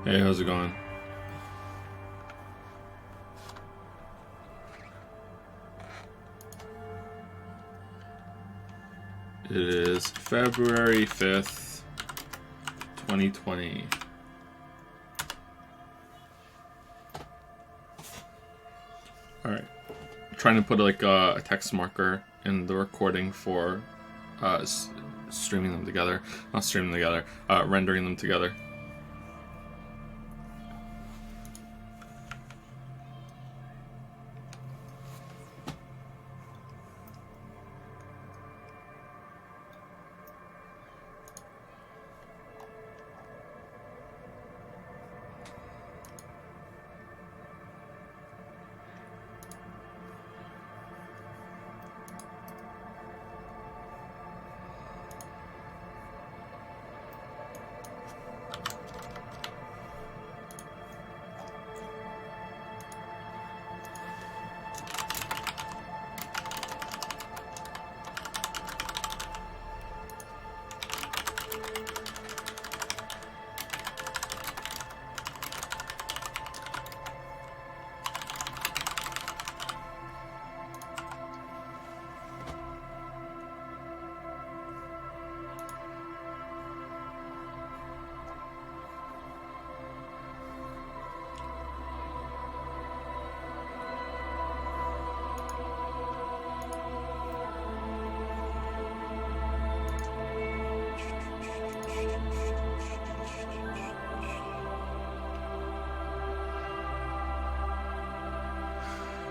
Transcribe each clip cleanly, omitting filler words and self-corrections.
Hey, how's it going? It is February 5th, 2020. Alright. Trying to put like a text marker in the recording for streaming them together. Not streaming them together, rendering them together.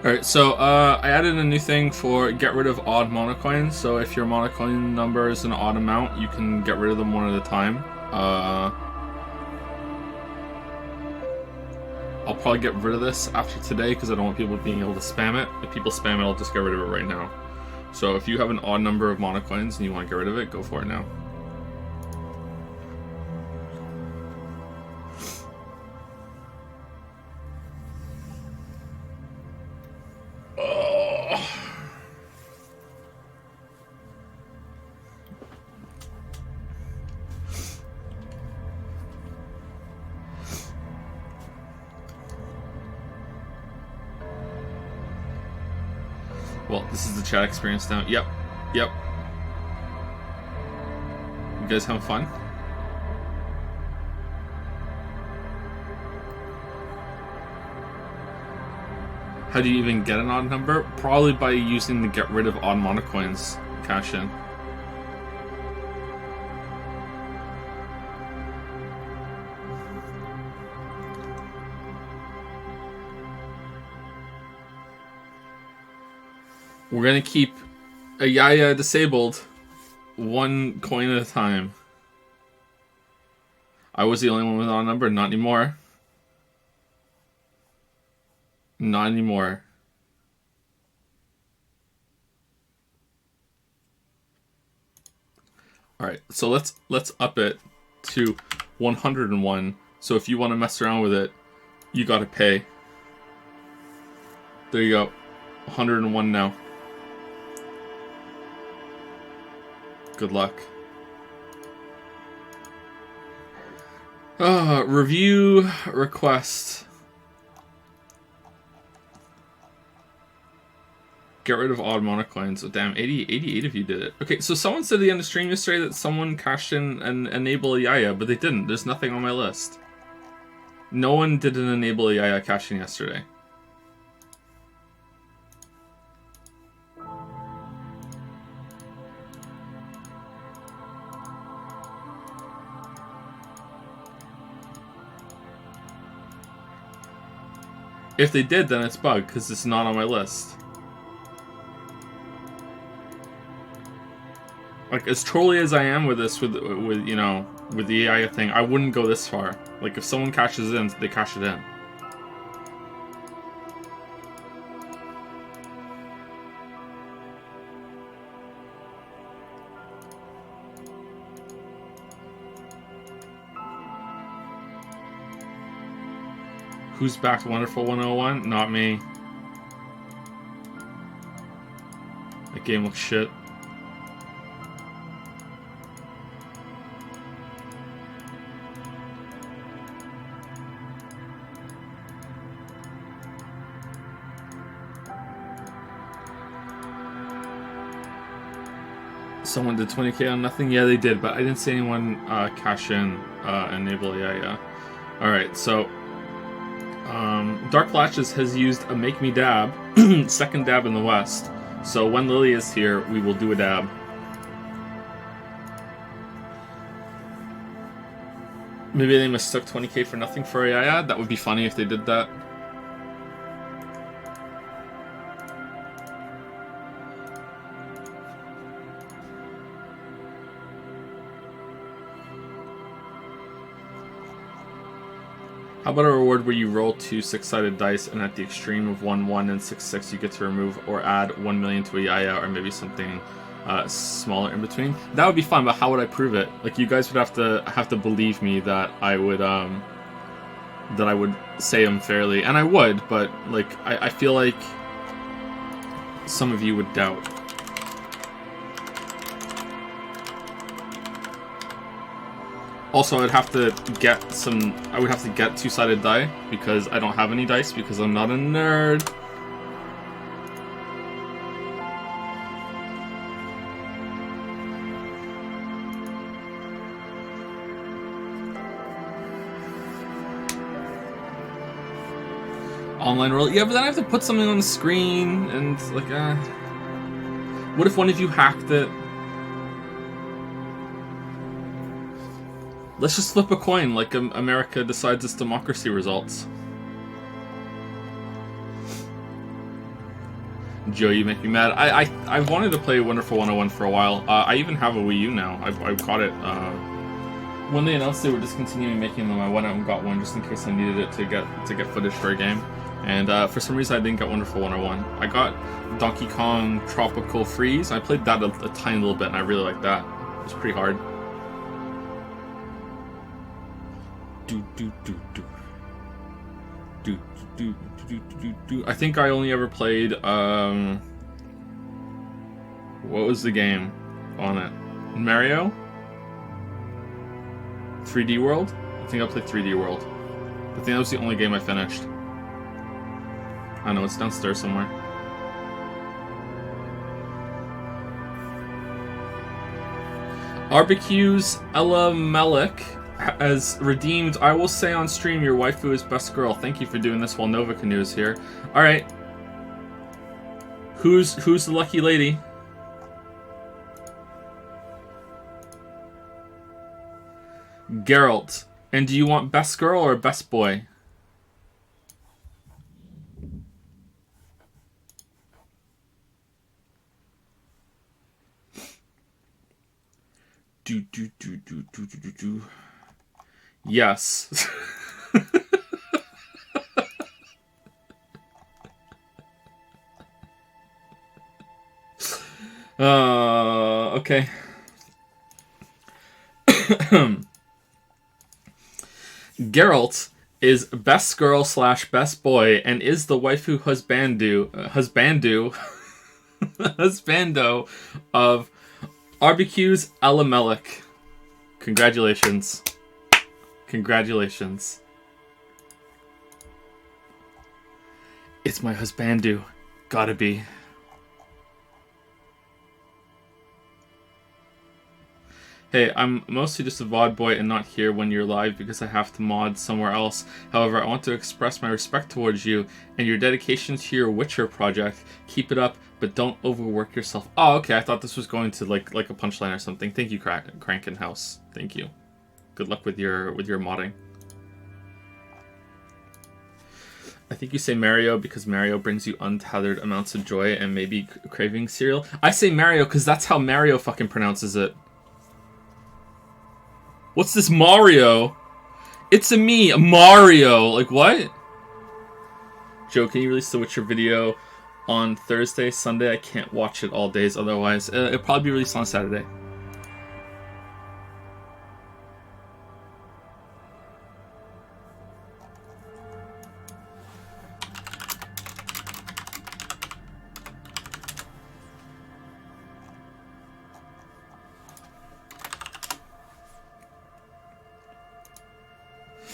Alright, so I added a new thing for get rid of odd monocoins. So if your monocoin number is an odd amount, you can get rid of them one at a time. I'll probably get rid of this after today because I don't want people being able to spam it. If people spam it, I'll just get rid of it right now. So if you have an odd number of monocoins and you want to get rid of it, go for it now. Well, this is the chat experience now. Yep. You guys having fun? How do you even get an odd number? Probably by using the get rid of odd monocoins cash in. We're gonna keep a Yaya disabled one coin at a time. I was the only one with an odd number, not anymore. Not anymore. Alright, so let's up it to 101. So if you want to mess around with it, you gotta pay. There you go. 101 now. Good luck. Review request. Get rid of odd monocoins. Oh, damn, 88 of you did it. Okay, so someone said at the end of stream yesterday that someone cashed in and enable a Yaya, but they didn't. There's nothing on my list. No one did an enable a Yaya cash in yesterday. If they did, then it's bugged, because it's not on my list. Like, as trolly as I am with this, with you know, with the AI thing, I wouldn't go this far. Like, if someone cashes in, they cash it in. Who's back Wonderful 101? Not me. That game looks shit. Someone did 20k on nothing? Yeah, they did, but I didn't see anyone cash in enable. Yeah. Alright, so Dark Latches has used a Make Me Dab, second dab in the West. So when Lily is here, we will do a dab. Maybe they mistook 20k for nothing for a Yaya? That would be funny if they did that. How about a reward where you roll 2 6-sided dice and at the extreme of 1, 1, and 6, 6 you get to remove or add 1 million to a Yaya, or maybe something smaller in between? That would be fun, but how would I prove it? Like, you guys would have to believe me that I would say them fairly, and I would, but like I feel like some of you would doubt. Also, I would have to get 2-sided die, because I don't have any dice, because I'm not a nerd. Online roll? Yeah, but then I have to put something on the screen, and like, what if one of you hacked it? Let's just flip a coin like America decides its democracy results. Joe, you make me mad. I wanted to play Wonderful 101 for a while. I even have a Wii U now. I got it. When they announced they were discontinuing making them, I went out and got one just in case I needed it to get footage for a game. And for some reason I didn't get Wonderful 101. I got Donkey Kong Tropical Freeze. I played that a tiny little bit and I really liked that. It was pretty hard. I think I only ever played what was the game on it? Mario? 3D World? I think I played 3D World. I think that was the only game I finished. I don't know, it's downstairs somewhere. Barbecues Ella Malik has redeemed, I will say on stream, your waifu is best girl. Thank you for doing this while Nova Canoe is here. Alright. Who's the lucky lady? Geralt. And do you want best girl or best boy? Yes. Okay. Geralt is best girl / best boy and is the waifu husbando of Barbecues Alamelik. Congratulations. Congratulations. It's my husbando. Gotta be. Hey, I'm mostly just a VOD boy and not here when you're live because I have to mod somewhere else. However, I want to express my respect towards you and your dedication to your Witcher project. Keep it up, but don't overwork yourself. Oh, okay. I thought this was going to like a punchline or something. Thank you, Crankenhouse. Thank you. Good luck with your modding. I think you say Mario because Mario brings you untethered amounts of joy and maybe craving cereal. I say Mario because that's how Mario fucking pronounces it. What's this Mario? It's a me, a Mario. Like, what? Joe, can you release the Witcher video on Thursday, Sunday? I can't watch it all days otherwise. It'll probably be released on Saturday.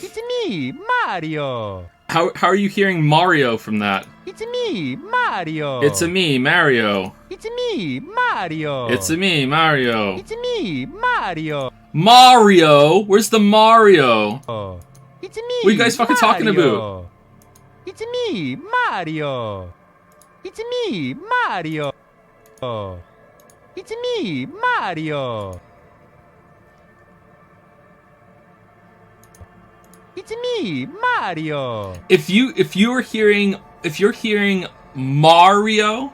It's me, Mario. How are you hearing Mario from that? It's me, Mario. It's a me, Mario. It's me, Mario. It's a me, Mario. It's me, Mario. Mario? Where's the Mario? It's me. What are you guys fucking talking about? It's me, Mario. It's me, Mario. It's me, Mario. It's me, Mario. If you're hearing Mario,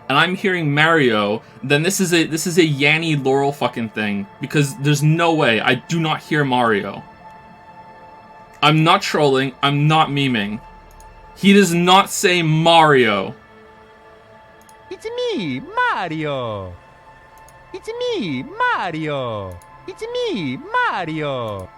and I'm hearing Mario, then this is a Yanny Laurel fucking thing, because there's no way I do not hear Mario. I'm not trolling, I'm not memeing. He does not say Mario. It's me, Mario. It's me, Mario. It's me, Mario.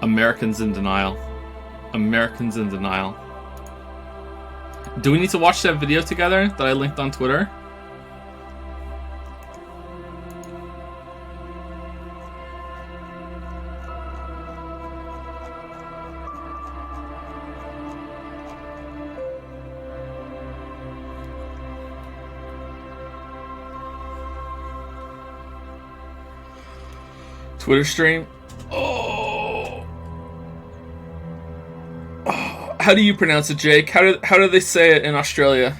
Americans in denial. Americans in denial. Do we need to watch that video together that I linked on Twitter? Twitter stream? How do you pronounce it, Jake? How do they say it in Australia?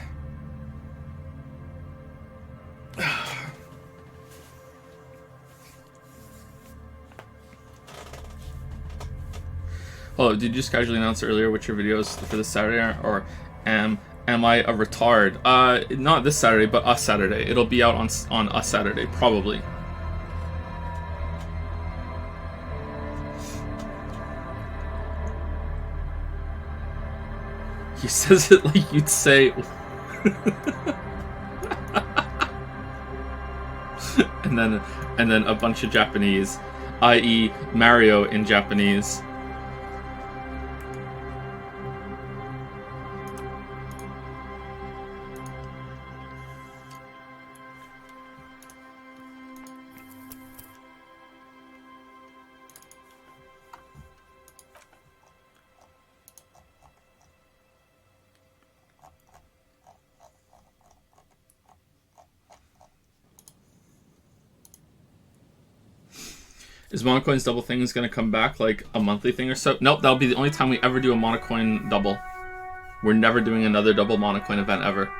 Oh, did you just casually announce earlier what your videos for this Saturday are? Or am I a retard? Not this Saturday, but a Saturday. It'll be out on a Saturday, probably. He says it like you'd say. and then a bunch of Japanese, i.e. Mario in Japanese. Is Monocoin's double thing is going to come back like a monthly thing or so? Nope, that'll be the only time we ever do a Monocoin double. We're never doing another double Monocoin event ever.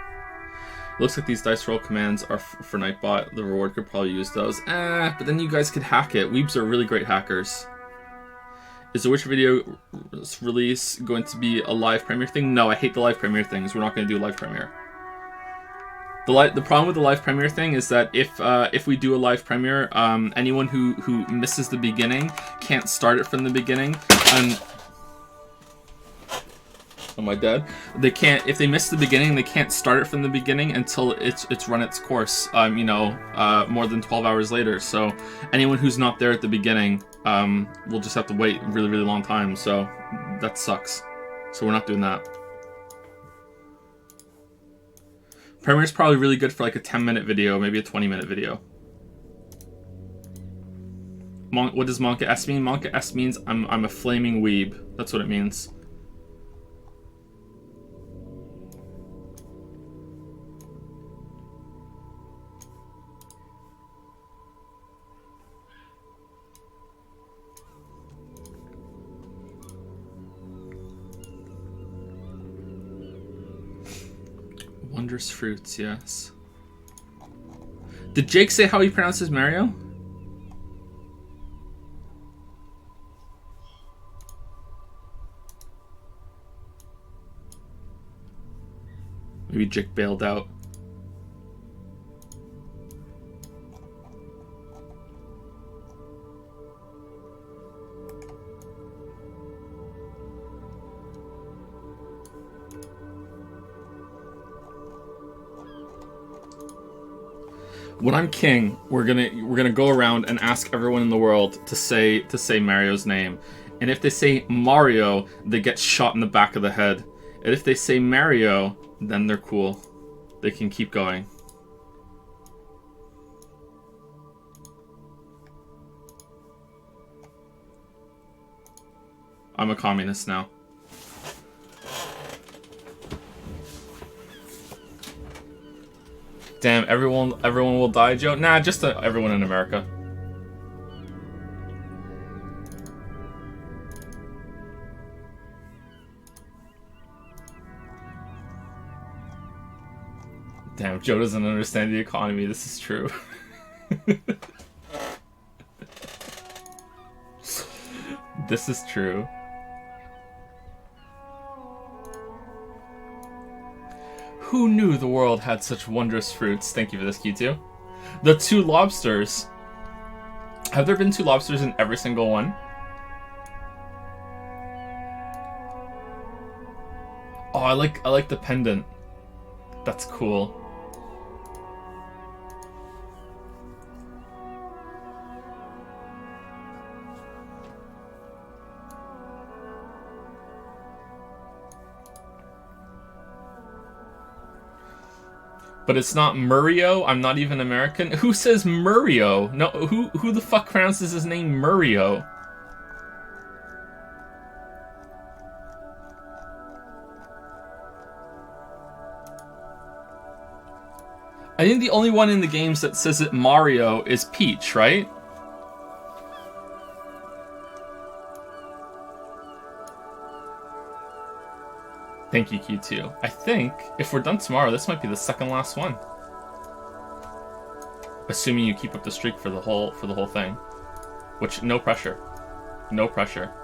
Looks like these dice roll commands are for Nightbot. The reward could probably use those. But then you guys could hack it. Weebs are really great hackers. Is the Witch video release going to be a live premiere thing? No, I hate the live premiere things. We're not going to do a live premiere. The problem with the live premiere thing is that if we do a live premiere, anyone who misses the beginning can't start it from the beginning. And am I dead? They can't. If they miss the beginning, they can't start it from the beginning until it's run its course. More than 12 hours later. So anyone who's not there at the beginning, will just have to wait a really long time. So that sucks. So we're not doing that. Premiere's probably really good for like a 10-minute video, maybe a 20-minute video. What does Monka S mean? Monka S means I'm a flaming weeb. That's what it means. Wondrous fruits, yes. Did Jake say how he pronounces Mario? Maybe Jake bailed out. When I'm king, we're gonna go around and ask everyone in the world to say Mario's name. And if they say Mario, they get shot in the back of the head. And if they say Mario, then they're cool. They can keep going. I'm a communist now. Damn, everyone will die, Joe? Nah, just everyone in America. Damn, Joe doesn't understand the economy. This is true. This is true. Who knew the world had such wondrous fruits? Thank you for this, Q2. The 2 lobsters. Have there been 2 lobsters in every single one? Oh, I like the pendant. That's cool. But it's not Murio. I'm not even American. Who says Murio? No, who the fuck pronounces his name Murio? I think the only one in the games that says it Mario is Peach, right? Thank you, Q2. I think if we're done tomorrow, this might be the second last one. Assuming you keep up the streak for the whole thing. Which, no pressure. No pressure.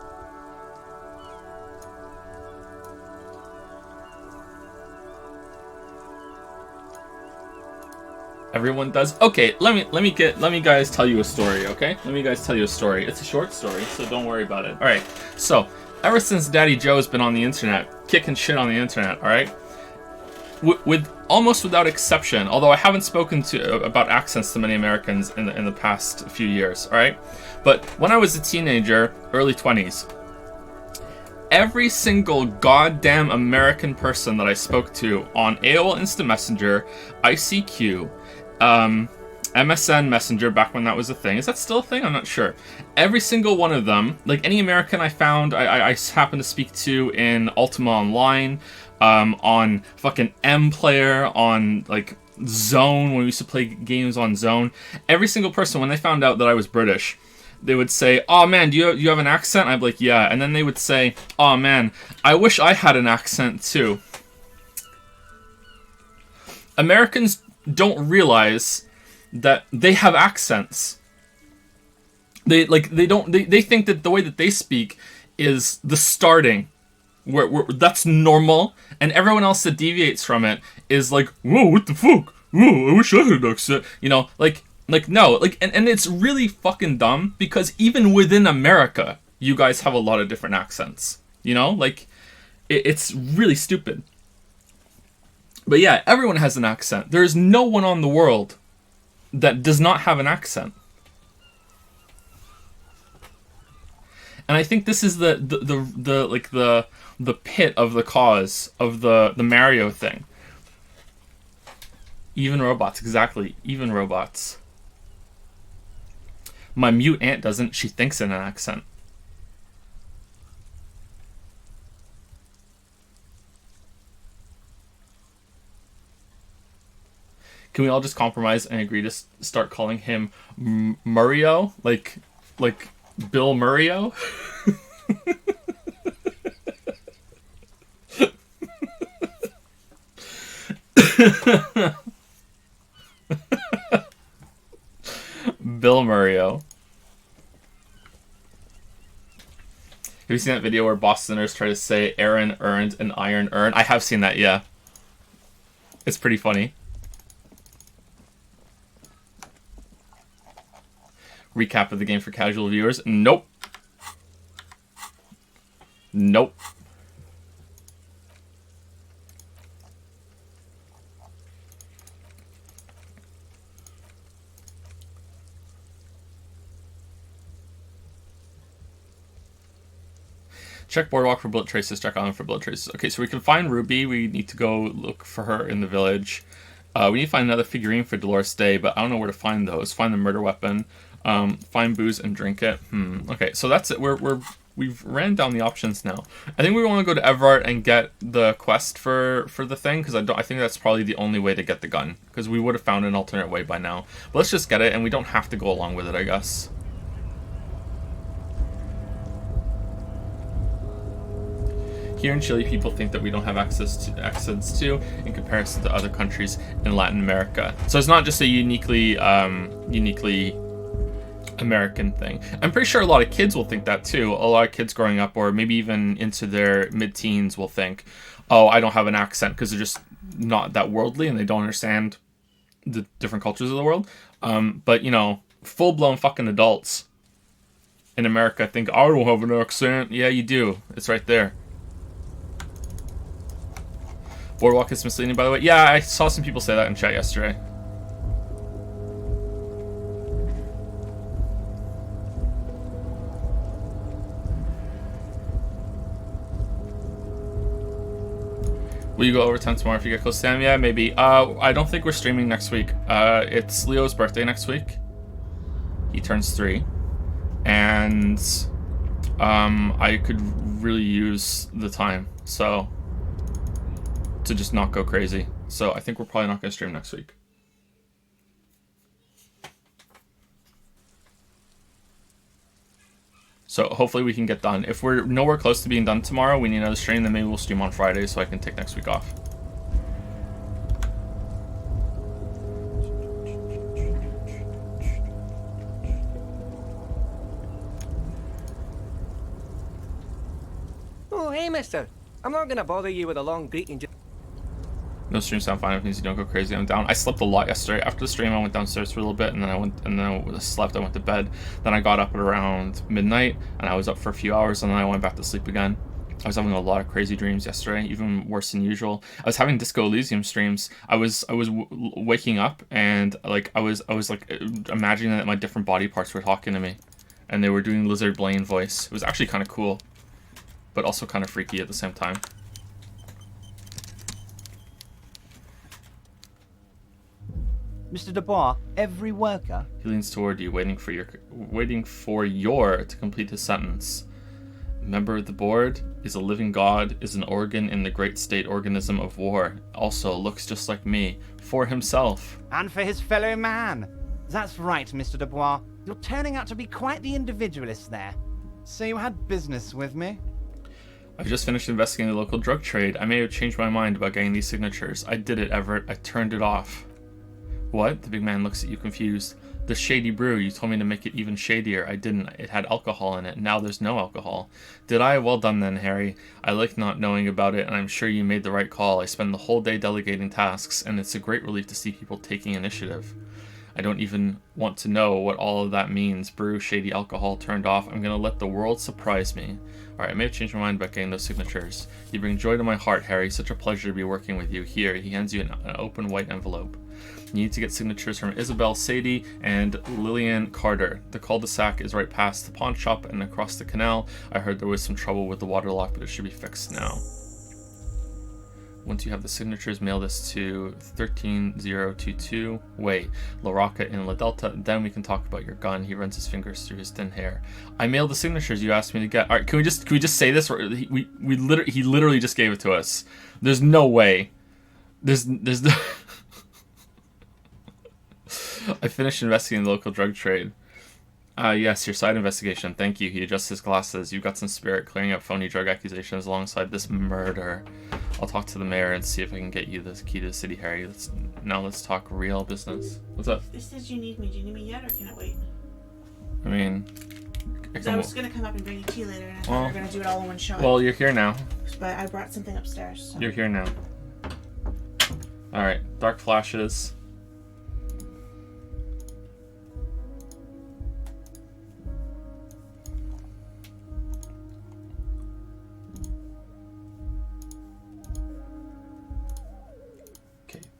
Everyone does. Okay, let me guys tell you a story, okay? Let me guys tell you a story. It's a short story, so don't worry about it. All right. So, ever since Daddy Joe's been on the internet, kicking shit on the internet, all right? With almost without exception, although I haven't spoken about accents to many Americans in the past few years, all right? But when I was a teenager, early 20s, every single goddamn American person that I spoke to on AOL Instant Messenger, ICQ, MSN Messenger, back when that was a thing. Is that still a thing? I'm not sure. Every single one of them, like any American I found, I happened to speak to in Ultima Online, on fucking M-Player, on like Zone, when we used to play games on Zone. Every single person, when they found out that I was British, they would say, "Oh man, do you have an accent?" I'd be like, "Yeah." And then they would say, "Oh man, I wish I had an accent too." Americans don't realize that they have accents. They think that the way that they speak is the starting, where that's normal, and everyone else that deviates from it is like, "Whoa, what the fuck? Whoa, I wish I had an accent." You know, like no, and it's really fucking dumb, because even within America, you guys have a lot of different accents. You know, like it's really stupid. But yeah, everyone has an accent. There is no one on the world that does not have an accent. And I think this is the pit of the cause of the Mario thing. Even robots, exactly. Even robots. My mute aunt doesn't. She thinks in an accent. Can we all just compromise and agree to start calling him Murio? Like Bill Murio? Bill Murio. Have you seen that video where Bostoners try to say Aaron earned an iron urn? I have seen that, yeah. It's pretty funny. Recap of the game for casual viewers. Nope. Nope. Check Boardwalk for bullet traces, check Island for bullet traces. Okay, so we can find Ruby. We need to go look for her in the village. We need to find another figurine for Dolores Day, but I don't know where to find those. Find the murder weapon. Find booze and drink it. Okay, so that's it. We've ran down the options now. I think we want to go to Everard and get the quest for the thing, because I think that's probably the only way to get the gun, because we would have found an alternate way by now. But let's just get it, and we don't have to go along with it, I guess. Here in Chile, people think that we don't have access to in comparison to other countries in Latin America. So it's not just a uniquely American thing. I'm pretty sure a lot of kids will think that too. A lot of kids growing up, or maybe even into their mid-teens, will think, oh, I don't have an accent, because they're just not that worldly and they don't understand the different cultures of the world. But, you know, full-blown fucking adults in America think, I don't have an accent. Yeah, you do. It's right there. Boardwalk is misleading, by the way. Yeah, I saw some people say that in chat yesterday. Will you go overtime tomorrow if you get close to him? Yeah, maybe. I don't think we're streaming next week. It's Leo's birthday next week. He turns 3. And I could really use the time, so to just not go crazy. So I think we're probably not going to stream next week. So hopefully we can get done. If we're nowhere close to being done tomorrow, we need another stream, then maybe we'll stream on Friday so I can take next week off. Oh, hey, mister. I'm not gonna bother you with a long greeting. No stream sound fine. It means you don't go crazy. I'm down. I slept a lot yesterday. After the stream, I went downstairs for a little bit, and then I slept. I went to bed. Then I got up at around midnight, and I was up for a few hours, and then I went back to sleep again. I was having a lot of crazy dreams yesterday, even worse than usual. I was having Disco Elysium streams. I was waking up, and like I was like imagining that my different body parts were talking to me, and they were doing Lizard Blaine voice. It was actually kind of cool, but also kind of freaky at the same time. Mr. Dubois, every worker. He leans toward you, waiting for your to complete his sentence. Member of the board, is a living god, is an organ in the great state organism of war. Also looks just like me, for himself. And for his fellow man. That's right, Mr. Dubois. You're turning out to be quite the individualist there. So you had business with me? I've just finished investigating the local drug trade. I may have changed my mind about getting these signatures. I did it, Everett. I turned it off. What? The big man looks at you confused. The shady brew, you told me to make it even shadier. I didn't. It had alcohol in it. Now there's no alcohol. Did I? Well done then, Harry. I like not knowing about it, and I'm sure you made the right call. I spend the whole day delegating tasks, and it's a great relief to see people taking initiative. I don't even want to know what all of that means. Brew, shady alcohol, turned off. I'm going to let the world surprise me. Alright, I may have changed my mind about getting those signatures. You bring joy to my heart, Harry. Such a pleasure to be working with you. Here, he hands you an open white envelope. You need to get signatures from Isabel Sadie and Lillian Carter. The cul-de-sac is right past the pawn shop and across the canal. I heard there was some trouble with the water lock, but it should be fixed now. Once you have the signatures, mail this to 13022 Way, La Rocca in La Delta. Then we can talk about your gun. He runs his fingers through his thin hair. I mailed the signatures you asked me to get. All right, can we just say this? He literally just gave it to us. There's no way. There's no. I finished investigating the local drug trade. Yes, your side investigation. Thank you. He adjusts his glasses. You've got some spirit clearing up phony drug accusations alongside this murder. I'll talk to the mayor and see if I can get you the key to the city, Harry. Let's talk real business. What's up? It says you need me. Do you need me yet, or can it wait? I mean... I was going to come up and bring you tea later, and I thought we were going to do it all in one shot. Well, you're here now. But I brought something upstairs. So. You're here now. Alright, dark flashes.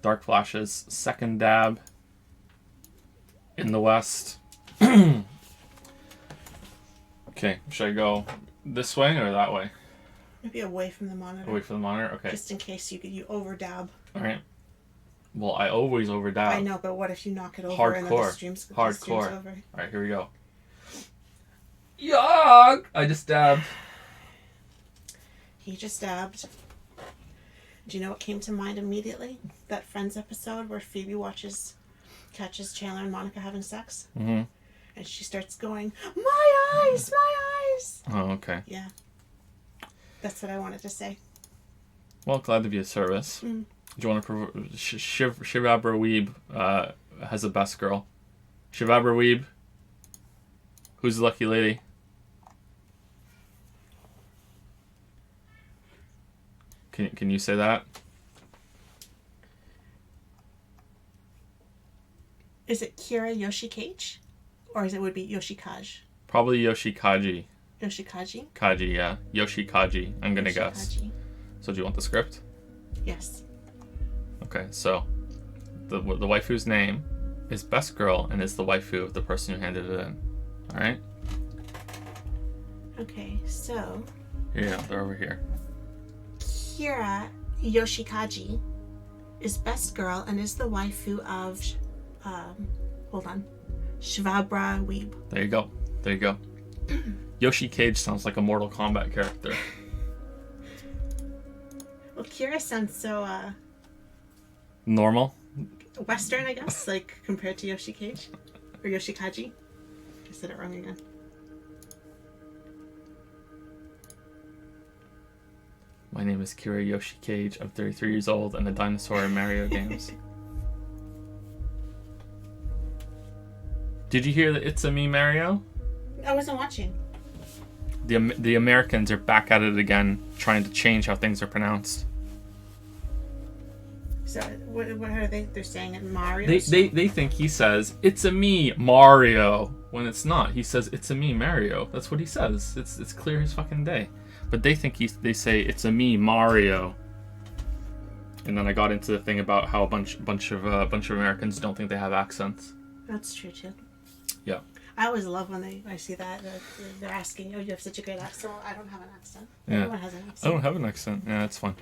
Dark flashes, second dab in the west. Okay, should I go this way or that way? Maybe away from the monitor. Away from the monitor? Okay. Just in case you over dab. Alright. Well, I always over dab. I know, but what if you knock it over and then the stream's over? Alright, here we go. Yuck! I just dabbed. He just dabbed. Do you know what came to mind immediately? That Friends episode where Phoebe catches Chandler and Monica having sex. Mm-hmm. And she starts going, my eyes, my eyes. Oh, okay. Yeah. That's what I wanted to say. Well, glad to be of service. Do you want to Shivabra Weeb has the best girl. Shivabra Weeb. Who's the lucky lady? Can you say that? Is it Kira Yoshikage? Or would be Yoshikage? Probably Yoshikaji. Yoshikaji? Kaji, yeah. Yoshikaji, I'm gonna guess. So do you want the script? Yes. Okay, so the waifu's name is Best Girl and is the waifu of the person who handed it in. Alright? Okay, so... Yeah, they're over here. Kira Yoshikaji is Best Girl and is the waifu of... hold on. Shivabra Weeb. There you go. There you go. Yoshi Cage sounds like a Mortal Kombat character. Well, Kira sounds so, Normal? Western, I guess, like, compared to Yoshikage. Or Yoshikaji. I said it wrong again. My name is Kira Yoshi Cage. I'm 33 years old and a dinosaur in Mario games. Did you hear that It's a Me Mario? I wasn't watching. The Americans are back at it again, trying to change how things are pronounced. So what are they? They're saying it Mario. They think he says It's a me Mario when it's not. He says It's a me Mario. That's what he says. It's clear as fucking day. But they think they say It's a me Mario. And then I got into the thing about how a bunch of Americans don't think they have accents. That's true too. Yeah. I always love when I see that they're asking, "Oh, you have such a great accent." Well, I don't have an accent. Yeah. Everyone has an accent. I don't have an accent. Yeah, that's fine.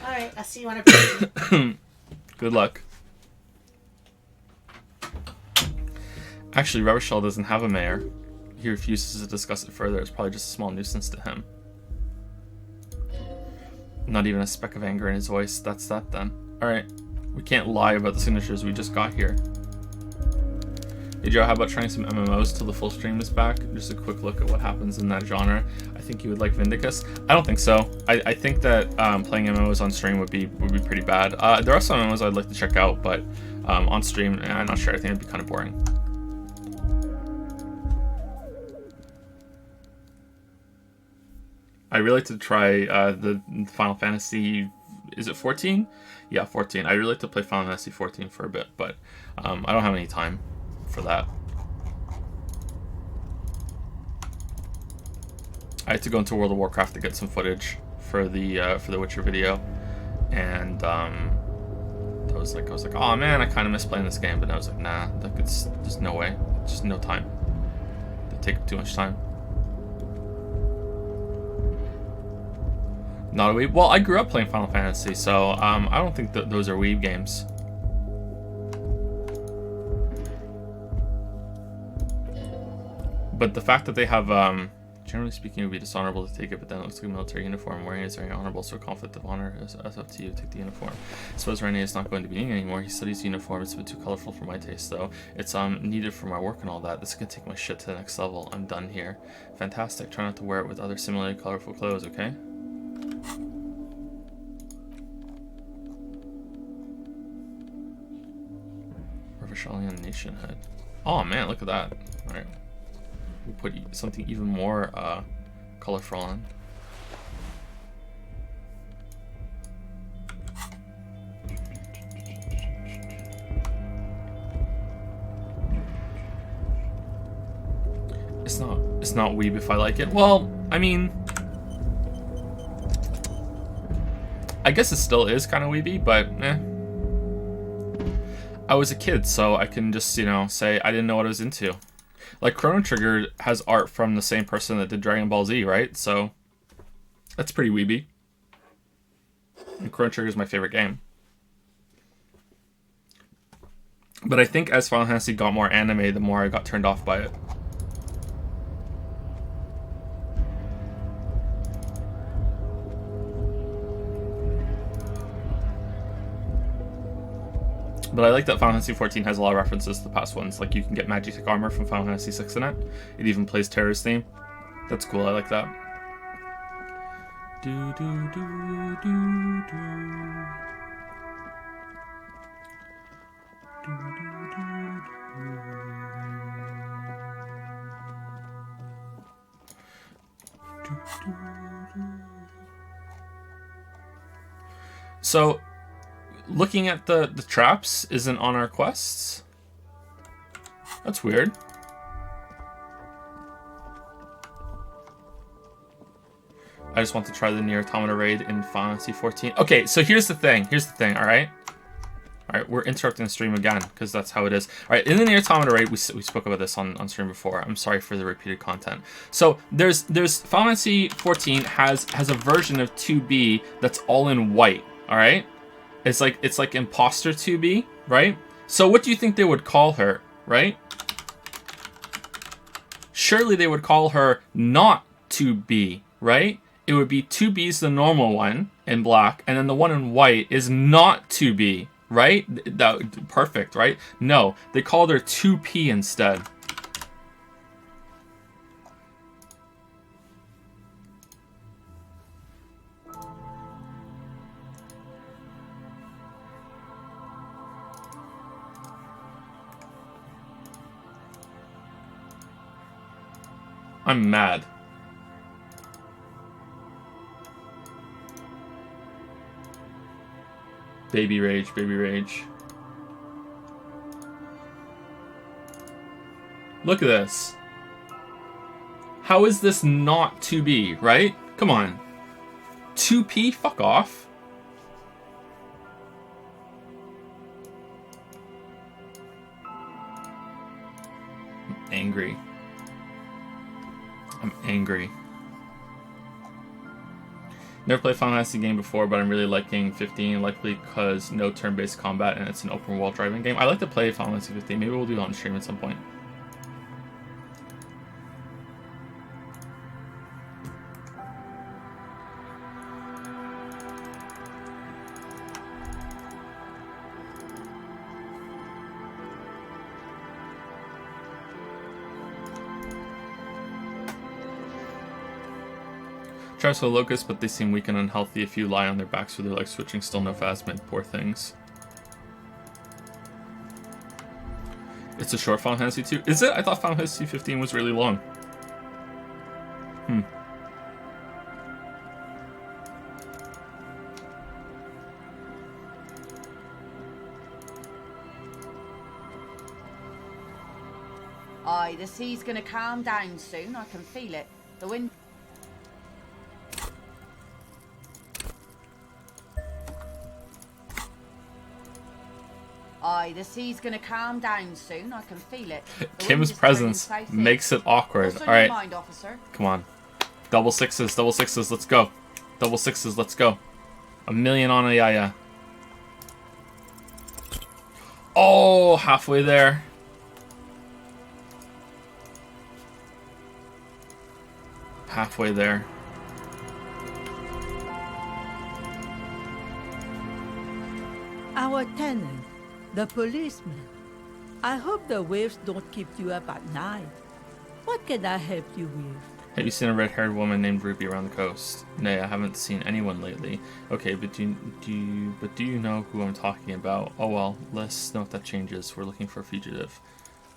All right, I'll see you on a break. Good luck. Actually, Revachol doesn't have a mayor. He refuses to discuss it further. It's probably just a small nuisance to him. Not even a speck of anger in his voice. That's that then. Alright. We can't lie about the signatures we just got here. Hey Joe, how about trying some MMOs till the full stream is back? Just a quick look at what happens in that genre. I think you would like Vindicus. I don't think so. I think that playing MMOs on stream would be pretty bad. There are some MMOs I'd like to check out, but on stream, I'm not sure. I think it'd be kind of boring. I really like to try the Final Fantasy. Is it 14? Yeah, 14. I really like to play Final Fantasy 14 for a bit, but I don't have any time for that. I had to go into World of Warcraft to get some footage for the Witcher video, and I was like, oh man, I kind of miss playing this game, but I was like, nah, there's no way, just no time. They take too much time. Not a weeb. Well, I grew up playing Final Fantasy, so I don't think that those are weeb games. But the fact that they have, generally speaking, it would be dishonorable to take it, but then it looks like a military uniform. Wearing it is very honorable, so conflict of honor is up to you. Take the uniform. I suppose Rene is not going to be needing anymore. He studies uniform. It's a bit too colorful for my taste, though. It's needed for my work and all that. This is gonna take my shit to the next level. I'm done here. Fantastic. Try not to wear it with other similarly colorful clothes, okay? Revacholian nationhood. Oh man, look at that. Alright. We put something even more colorful on. It's not weeb if I like it. Well, I mean, I guess it still is kind of weeby, but eh. I was a kid, so I can just, say I didn't know what I was into. Like, Chrono Trigger has art from the same person that did Dragon Ball Z, right? So, That's pretty weeby. And Chrono Trigger is my favorite game. But I think as Final Fantasy got more anime, the more I got turned off by it. But I like that Final Fantasy 14 has a lot of references to the past ones. Like, you can get Magitek armor from Final Fantasy 6 in it. It even plays Terra's theme. That's cool, I like that. Do, do, do, do, do. Do, do, do, do. Do, do, do. So, looking at the traps isn't on our quests? That's weird. I just want to try the Nier Automata raid in Final Fantasy 14. Okay, so here's the thing, alright? Alright, we're interrupting the stream again, because that's how it is. Alright, in the Nier Automata raid, we spoke about this on stream before. I'm sorry for the repeated content. So, there's Final Fantasy 14 has a version of 2B that's all in white, alright? It's like Imposter 2B, right? So what do you think they would call her, right? Surely they would call her not 2B, right? It would be 2B's the normal one in black, and then the one in white is not 2B, right? That perfect, right? No, they called her 2P instead. I'm mad. Baby rage, baby rage. Look at this. How is this not 2B, right? Come on. 2P? Fuck off. I'm angry. I'm angry. Never played a Final Fantasy game before, but I'm really liking 15, likely because no turn-based combat and it's an open world driving game. I like to play Final Fantasy 15. Maybe we'll do it on stream at some point. Tries for Locust, but they seem weak and unhealthy. If you lie on their backs with their legs switching, still no phasmid. Poor things. It's a short Final Fantasy 2. Is it? I thought Final Fantasy 15 was really long. Aye, the sea's gonna calm down soon. I can feel it. The wind... Aye, the sea's gonna calm down soon. I can feel it. Kim's presence makes it awkward. What's on All right, your mind, officer? come on. Double sixes, let's go. Double sixes, let's go. 1 million on a yaya. Oh, halfway there. Halfway there. Our tenant, the policeman. I hope the waves don't keep you up at night. What can I help you with? Have you seen a red-haired woman named Ruby around the coast? Nay, I haven't seen anyone lately. Okay, but do you know who I'm talking about? Oh well, let's know if that changes. We're looking for a fugitive.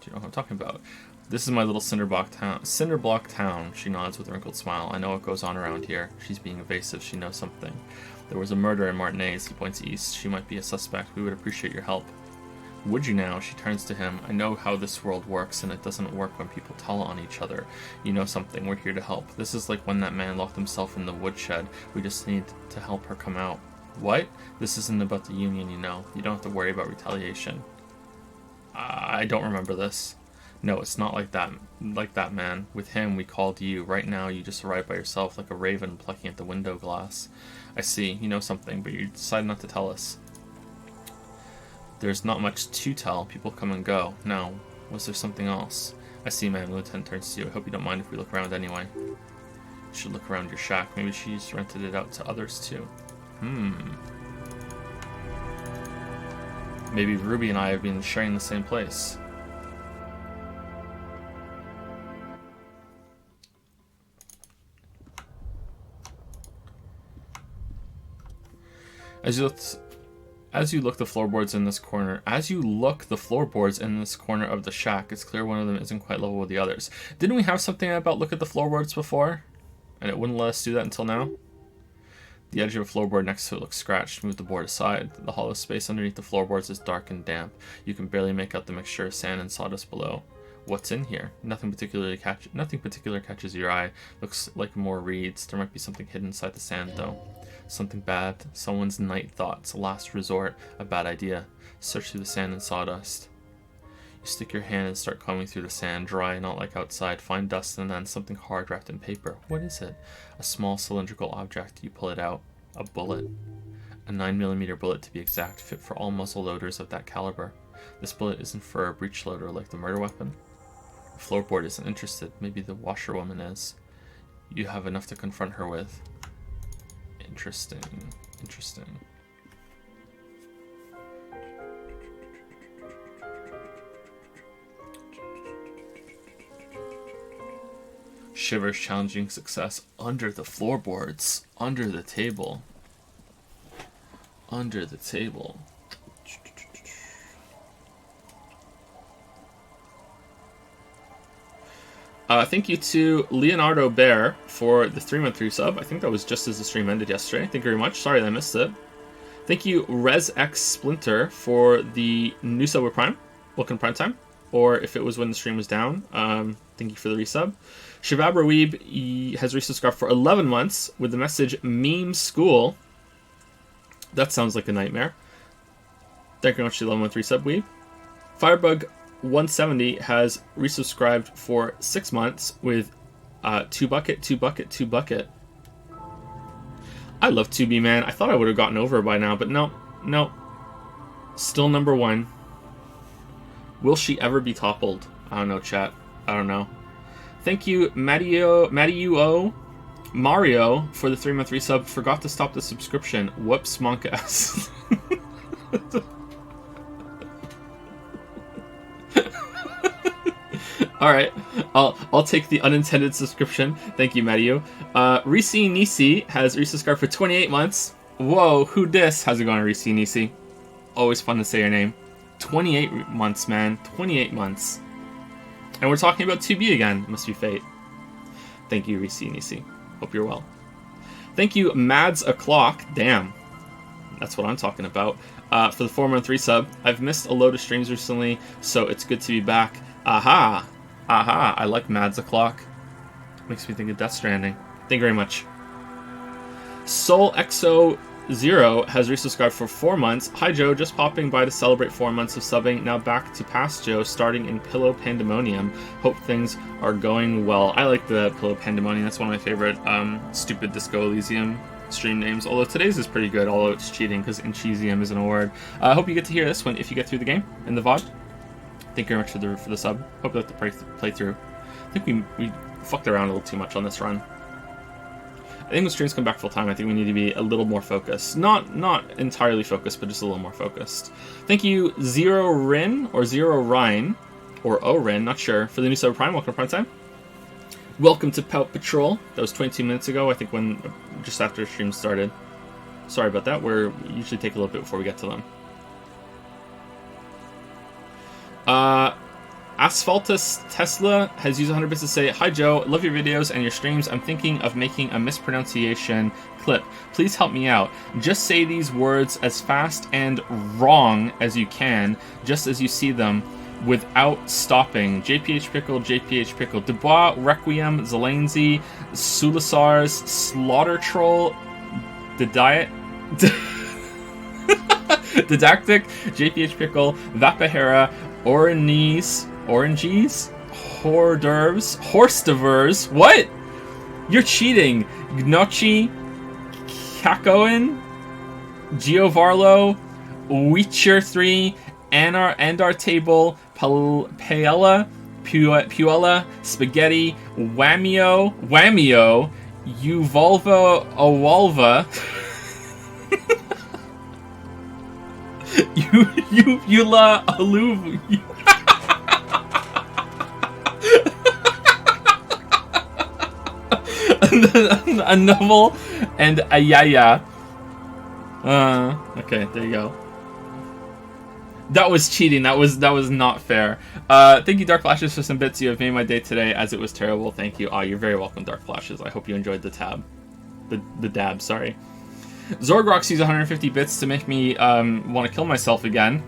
Do you know who I'm talking about? This is my little Cinderblock town. She nods with a wrinkled smile. I know what goes on around here. She's being evasive. She knows something. There was a murder in Martinez. He points east. She might be a suspect. We would appreciate your help. Would you now? She turns to him. I know how this world works, and it doesn't work when people tell on each other. You know something. We're here to help. This is like when that man locked himself in the woodshed. We just need to help her come out. What? This isn't about the union, you know. You don't have to worry about retaliation. I don't remember this. No, it's not like that. Like that, man. With him, we called you. Right now, you just arrived by yourself like a raven plucking at the window glass. I see. You know something, but you decide not to tell us. There's not much to tell. People come and go. Now, was there something else? I see, man. The lieutenant turns to you. I hope you don't mind if we look around anyway. You should look around your shack. Maybe she's rented it out to others, too. Maybe Ruby and I have been sharing the same place. As you look the floorboards in this corner of the shack, it's clear one of them isn't quite level with the others. Didn't we have something about look at the floorboards before? And it wouldn't let us do that until now? The edge of a floorboard next to it looks scratched. Move the board aside. The hollow space underneath the floorboards is dark and damp. You can barely make out the mixture of sand and sawdust below. What's in here? Nothing particular catches your eye. Looks like more reeds. There might be something hidden inside the sand, though. Something bad. Someone's night thoughts. Last resort. A bad idea. Search through the sand and sawdust. You stick your hand and start combing through the sand. Dry, not like outside. Find dust and then something hard wrapped in paper. What is it? A small cylindrical object. You pull it out. A bullet. A 9mm bullet to be exact. Fit for all muzzle loaders of that caliber. This bullet isn't for a breech loader like the murder weapon. The floorboard isn't interested. Maybe the washerwoman is. You have enough to confront her with. Interesting. Shivers, challenging success under the floorboards, under the table. Thank you to Leonardo Bear for the 3-month resub. I think that was just as the stream ended yesterday. Thank you very much. Sorry that I missed it. Thank you, ResX Splinter, for the new sub with Prime. Welcome to Prime Time. Or if it was when the stream was down, thank you for the resub. Shababra Weeb has resubscribed for 11 months with the message Meme School. That sounds like a nightmare. Thank you very much for the 11-month resub, Weeb. Firebug 170 has resubscribed for 6 months with 2 bucket. I love 2B, man. I thought I would have gotten over it by now, but no. Still number 1. Will she ever be toppled? I don't know, chat. I don't know. Thank you, Mario, for the 3-month resub. Forgot to stop the subscription. Whoops, monkass. All right, I'll take the unintended subscription. Thank you, Mario. Risi Nisi has resubscribed for 28 months. Whoa, who dis? How's it going, Risi Nisi? Always fun to say your name. 28 months, man. 28 months. And we're talking about 2B again. Must be fate. Thank you, Risi Nisi. Hope you're well. Thank you, Mads O'Clock. Damn. That's what I'm talking about. For the 4-month resub. I've missed a load of streams recently, so it's good to be back. Aha. I like Mads O'Clock. Makes me think of Death Stranding. Thank you very much. Soul Exo 0 has resubscribed for 4 months. Hi Joe, just popping by to celebrate 4 months of subbing. Now back to past Joe, starting in Pillow Pandemonium. Hope things are going well. I like the Pillow Pandemonium. That's one of my favorite stupid Disco Elysium stream names. Although today's is pretty good, although it's cheating because Encheesium isn't a word. I hope you get to hear this one if you get through the game in the VOD. Thank you very much for the sub. Hope you like the playthrough. I think we fucked around a little too much on this run. I think when streams come back full time, I think we need to be a little more focused. Not entirely focused, but just a little more focused. Thank you, Zero Rin, or Zero Rhine, or O-Rin, not sure, for the new sub Prime. Welcome to Prime Time. Welcome to Pout Patrol. That was 22 minutes ago, I think, when just after the stream started. Sorry about that. We usually take a little bit before we get to them. Asphaltus Tesla has used 100 bits to say, Hi Joe, love your videos and your streams. I'm thinking of making a mispronunciation clip. Please help me out. Just say these words as fast and wrong as you can, just as you see them, without stopping. JPH Pickle, Dubois, Requiem, Zelenzi, Sulisars, Slaughter Troll, The Diet... Didactic, JPH Pickle, Vapahera, Oronese, Oranges? Hors d'oeuvres? Horstavers? What? You're cheating. Gnocchi? Cacoin? Giovarlo? Witcher 3? Andar Table? Paella? Puella? Spaghetti? Whamio? Uvolva? Owalva? Uvula? Aluv? A novel and a yaya. Okay, there you go. That was cheating. That was not fair. Thank you, Dark Flashes, for some bits. You have made my day today, as it was terrible. Thank you. Oh, you're very welcome, Dark Flashes. I hope you enjoyed the tab. The dab, sorry. Zorgrox used 150 bits to make me want to kill myself again.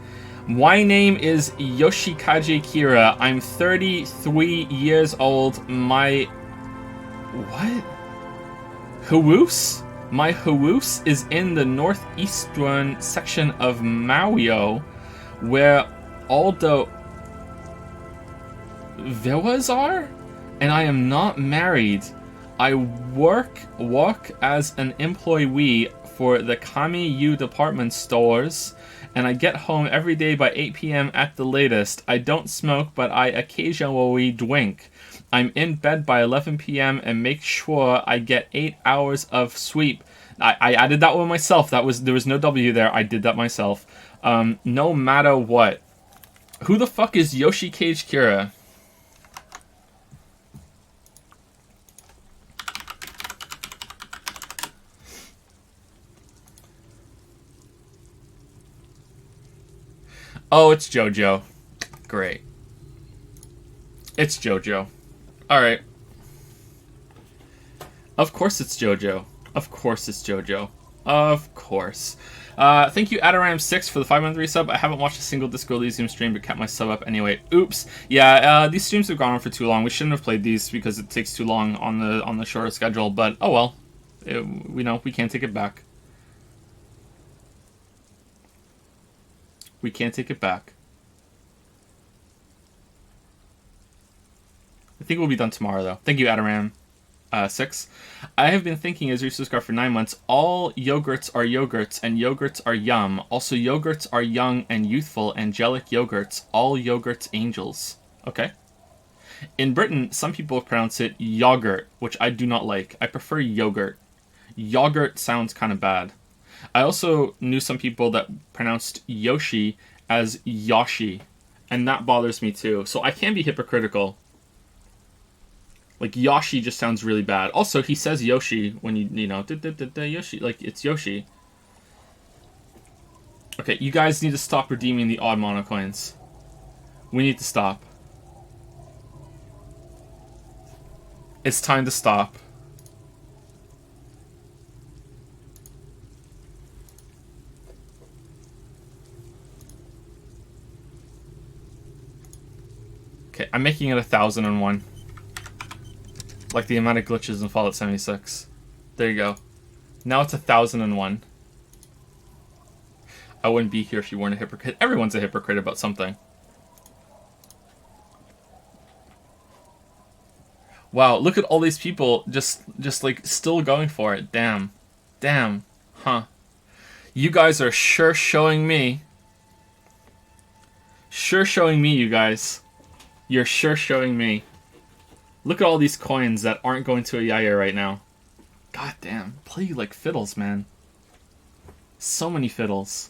My name is Yoshikaze Kira. I'm 33 years old. My... What? Hawoos? My Hawoos is in the northeastern section of Mauio, where all the villas are, and I am not married. I work as an employee for the Kamiyu department stores, and I get home every day by 8 p.m. at the latest. I don't smoke, but I occasionally drink. I'm in bed by 11 p.m. and make sure I get 8 hours of sleep. I added that one myself. There was no W there. I did that myself. No matter what. Who the fuck is Yoshikaze Kira? Oh, it's JoJo. Great. It's JoJo. Alright. Of course it's JoJo. Of course it's JoJo. Of course. Thank you, Adaram6, for the 5-month resub. I haven't watched a single Disco Elysium stream, but kept my sub up anyway. Oops. Yeah, these streams have gone on for too long. We shouldn't have played these because it takes too long on the shorter schedule, but oh well. We can't take it back. We can't take it back. I think we'll be done tomorrow, though. Thank you, Adaram6. I have been thinking, as your subscriber for 9 months, all yogurts are yogurts, and yogurts are yum. Also, yogurts are young and youthful, angelic yogurts. All yogurts angels. Okay. In Britain, some people pronounce it yogurt, which I do not like. I prefer yogurt. Yogurt sounds kind of bad. I also knew some people that pronounced Yoshi as Yoshi, and that bothers me too. So I can be hypocritical. Like, Yoshi just sounds really bad. Also, he says Yoshi when you know, Yoshi, like, it's Yoshi. Okay, you guys need to stop redeeming the odd monocoins. We need to stop. It's time to stop. Okay, I'm making it 1001. Like the amount of glitches in Fallout 76. There you go. Now it's 1001. I wouldn't be here if you weren't a hypocrite. Everyone's a hypocrite about something. Wow, look at all these people just like still going for it. Damn. Damn. Huh. You guys are sure showing me. Sure showing me, you guys. You're sure showing me. Look at all these coins that aren't going to a Yaya right now. God damn. Play like fiddles, man. So many fiddles.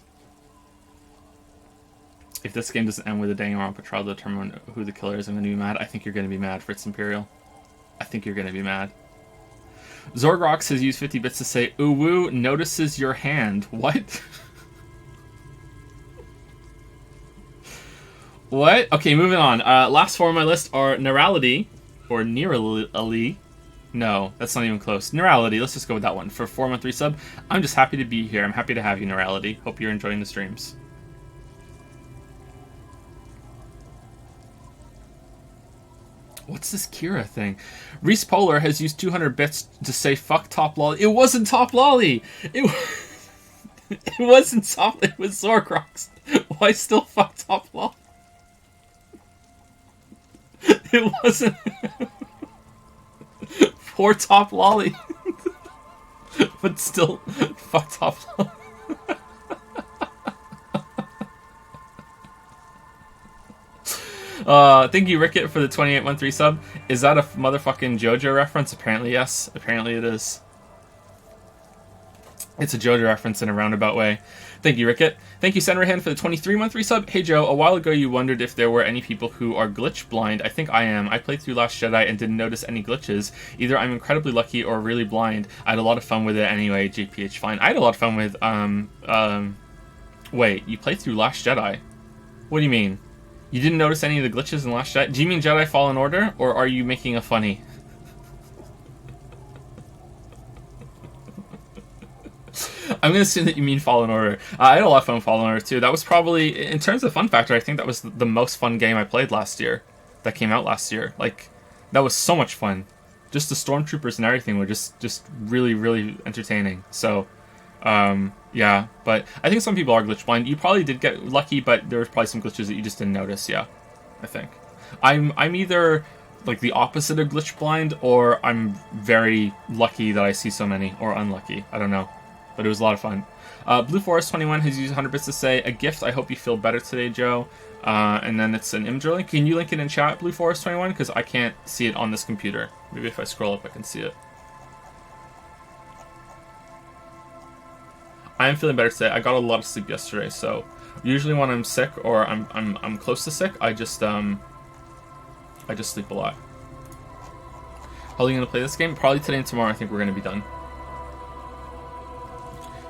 If this game doesn't end with a Danganronpa trial to determine who the killer is, I'm going to be mad. I think you're going to be mad, Fritz Imperial. I think you're going to be mad. Zorgrox has used 50 bits to say, Uwu notices your hand. What? What? Okay, moving on. Last four on my list are Neurality, or Neurally. No, that's not even close. Neurality, let's just go with that one. For 4-month resub, I'm just happy to be here. I'm happy to have you, Neurality. Hope you're enjoying the streams. What's this Kira thing? Reese Polar has used 200 bits to say fuck Top Lolly. It wasn't Top Lolly! It wasn't Top... It was Zorgrox. Why still fuck Top Lolly? It wasn't. Poor Top Lolly. But still, fuck Top Lolly. Thank you, Rickett, for the 28-month resub. Is that a motherfucking JoJo reference? Apparently, yes. Apparently it is. It's a JoJo reference in a roundabout way. Thank you, Rickett. Thank you, Senrahan, for the 23-month resub. Hey, Joe, a while ago you wondered if there were any people who are glitch blind. I think I am. I played through Last Jedi and didn't notice any glitches. Either I'm incredibly lucky or really blind. I had a lot of fun with it anyway, JPH fine. I had a lot of fun with, wait, you played through Last Jedi? What do you mean? You didn't notice any of the glitches in Last Jedi? Do you mean Jedi Fallen Order, or are you making a funny? I'm going to assume that you mean Fallen Order. I had a lot of fun with Fallen Order, too. That was probably, in terms of fun factor, I think that was the most fun game I played last year. That came out last year. Like, that was so much fun. Just the stormtroopers and everything were just really, really entertaining. So, yeah. But I think some people are glitch blind. You probably did get lucky, but there was probably some glitches that you just didn't notice, yeah. I think. I'm either, like, the opposite of glitch blind, or I'm very lucky that I see so many, or unlucky. I don't know. But it was a lot of fun. Blue Forest 21 has used 100 bits to say, a gift, I hope you feel better today, Joe. And then it's an image link. Can you link it in chat, Blue Forest 21? Because I can't see it on this computer. Maybe if I scroll up, I can see it. I am feeling better today. I got a lot of sleep yesterday, so usually when I'm sick or I'm close to sick, I just sleep a lot. How are you gonna play this game? Probably today and tomorrow. I think we're gonna be done.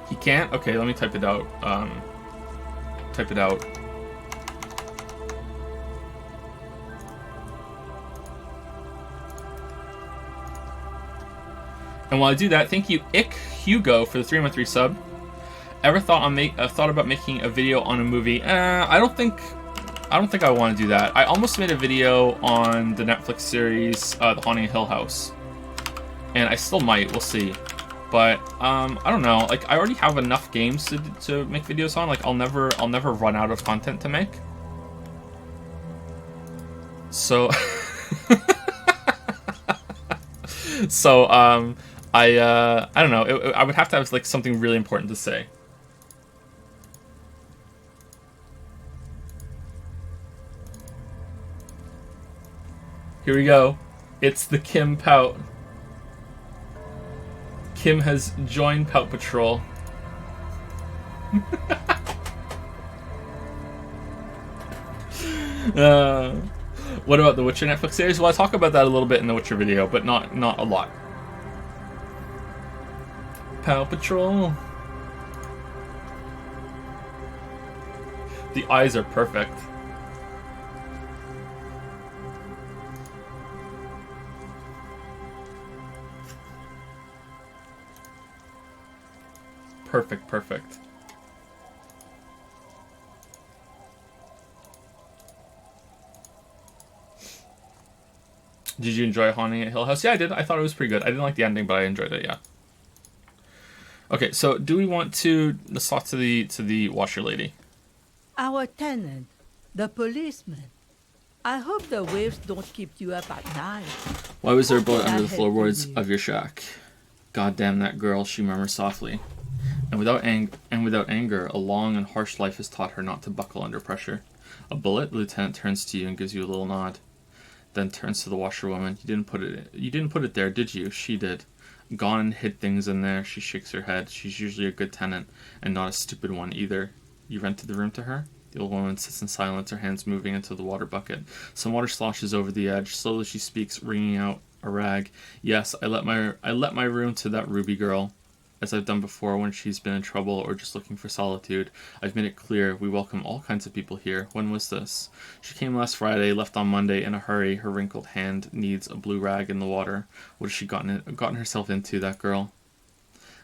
He can't? Okay, let me type it out. Type it out. And while I do that, thank you, Ick Hugo, for the 3-month resub. Ever thought about making a video on a movie? I don't think I want to do that. I almost made a video on the Netflix series, The Haunting of Hill House, and I still might. We'll see. But I don't know. Like, I already have enough games to make videos on. Like, I'll never run out of content to make. So, so I don't know. I would have to have like something really important to say. Here we go. It's the Kim Pout. Kim has joined Pout Patrol. What about the Witcher Netflix series? Well, I talk about that a little bit in the Witcher video, but not a lot. Pout Patrol. The eyes are perfect. Perfect, perfect. Did you enjoy Haunting at Hill House? Yeah, I did. I thought it was pretty good. I didn't like the ending, but I enjoyed it, yeah. Okay, so do we want to... Let's talk to the washer lady. Our tenant, the policeman. I hope the waves don't keep you up at night. Why was there a bullet under the floorboards of your shack? God damn that girl, she murmurs softly. And without anger, a long and harsh life has taught her not to buckle under pressure. A bullet? The lieutenant turns to you and gives you a little nod. Then turns to the washerwoman. You didn't put it there, did you? She did. Gone and hid things in there. She shakes her head. She's usually a good tenant, and not a stupid one either. You rented the room to her? The old woman sits in silence, her hands moving into the water bucket. Some water sloshes over the edge. Slowly she speaks, wringing out a rag. Yes, I let my room to that Ruby girl. As I've done before when she's been in trouble or just looking for solitude. I've made it clear we welcome all kinds of people here. When was this? She came last Friday, left on Monday in a hurry. Her wrinkled hand needs a blue rag in the water. What has she gotten herself into, that girl?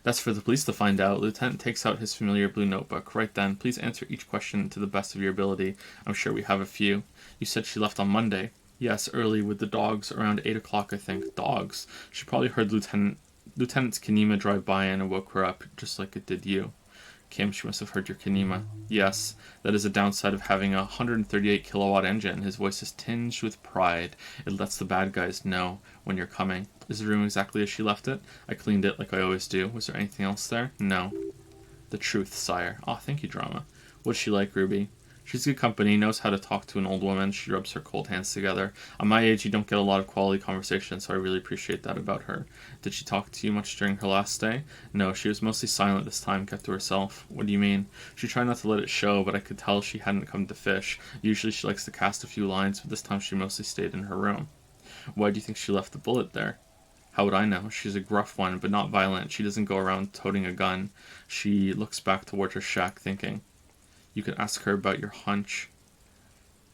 That's for the police to find out. Lieutenant takes out his familiar blue notebook. Right then, please answer each question to the best of your ability. I'm sure we have a few. You said she left on Monday. Yes, early with the dogs, around 8 o'clock, I think. Dogs? She probably heard Lieutenant's Kanema drive by and it woke her up, just like it did you. Kim, she must have heard your kinema. Yes, that is a downside of having a 138 kilowatt engine. His voice is tinged with pride. It lets the bad guys know when you're coming. Is the room exactly as she left it? I cleaned it like I always do. Was there anything else there? No. The truth, sire. Oh, thank you, Drama. What's she like, Ruby? She's good company, knows how to talk to an old woman. She rubs her cold hands together. At my age, you don't get a lot of quality conversation, so I really appreciate that about her. Did she talk to you much during her last stay? No, she was mostly silent this time, kept to herself. What do you mean? She tried not to let it show, but I could tell she hadn't come to fish. Usually she likes to cast a few lines, but this time she mostly stayed in her room. Why do you think she left the bullet there? How would I know? She's a gruff one, but not violent. She doesn't go around toting a gun. She looks back toward her shack, thinking. You could ask her about your hunch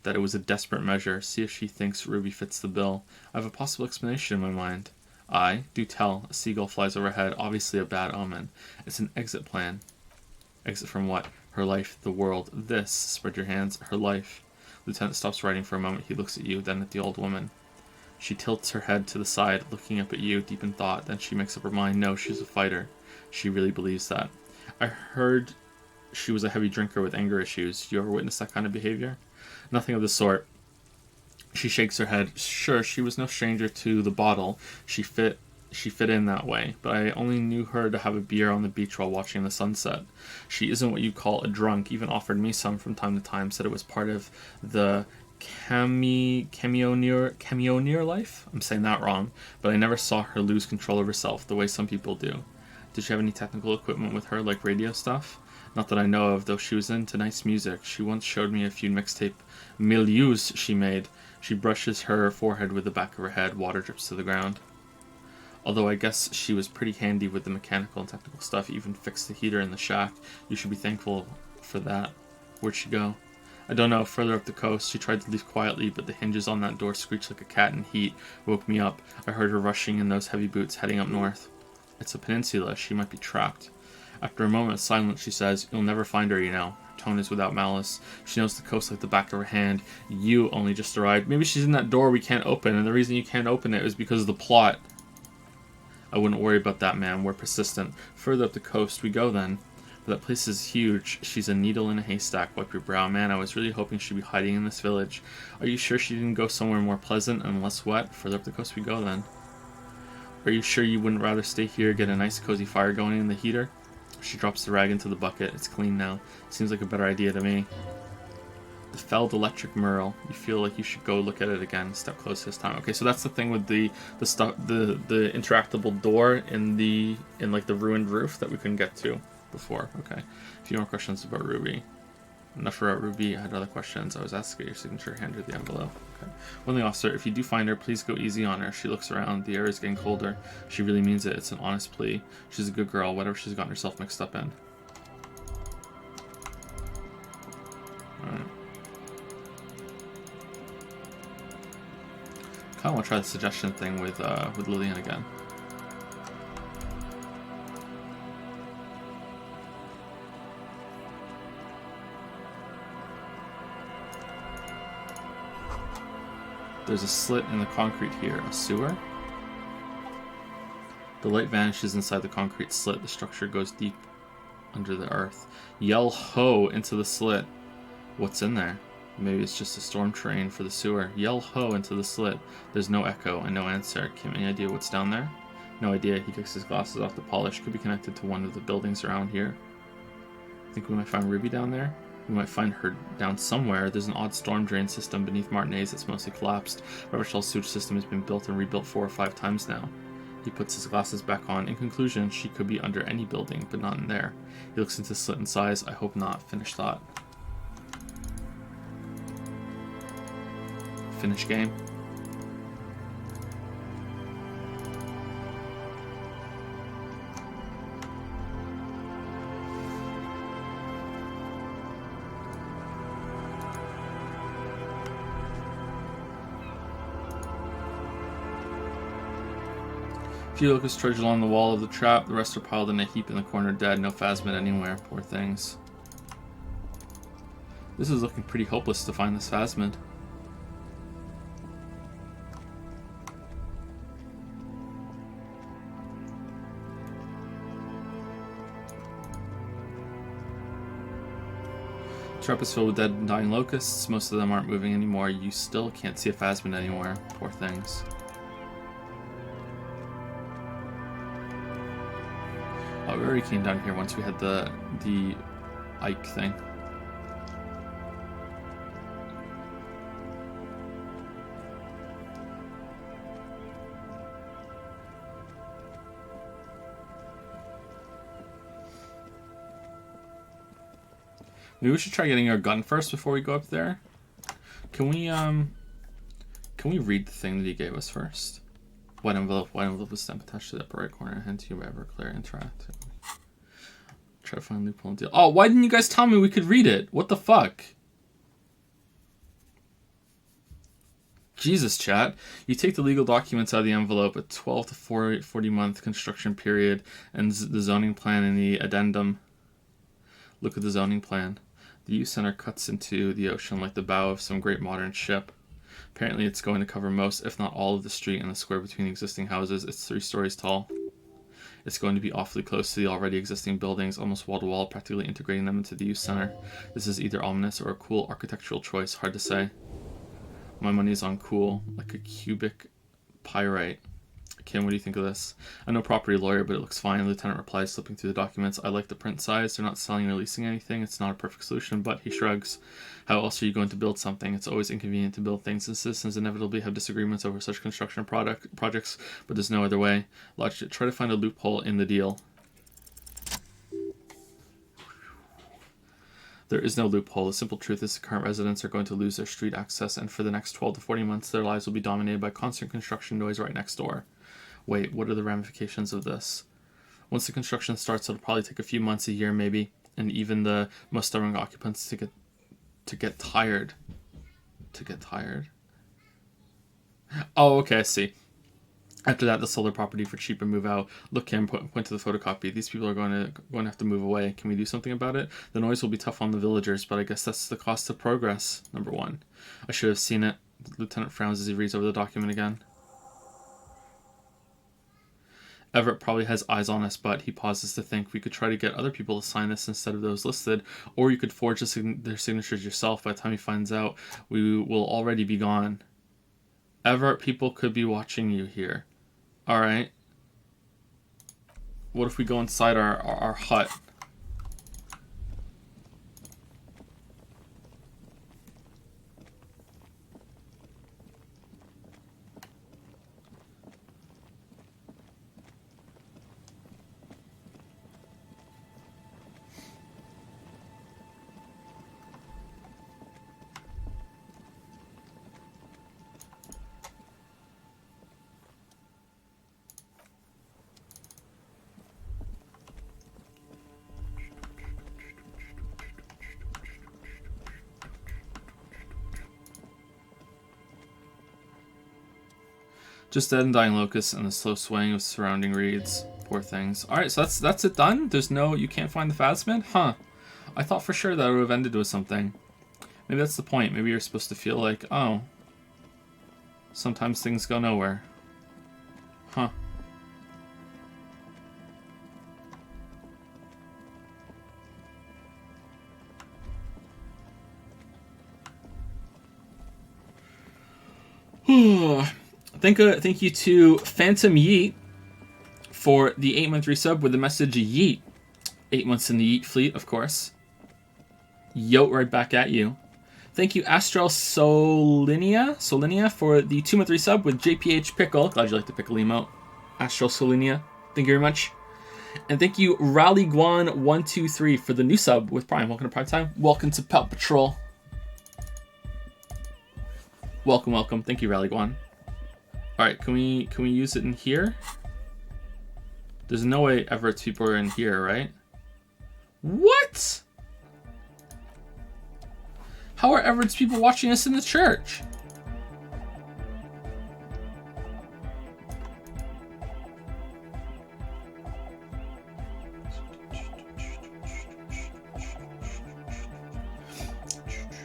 that it was a desperate measure. See if she thinks Ruby fits the bill. I have a possible explanation in my mind. Aye, do tell. A seagull flies overhead, obviously a bad omen. It's an exit plan. Exit from what? Her life, the world. This, spread your hands, her life. Lieutenant stops writing for a moment. He looks at you, then at the old woman. She tilts her head to the side, looking up at you, deep in thought. Then she makes up her mind. No, she's a fighter. She really believes that. I heard she was a heavy drinker with anger issues. You ever witness that kind of behavior? Nothing of the sort. She shakes her head. Sure, she was no stranger to the bottle. She fit in that way, but I only knew her to have a beer on the beach while watching the sunset. She isn't what you call a drunk, even offered me some from time to time, said it was part of the camioneer life? I'm saying that wrong, but I never saw her lose control of herself the way some people do. Did she have any technical equipment with her, like radio stuff? Not that I know of, though she was into nice music. She once showed me a few mixtape milieus she made. She brushes her forehead with the back of her head. Water drips to the ground. Although I guess she was pretty handy with the mechanical and technical stuff, even fixed the heater in the shack. You should be thankful for that. Where'd she go? I don't know, further up the coast. She tried to leave quietly, but the hinges on that door screeched like a cat in heat. Woke me up. I heard her rushing in those heavy boots, heading up north. It's a peninsula. She might be trapped. After a moment of silence, she says, You'll never find her, you know. Her tone is without malice. She knows the coast like the back of her hand. You only just arrived. Maybe she's in that door we can't open, and the reason you can't open it is because of the plot. I wouldn't worry about that, ma'am. We're persistent. Further up the coast we go, then. But that place is huge. She's a needle in a haystack. Wipe your brow. Man, I was really hoping she'd be hiding in this village. Are you sure she didn't go somewhere more pleasant and less wet? Further up the coast we go, then. Are you sure you wouldn't rather stay here, get a nice cozy fire going in the heater? She drops the rag into the bucket. It's clean now. Seems like a better idea to me. The felled electric merle. You feel like you should go look at it again. Step close this time. Okay, so that's the thing with the interactable door in like the ruined roof that we couldn't get to before. Okay. A few more questions about Ruby. Enough about Ruby. I had other questions. I was asked to get your signature. Hand her the envelope. Okay. One thing, officer. If you do find her, please go easy on her. She looks around. The air is getting colder. She really means it. It's an honest plea. She's a good girl. Whatever she's gotten herself mixed up in. Alright. I want to try the suggestion thing with Lillian again. There's a slit in the concrete here. A sewer? The light vanishes inside the concrete slit. The structure goes deep under the earth. Yell ho into the slit. What's in there? Maybe it's just a storm train for the sewer. Yell ho into the slit. There's no echo and no answer. Kim, any idea what's down there? No idea. He takes his glasses off the polish. Could be connected to one of the buildings around here. Think we might find Ruby down there? We might find her down somewhere. There's an odd storm drain system beneath Martinez that's mostly collapsed. Rubber shell sewage system has been built and rebuilt 4 or 5 times now. He puts his glasses back on. In conclusion, she could be under any building, but not in there. He looks into the slit and sighs. I hope not. Finish thought. Finish game. Few locusts trudge along the wall of the trap. The rest are piled in a heap in the corner dead. No phasmid anywhere. Poor things. This is looking pretty hopeless to find this phasmid. Trap is filled with dead and dying locusts. Most of them aren't moving anymore. You still can't see a phasmid anywhere. Poor things. Oh, we already came down here once we had the Ike thing. Maybe we should try getting our gun first before we go up there. Can we read the thing that he gave us first? White envelope with stamp attached to the upper right corner. Hand to you by Everclear. Interact. Try to find a loophole and deal. Oh, why didn't you guys tell me we could read it? What the fuck? Jesus, chat. You take the legal documents out of the envelope, a 12 to 40 month construction period, and the zoning plan in the addendum. Look at the zoning plan. The youth center cuts into the ocean like the bow of some great modern ship. Apparently it's going to cover most, if not all, of the street and the square between the existing houses. It's 3 stories tall. It's going to be awfully close to the already existing buildings, almost wall to wall, practically integrating them into the youth center. This is either ominous or a cool architectural choice, hard to say. My money's on cool, like a cubic pyrite. Kim, what do you think of this? I'm no property lawyer, but it looks fine. The lieutenant replies, slipping through the documents. I like the print size. They're not selling or leasing anything. It's not a perfect solution, but he shrugs. How else are you going to build something? It's always inconvenient to build things, and citizens inevitably have disagreements over such construction projects, but there's no other way. Logic, try to find a loophole in the deal. There is no loophole. The simple truth is the current residents are going to lose their street access, and for the next 12 to 40 months, their lives will be dominated by constant construction noise right next door. Wait, what are the ramifications of this? Once the construction starts, it'll probably take a few months, a year maybe, and even the most stubborn occupants to get tired. To get tired? Oh, okay, I see. After that, they'll sell their property for cheap and move out. Look, Kim, point to the photocopy. These people are going to have to move away. Can we do something about it? The noise will be tough on the villagers, but I guess that's the cost of progress. Number 1. I should have seen it. The lieutenant frowns as he reads over the document again. Everett probably has eyes on us, but he pauses to think we could try to get other people to sign this instead of those listed, or you could forge their signatures yourself. By the time he finds out, we will already be gone. Everett, people could be watching you here. Alright. What if we go inside our hut? Just dead and dying locusts and the slow swaying of surrounding reeds. Poor things. Alright, so that's it done? There's no... You can't find the phasmid? Huh. I thought for sure that it would have ended with something. Maybe that's the point. Maybe you're supposed to feel like, oh, sometimes things go nowhere. Huh. Thank you to Phantom Yeet for the 8-month resub with the message Yeet. 8 months in the Yeet fleet, of course. Yote right back at you. Thank you, Astral Solinia for the 2-month resub with JPH Pickle. Glad you like the pickle emote. Astral Solinia, thank you very much. And thank you, Rallyguan123 for the new sub with Prime. Welcome to Prime Time. Welcome to Pelt Patrol. Welcome. Thank you, Rallyguan. Alright, can we use it in here? There's no way Everett's people are in here, right? What? How are Everett's people watching us in the church?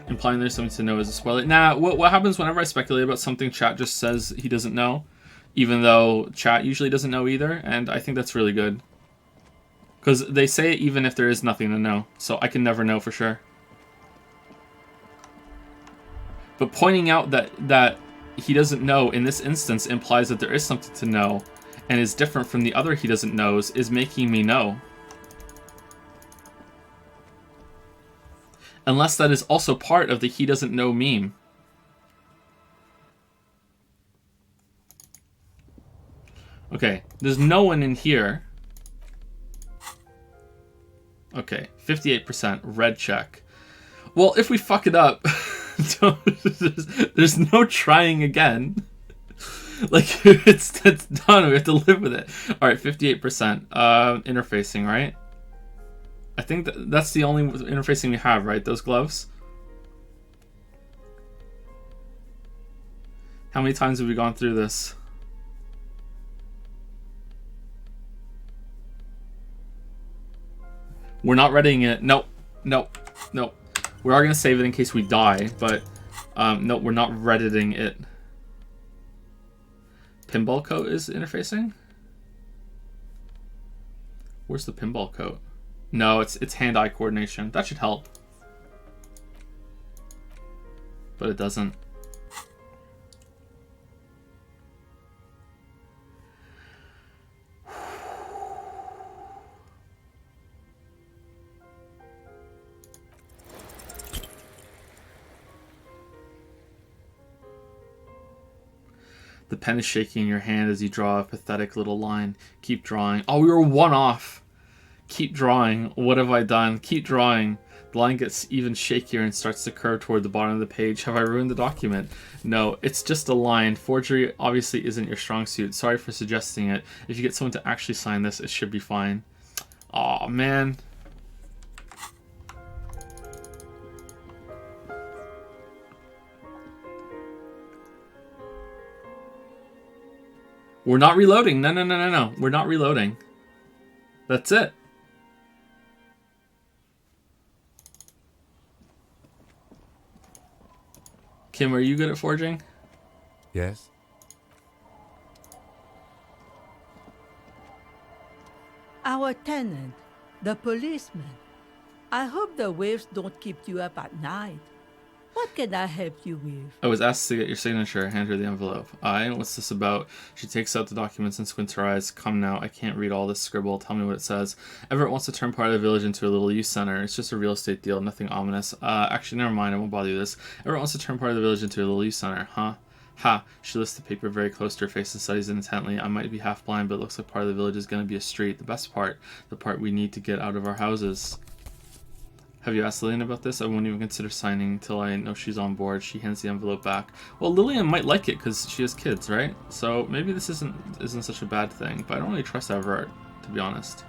Implying there's something to know is a spoiler. Nah, what happens whenever I speculate about something, chat just says he doesn't know, even though chat usually doesn't know either, and I think that's really good. Because they say it even if there is nothing to know, so I can never know for sure. But pointing out that he doesn't know in this instance implies that there is something to know and is different from the other he doesn't knows is making me know. Unless that is also part of the he doesn't know meme. Okay, there's no one in here. Okay, 58%, red check. Well, if we fuck it up, there's no trying again. Like, it's done, we have to live with it. Alright, 58%. Interfacing, right? I think that's the only interfacing we have, right? Those gloves? How many times have we gone through this? We're not readying it. Nope. Nope. Nope. We are going to save it in case we die, but nope, we're not redditing it. Pinball coat is interfacing? Where's the pinball coat? No, it's hand-eye coordination. That should help. But it doesn't. The pen is shaking in your hand as you draw a pathetic little line. Keep drawing. Oh, we were one off. Keep drawing. What have I done? Keep drawing. The line gets even shakier and starts to curve toward the bottom of the page. Have I ruined the document? No, it's just a line. Forgery obviously isn't your strong suit. Sorry for suggesting it. If you get someone to actually sign this, it should be fine. Aw, man. We're not reloading. No. We're not reloading. That's it. Kim, are you good at forging? Yes. Our tenant, the policeman. I hope the waves don't keep you up at night. What can I help you with? I was asked to get your signature. Hand her the envelope. What's this about? She takes out the documents and squints her eyes. Come now, I can't read all this scribble. Tell me what it says. Everett wants to turn part of the village into a little youth center. It's just a real estate deal, nothing ominous. Actually, never mind, I won't bother you with this. Everett wants to turn part of the village into a little youth center, huh? Ha! She lifts the paper very close to her face and studies it intently. I might be half blind, but it looks like part of the village is going to be a street. The best part. The part we need to get out of our houses. Have you asked Lillian about this? I won't even consider signing until I know she's on board. She hands the envelope back. Well, Lillian might like it because she has kids, right? So maybe this isn't such a bad thing. But I don't really trust Everett, to be honest.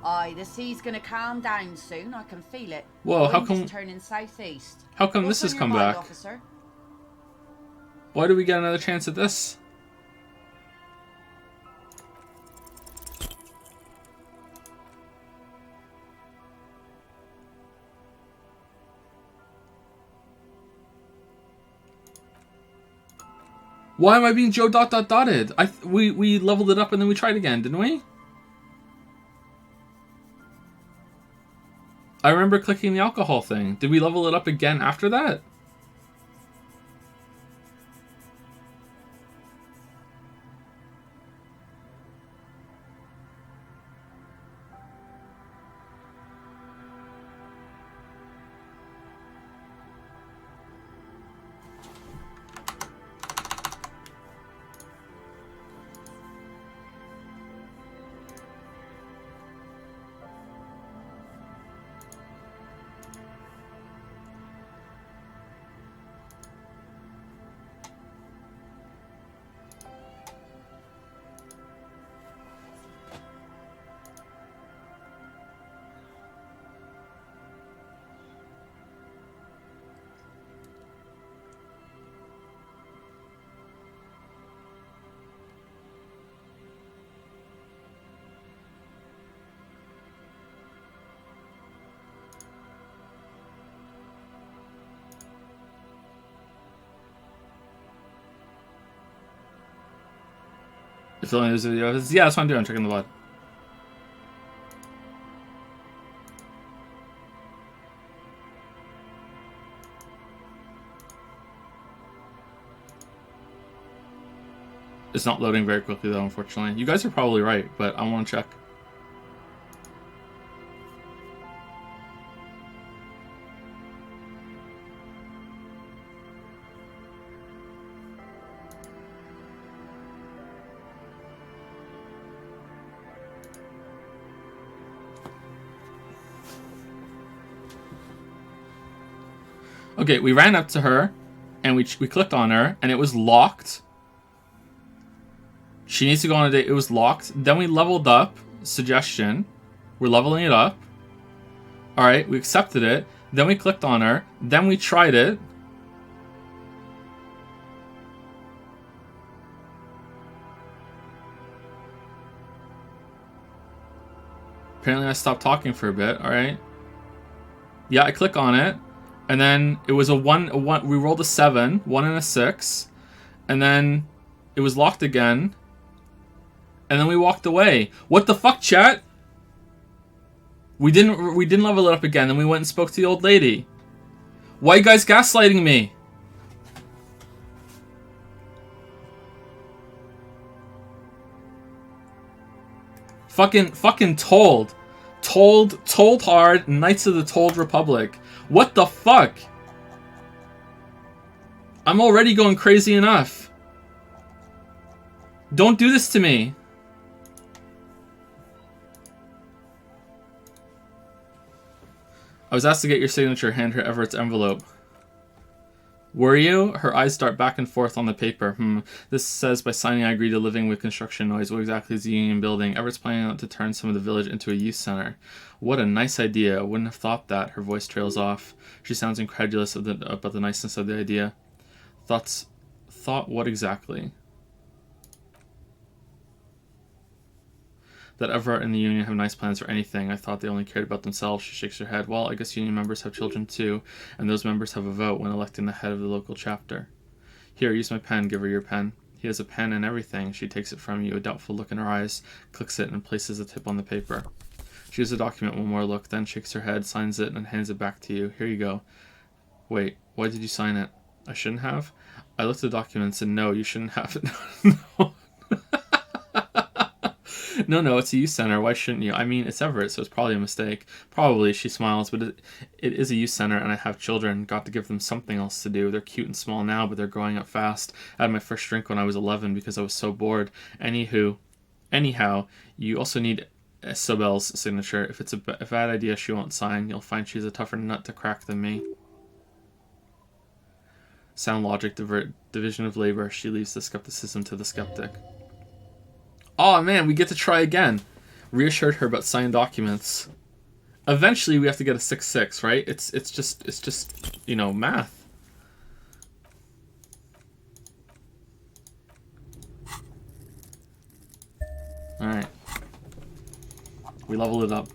Aye, the sea's gonna calm down soon. I can feel it. Whoa, how Wind come? is turning southeast. How come What's this has on your come mind, back? Officer? Why do we get another chance at this? Why am I being Joe dotted? We leveled it up and then we tried again, didn't we? I remember clicking the alcohol thing. Did we level it up again after that? You're filming this video? Yeah, that's what I'm doing. I'm checking the blood. It's not loading very quickly though, unfortunately. You guys are probably right, but I want to check. Okay, we ran up to her, and we clicked on her, and it was locked. She needs to go on a date. It was locked. Then we leveled up. Suggestion. We're leveling it up. Alright, we accepted it. Then we clicked on her. Then we tried it. Apparently I stopped talking for a bit. Alright. Yeah, I click on it. And then it was a one. We rolled a 7, 1 and a 6. And then it was locked again. And then we walked away. What the fuck, chat? We didn't level it up again. Then we went and spoke to the old lady. Why are you guys gaslighting me? Fucking told hard. Knights of the Told Republic. What the fuck? I'm already going crazy enough. Don't do this to me. I was asked to get your signature. Hand her Everett's envelope. Were you? Her eyes dart back and forth on the paper. This says, by signing I agree to living with construction noise. What exactly is the union building? Everett's planning to turn some of the village into a youth center. What a nice idea. I wouldn't have thought that. Her voice trails off. She sounds incredulous about the niceness of the idea. Thought what exactly? That Everett and the union have nice plans for anything. I thought they only cared about themselves. She shakes her head. Well, I guess union members have children too, and those members have a vote when electing the head of the local chapter. Here, use my pen. Give her your pen. He has a pen and everything. She takes it from you, a doubtful look in her eyes, clicks it, and places the tip on the paper. She gives the document one more look, then shakes her head, signs it, and hands it back to you. Here you go. Wait, why did you sign it? I shouldn't have? I looked at the document and said, no, you shouldn't have it. No. No, it's a youth center. Why shouldn't you? I mean, it's Everett, so it's probably a mistake. Probably, she smiles, but it is a youth center, and I have children. Got to give them something else to do. They're cute and small now, but they're growing up fast. I had my first drink when I was 11 because I was so bored. Anyhow, you also need Isabel's signature. If it's a bad idea she won't sign, you'll find she's a tougher nut to crack than me. Sound logic, division of labor. She leaves the skepticism to the skeptic. Oh man, we get to try again. Reassured her about signed documents. Eventually we have to get a 6-6, right? It's just, you know, math. Alright. We level it up.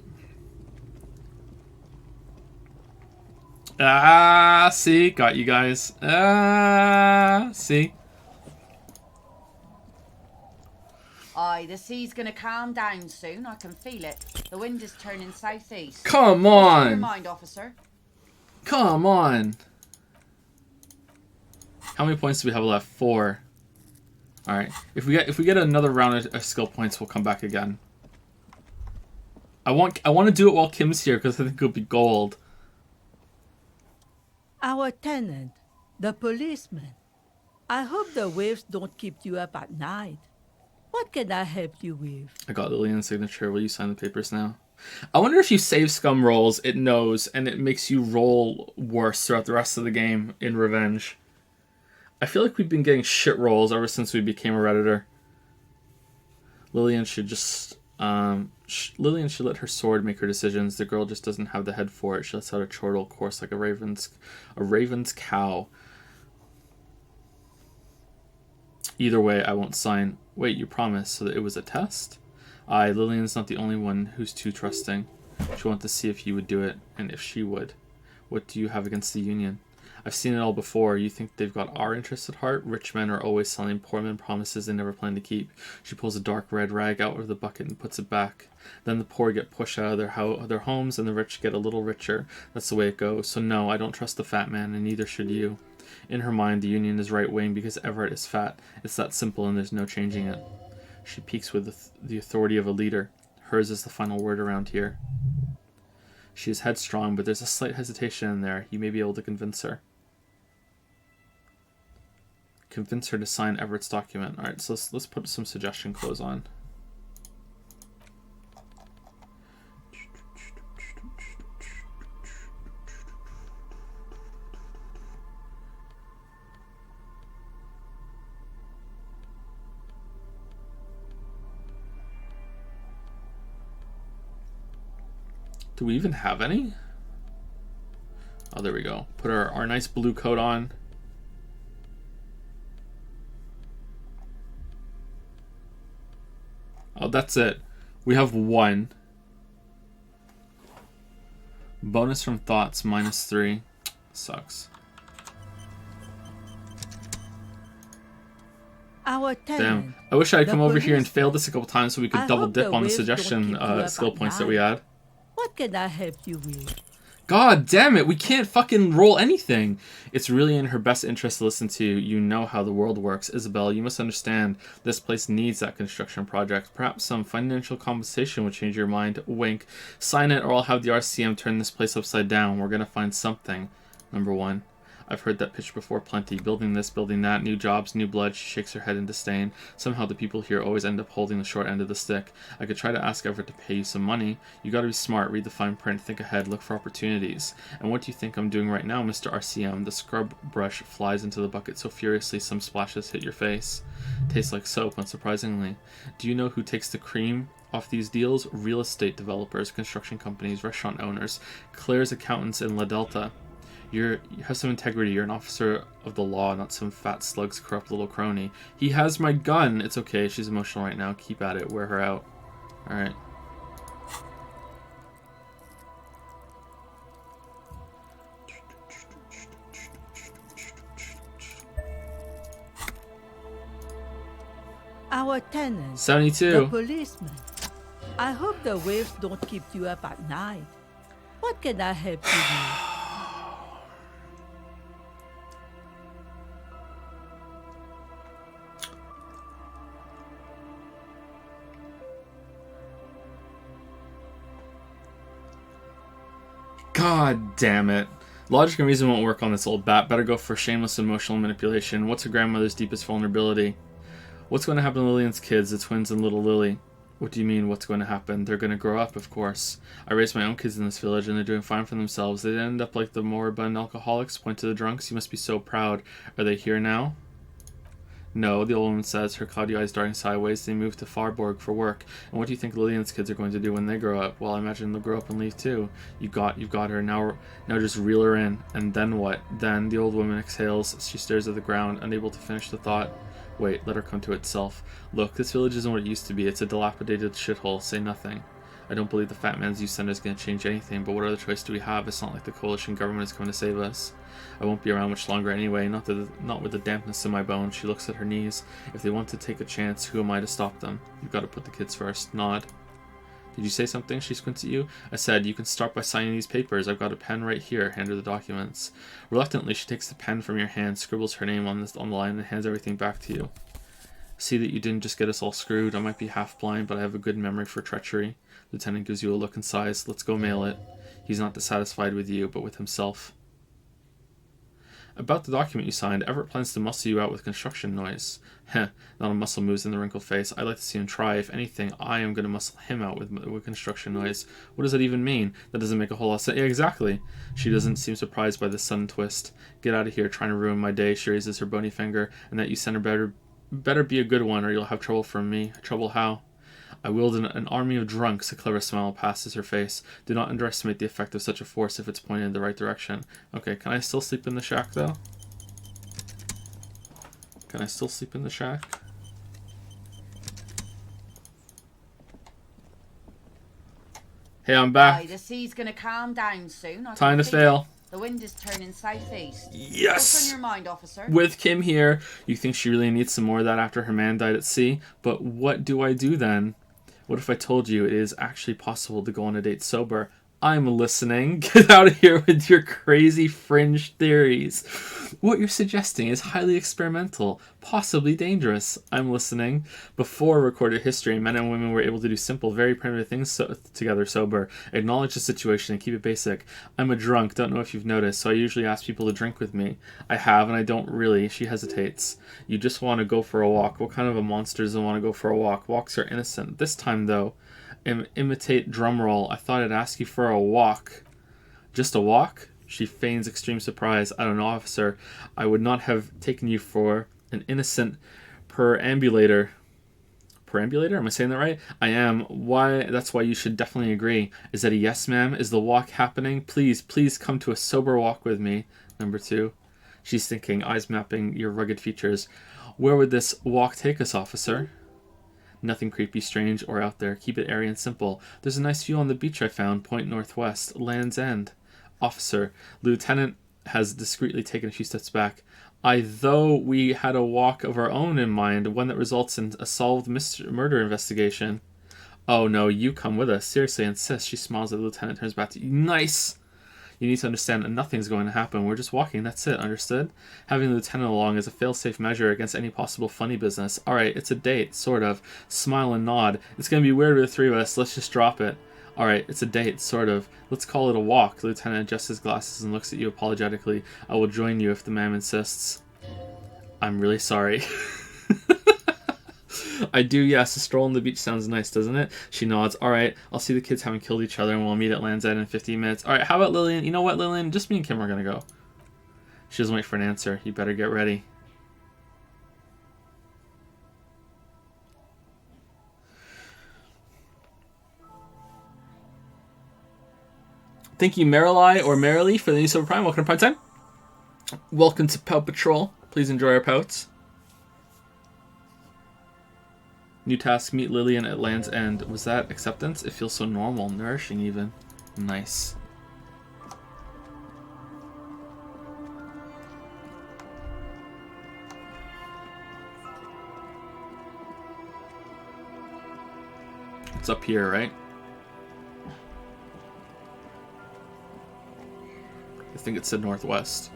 Ah, see? Got you guys. Ah, see? Aye, the sea's gonna calm down soon. I can feel it. The wind is turning southeast. Come Your on! mind, officer. Come on! How many points do we have left? 4. Alright. If we get another round of skill points, we'll come back again. I want to do it while Kim's here because I think it'll be gold. Our tenant, the policeman. I hope the waves don't keep you up at night. What can I help you with? I got Lillian's signature. Will you sign the papers now? I wonder if you save scum rolls, it knows, and it makes you roll worse throughout the rest of the game in revenge. I feel like we've been getting shit rolls ever since we became a Redditor. Lillian should just... Lillian should let her sword make her decisions. The girl just doesn't have the head for it. She lets out a chortle course like a raven's cow. Either way, I won't sign. Wait, you promised, so that it was a test? Aye, Lillian's not the only one who's too trusting. She wanted to see if you would do it, and if she would. What do you have against the union? I've seen it all before. You think they've got our interests at heart? Rich men are always selling poor men promises they never plan to keep. She pulls a dark red rag out of the bucket and puts it back. Then the poor get pushed out of their homes, and the rich get a little richer. That's the way it goes. So no, I don't trust the fat man, and neither should you. In her mind, the Union is right-wing because Everett is fat. It's that simple and there's no changing it. She peaks with the authority of a leader. Hers is the final word around here. She is headstrong, but there's a slight hesitation in there. You may be able to convince her. Convince her to sign Everett's document. Alright, so let's put some suggestion clothes on. Do we even have any? Oh, there we go. Put our nice blue coat on. Oh, that's it. We have one. Bonus from thoughts, -3. Sucks. Our tenant. Damn. I wish I had The come over here and police- failed this a couple times so we could I double hope dip the on the waves don't suggestion keep you up skill at points that we night. had. What can I help you with? God damn it, we can't fucking roll anything. It's really in her best interest to listen to you. You know how the world works. Isabel, you must understand this place needs that construction project. Perhaps some financial compensation would change your mind. Wink. Sign it or I'll have the RCM turn this place upside down. We're gonna find something. Number 1. I've heard that pitch before plenty. Building this, building that, new jobs, new blood. She shakes her head in disdain. Somehow the people here always end up holding the short end of the stick. I could try to ask Everett to pay you some money. You gotta be smart, read the fine print, think ahead, look for opportunities. And what do you think I'm doing right now, Mr. RCM? The scrub brush flies into the bucket so furiously some splashes hit your face. Tastes like soap, unsurprisingly. Do you know who takes the cream off these deals? Real estate developers, construction companies, restaurant owners, Claire's accountants in La Delta. You have some integrity. You're an officer of the law, not some fat slug's corrupt little crony. He has my gun. It's okay. She's emotional right now. Keep at it. Wear her out. Alright. Our tenant. 72. The policeman. I hope the waves don't keep you up at night. What can I help you with? God damn it. Logic and reason won't work on this old bat. Better go for shameless emotional manipulation. What's her grandmother's deepest vulnerability? What's going to happen to Lillian's kids, the twins and little Lily? What do you mean, what's going to happen? They're going to grow up, of course. I raised my own kids in this village, and they're doing fine for themselves. They didn't end up like the moribund alcoholics. Point to the drunks. You must be so proud. Are they here now? No, the old woman says, her cloudy eyes darting sideways. They moved to Farborg for work. And what do you think Lillian's kids are going to do when they grow up? Well, I imagine they'll grow up and leave too. You've got her. Now just reel her in. And then what? Then the old woman exhales. She stares at the ground, unable to finish the thought. Wait, let her come to itself. Look, this village isn't what it used to be. It's a dilapidated shithole. Say nothing. I don't believe the fat man's youth center is going to change anything, but what other choice do we have? It's not like the coalition government is coming to save us. I won't be around much longer anyway, not with the dampness in my bones. She looks at her knees. If they want to take a chance, who am I to stop them? You've got to put the kids first. Nod. Did you say something? She squints at you. I said, you can start by signing these papers. I've got a pen right here. Hand her the documents. Reluctantly, she takes the pen from your hand, scribbles her name on the line, and hands everything back to you. See that you didn't just get us all screwed. I might be half blind, but I have a good memory for treachery. Lieutenant gives you a look and sighs. Let's go mail it. He's not dissatisfied with you, but with himself. About the document you signed, Everett plans to muscle you out with construction noise. Heh, not a muscle moves in the wrinkled face. I'd like to see him try. If anything, I am going to muscle him out with construction noise. What does that even mean? That doesn't make a whole lot of sense. Yeah, exactly. She doesn't seem surprised by the sudden twist. Get out of here, trying to ruin my day. She raises her bony finger, and that you send her better be a good one, or you'll have trouble from me. Trouble how? I wield an army of drunks. A clever smile passes her face. Do not underestimate the effect of such a force if it's pointed in the right direction. Okay, can I still sleep in the shack, though? Can I still sleep in the shack? Hey, I'm back. Aye, the sea's gonna calm down soon. I Time can to feel fail. it. The wind is turning southeast. Yes! What's on your mind, officer? With Kim here, you think she really needs some more of that after her man died at sea? But what do I do then? What if I told you it is actually possible to go on a date sober? I'm listening. Get out of here with your crazy fringe theories. What you're suggesting is highly experimental, possibly dangerous. I'm listening. Before recorded history, men and women were able to do simple, very primitive things together sober. Acknowledge the situation and keep it basic. I'm a drunk, don't know if you've noticed, so I usually ask people to drink with me. I have, and I don't really. She hesitates. You just want to go for a walk. What kind of a monster doesn't want to go for a walk? Walks are innocent. This time, though, imitate drum roll. I thought I'd ask you for a walk. Just a walk? She feigns extreme surprise. I don't know, officer. I would not have taken you for an innocent perambulator. Perambulator? Am I saying that right? I am. Why? That's why you should definitely agree. Is that a yes, ma'am? Is the walk happening? Please, please come to a sober walk with me. Number 2. She's thinking, eyes mapping your rugged features. Where would this walk take us, officer? Nothing creepy, strange, or out there. Keep it airy and simple. There's a nice view on the beach I found. Point northwest. Land's End. Officer. Lieutenant has discreetly taken a few steps back. Though we had a walk of our own in mind, one that results in a solved murder investigation. Oh no, you come with us. Seriously, insist. She smiles at the lieutenant, turns back to you. Nice! You need to understand that nothing's going to happen. We're just walking, that's it, understood? Having the lieutenant along is a fail-safe measure against any possible funny business. Alright, it's a date, sort of. Smile and nod. It's going to be weird with the 3 of us, let's just drop it. Alright, it's a date, sort of. Let's call it a walk. The lieutenant adjusts his glasses and looks at you apologetically. I will join you if the ma'am insists. I'm really sorry. I do, yes. A stroll on the beach sounds nice, doesn't it? She nods. Alright, I'll see the kids haven't killed each other and we'll meet at Land's End in 15 minutes. Alright, how about Lillian? You know what, Lillian? Just me and Kim are gonna go. She doesn't wait for an answer. You better get ready. Thank you, Marilai or Merrily, for the new Silver Prime. Welcome to Prime Time. Welcome to Pout Patrol. Please enjoy our pouts. New task, meet Lillian at Land's End. Was that acceptance? It feels so normal, nourishing even. Nice. It's up here, right? I think it said northwest.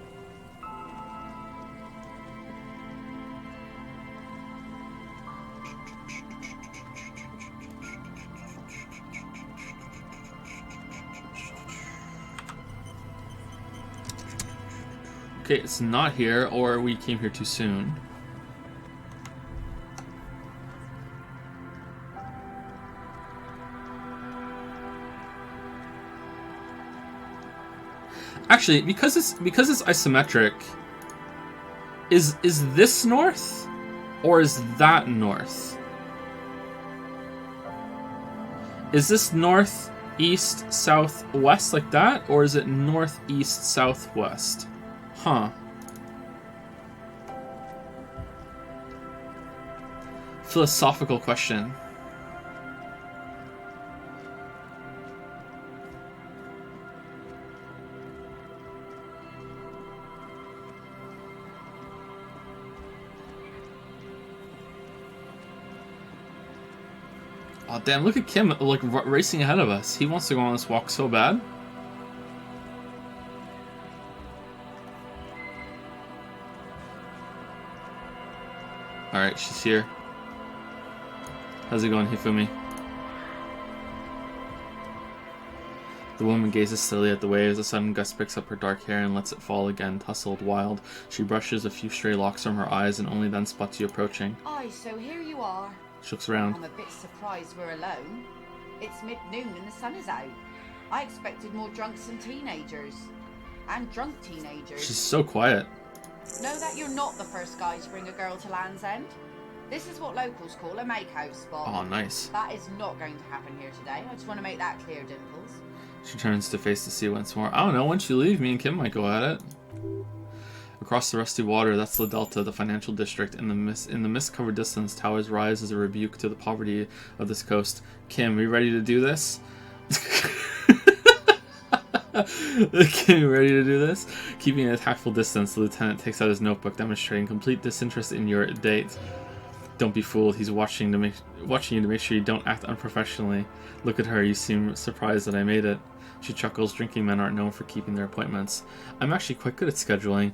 Okay, it's not here, or we came here too soon. Actually, because it's isometric, is this north, or is that north? Is this north, east, south, west like that, or is it north, east, southwest? Huh. Philosophical question. Oh damn, look at Kim, like, racing ahead of us. He wants to go on this walk so bad. Alright, she's here. How's it going, Hifumi? The woman gazes steadily at the waves. A sudden gust picks up her dark hair and lets it fall again, tousled, wild. She brushes a few stray locks from her eyes and only then spots you approaching. Aye, so here you are. She looks around. I'm a bit surprised we're alone. It's mid-noon and the sun is out. I expected more drunks and teenagers. And drunk teenagers. She's so quiet. Know that you're not the first guy to bring a girl to Land's End. This is what locals call a make-out spot. Oh, nice. That is not going to happen here today. I just want to make that clear, Dimples. She turns to face the sea once more. I don't know, once you leave, me and Kim might go at it. Across the rusty water, that's the Delta, the financial district. In the mist-covered distance, towers rise as a rebuke to the poverty of this coast. Kim, are you ready to do this? Kim, you ready to do this? Keeping a tactful distance, the lieutenant takes out his notebook, demonstrating complete disinterest in your date. Don't be fooled. He's watching you to make sure you don't act unprofessionally. Look at her. You seem surprised that I made it. She chuckles. Drinking men aren't known for keeping their appointments. I'm actually quite good at scheduling.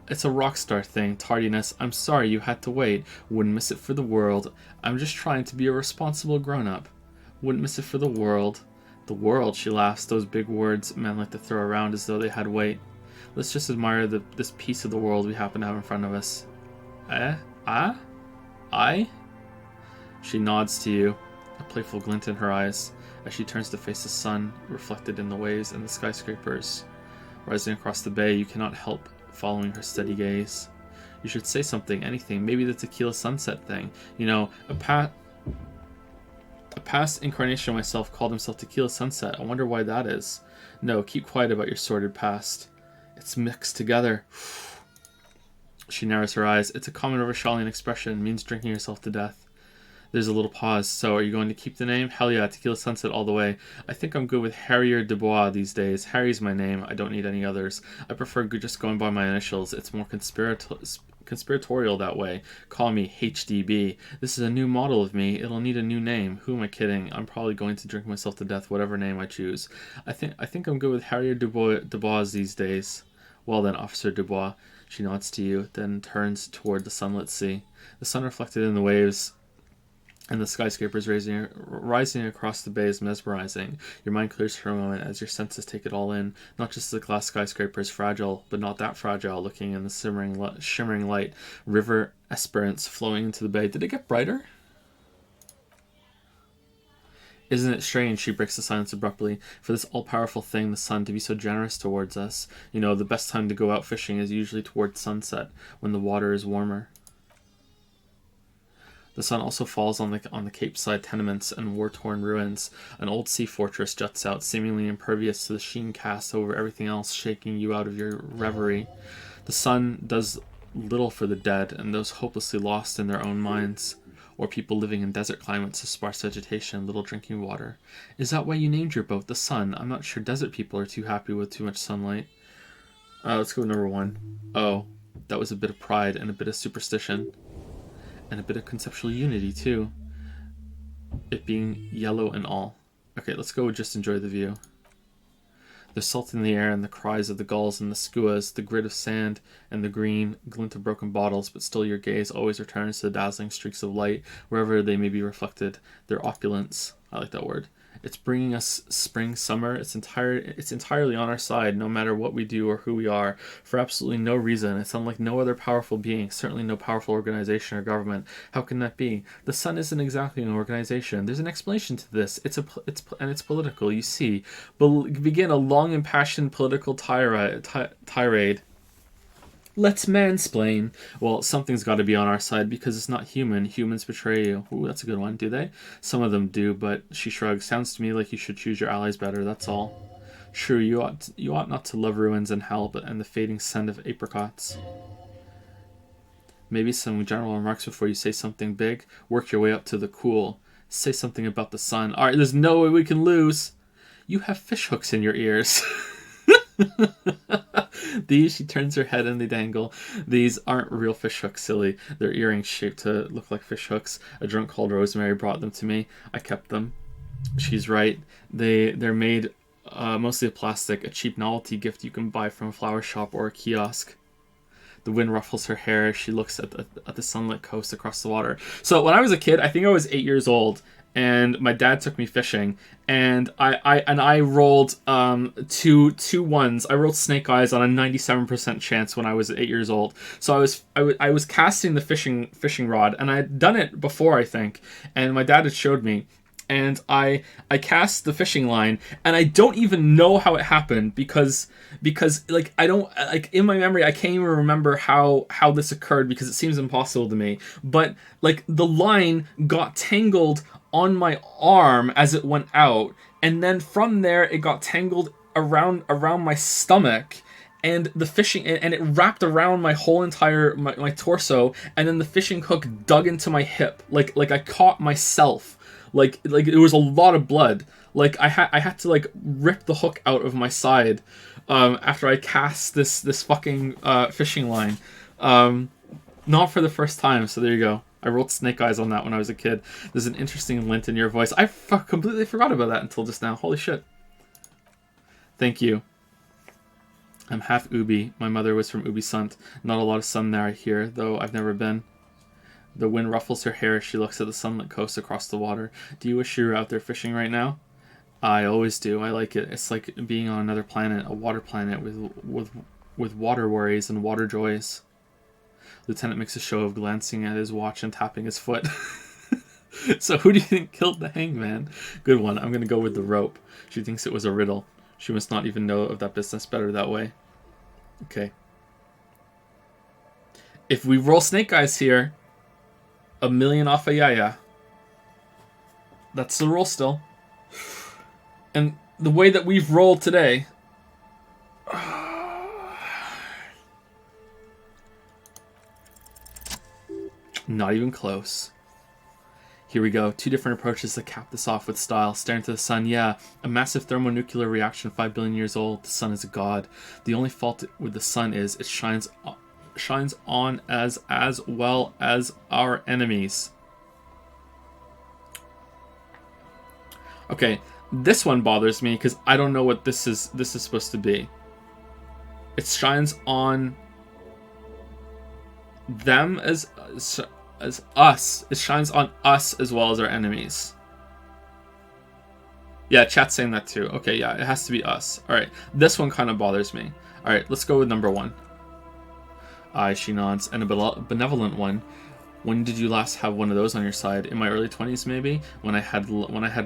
It's a rock star thing. Tardiness. I'm sorry you had to wait. Wouldn't miss it for the world. I'm just trying to be a responsible grown-up. Wouldn't miss it for the world. The world, she laughs. Those big words men like to throw around as though they had weight. Let's just admire this piece of the world we happen to have in front of us. I? She nods to you, a playful glint in her eyes, as she turns to face the sun, reflected in the waves and the skyscrapers. Rising across the bay, you cannot help following her steady gaze. You should say something, anything, maybe the tequila sunset thing. You know, a past incarnation of myself called himself Tequila Sunset. I wonder why that is. No, keep quiet about your sordid past. It's mixed together. She narrows her eyes. It's a common Overshalian expression. It means drinking yourself to death. There's a little pause. So, are you going to keep the name? Hell yeah, Tequila Sunset all the way. I think I'm good with Harrier Dubois these days. Harry's my name. I don't need any others. I prefer just going by my initials. It's more conspiratorial that way. Call me HDB. This is a new model of me. It'll need a new name. Who am I kidding? I'm probably going to drink myself to death, whatever name I choose. I think I'm good with Harrier Dubois these days. Well then, Officer Dubois. She nods to you, then turns toward the sunlit sea. The sun reflected in the waves and the skyscrapers rising across the bay is mesmerizing. Your mind clears for a moment as your senses take it all in. Not just the glass skyscrapers, fragile, but not that fragile, looking in the shimmering light. River Esperance flowing into the bay. Did it get brighter? Isn't it strange, she breaks the silence abruptly, for this all-powerful thing, the sun, to be so generous towards us? You know, the best time to go out fishing is usually towards sunset, when the water is warmer. The sun also falls on the Cape-side tenements and war-torn ruins. An old sea fortress juts out, seemingly impervious to the sheen cast over everything else, shaking you out of your reverie. The sun does little for the dead and those hopelessly lost in their own minds, or people living in desert climates of sparse vegetation and little drinking water. Is that why you named your boat the Sun? I'm not sure desert people are too happy with too much sunlight. Let's go with number 1. Oh, that was a bit of pride and a bit of superstition. And a bit of conceptual unity, too. It being yellow and all. Okay, let's go with just enjoy the view. There's salt in the air and the cries of the gulls and the skuas, the grit of sand and the green glint of broken bottles, but still your gaze always returns to the dazzling streaks of light, wherever they may be reflected. Their opulence, I like that word. It's bringing us spring, summer. It's entirely on our side, no matter what we do or who we are, for absolutely no reason. It's unlike no other powerful being, certainly no powerful organization or government. How can that be? The sun isn't exactly an organization. There's an explanation to this. It's political. You see, begin a long, impassioned political tirade. Let's mansplain. Well, something's got to be on our side because it's not human. Humans betray you. Ooh, that's a good one. Do they? Some of them do, but she shrugs. Sounds to me like you should choose your allies better, that's all. Sure, you ought not to love ruins and hell, and the fading scent of apricots. Maybe some general remarks before you say something big. Work your way up to the cool. Say something about the sun. Alright, there's no way we can lose. You have fish hooks in your ears. These, she turns her head and they dangle. These aren't real fish hooks, silly. They're earrings shaped to look like fish hooks. A drunk called Rosemary brought them to me. I kept them. She's right. They're made mostly of plastic, a cheap novelty gift you can buy from a flower shop or a kiosk. The wind ruffles her hair as she looks at the sunlit coast across the water. So when I was a kid, I think I was 8 years old, and my dad took me fishing, and I rolled two ones. I rolled snake eyes on a 97% chance when I was 8 years old. So I was casting the fishing rod, and I had done it before, I think, and my dad had showed me. And I cast the fishing line, and I don't even know how it happened because like I don't like in my memory I can't even remember how this occurred because it seems impossible to me. But like the line got tangled on my arm as it went out, and then from there it got tangled around my stomach, and the fishing and it wrapped around my whole entire my torso, and then the fishing hook dug into my hip like I caught myself. Like it was a lot of blood. Like I had to like rip the hook out of my side after I cast this fucking fishing line. Not for the first time, so there you go. I rolled snake eyes on that when I was a kid. There's an interesting lint in your voice. I completely forgot about that until just now. Holy shit. Thank you. I'm half Ubi. My mother was from Ubi Sant. Not a lot of sun there, I hear, though I've never been. The wind ruffles her hair as she looks at the sunlit coast across the water. Do you wish you were out there fishing right now? I always do. I like it. It's like being on another planet, a water planet with water worries and water joys. Lieutenant makes a show of glancing at his watch and tapping his foot. So who do you think killed the hangman? Good one. I'm going to go with the rope. She thinks it was a riddle. She must not even know of that business better that way. Okay. If we roll snake eyes here, 1 million off a yaya. That's the roll still. And the way that we've rolled today... Not even close. Here we go. 2 different approaches to cap this off with style. Staring to the sun, yeah. A massive thermonuclear reaction 5 billion years old. The sun is a god. The only fault with the sun is it shines on as well as our enemies. Okay, this one bothers me because I don't know what this is supposed to be. It shines on them as us. It shines on us as well as our enemies. Yeah, chat's saying that too. Okay, yeah, it has to be us. Alright, this one kind of bothers me. Alright, let's go with number 1. Aye, she nods. And a benevolent one. When did you last have one of those on your side? In my early 20s, maybe? When I had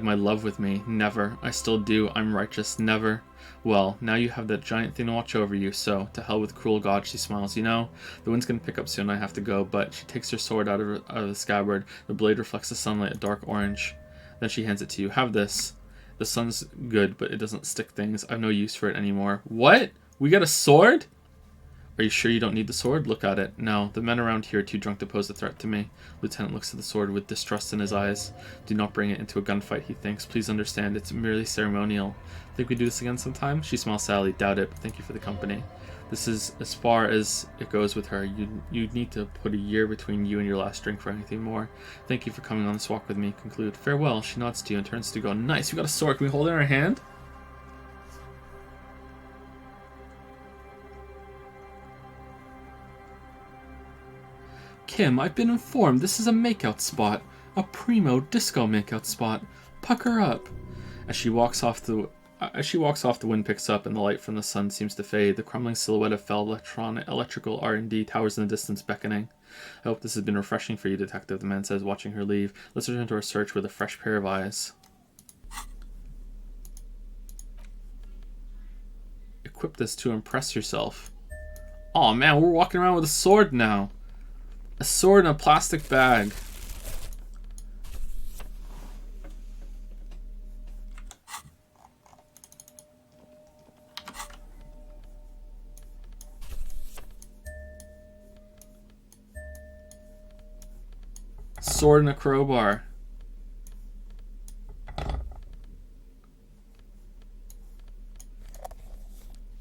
my love with me? Never. I still do. I'm righteous. Never. Well, now you have that giant thing to watch over you, so to hell with cruel God, she smiles. You know, the wind's gonna pick up soon, I have to go, but she takes her sword out of the scabbard. The blade reflects the sunlight, a dark orange. Then she hands it to you. Have this. The sun's good, but it doesn't stick things. I've no use for it anymore. What? We got a sword? Are you sure you don't need the sword? Look at it. No, the men around here are too drunk to pose a threat to me. Lieutenant looks at the sword with distrust in his eyes. Do not bring it into a gunfight, he thinks. Please understand, it's merely ceremonial. Think we do this again sometime? She smiles sadly. Doubt it, but thank you for the company. This is as far as it goes with her. You'd need to put a year between you and your last drink for anything more. Thank you for coming on this walk with me. Conclude. Farewell. She nods to you and turns to go. Nice, we got a sword. Can we hold it in our hand? Kim, I've been informed this is a makeout spot. A primo disco makeout spot. Pucker up. As she walks off, the wind picks up and the light from the sun seems to fade. The crumbling silhouette of fell electrical R&D towers in the distance, beckoning. I hope this has been refreshing for you, Detective, the man says, watching her leave. Let's return to our search with a fresh pair of eyes. Equip this to impress yourself. Aw, man, we're walking around with a sword now. A sword in a plastic bag. Sword and a crowbar.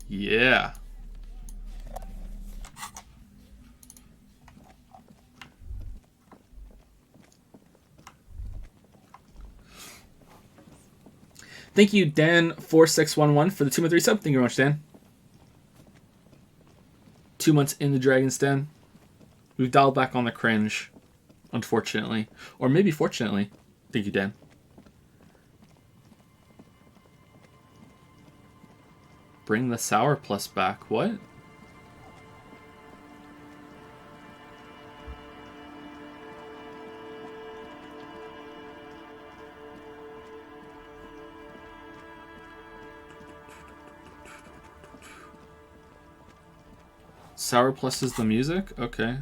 Yeah. Thank you, Dan4611, for the 2 month resub. Thank you very much, Dan. 2 months in the Dragon's Den. We've dialed back on the cringe, unfortunately. Or maybe fortunately. Thank you, Dan. Bring the Sour Plus back. What? Sour Plus is the music? Okay.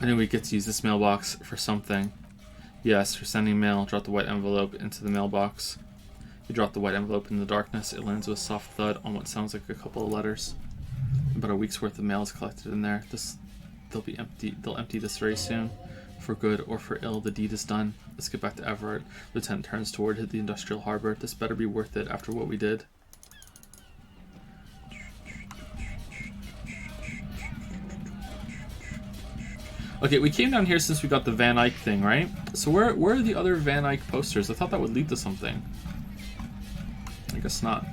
I knew we'd get to use this mailbox for something. Yes, for sending mail. Drop the white envelope into the mailbox. You drop the white envelope in the darkness. It lands with a soft thud on what sounds like a couple of letters. About a week's worth of mail is collected in there. They'll empty this very soon. For good or for ill, the deed is done. Let's get back to Everett. Lieutenant turns toward the industrial harbor. This better be worth it after what we did. Okay, we came down here since we got the Van Eyck thing, right? So where are the other Van Eyck posters? I thought that would lead to something. I guess not.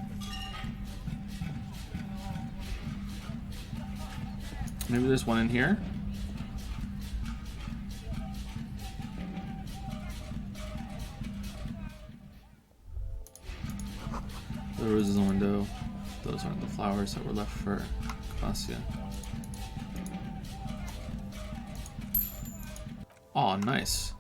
Maybe there's one in here. The roses in the window. Those aren't the flowers that were left for Cassia. Oh, nice.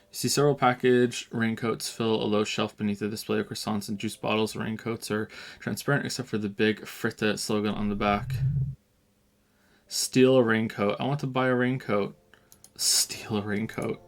You see several packaged raincoats fill a low shelf beneath the display of croissants and juice bottles. The raincoats are transparent except for the big Fritte slogan on the back. Steal a raincoat. I want to buy a raincoat. Steal a raincoat.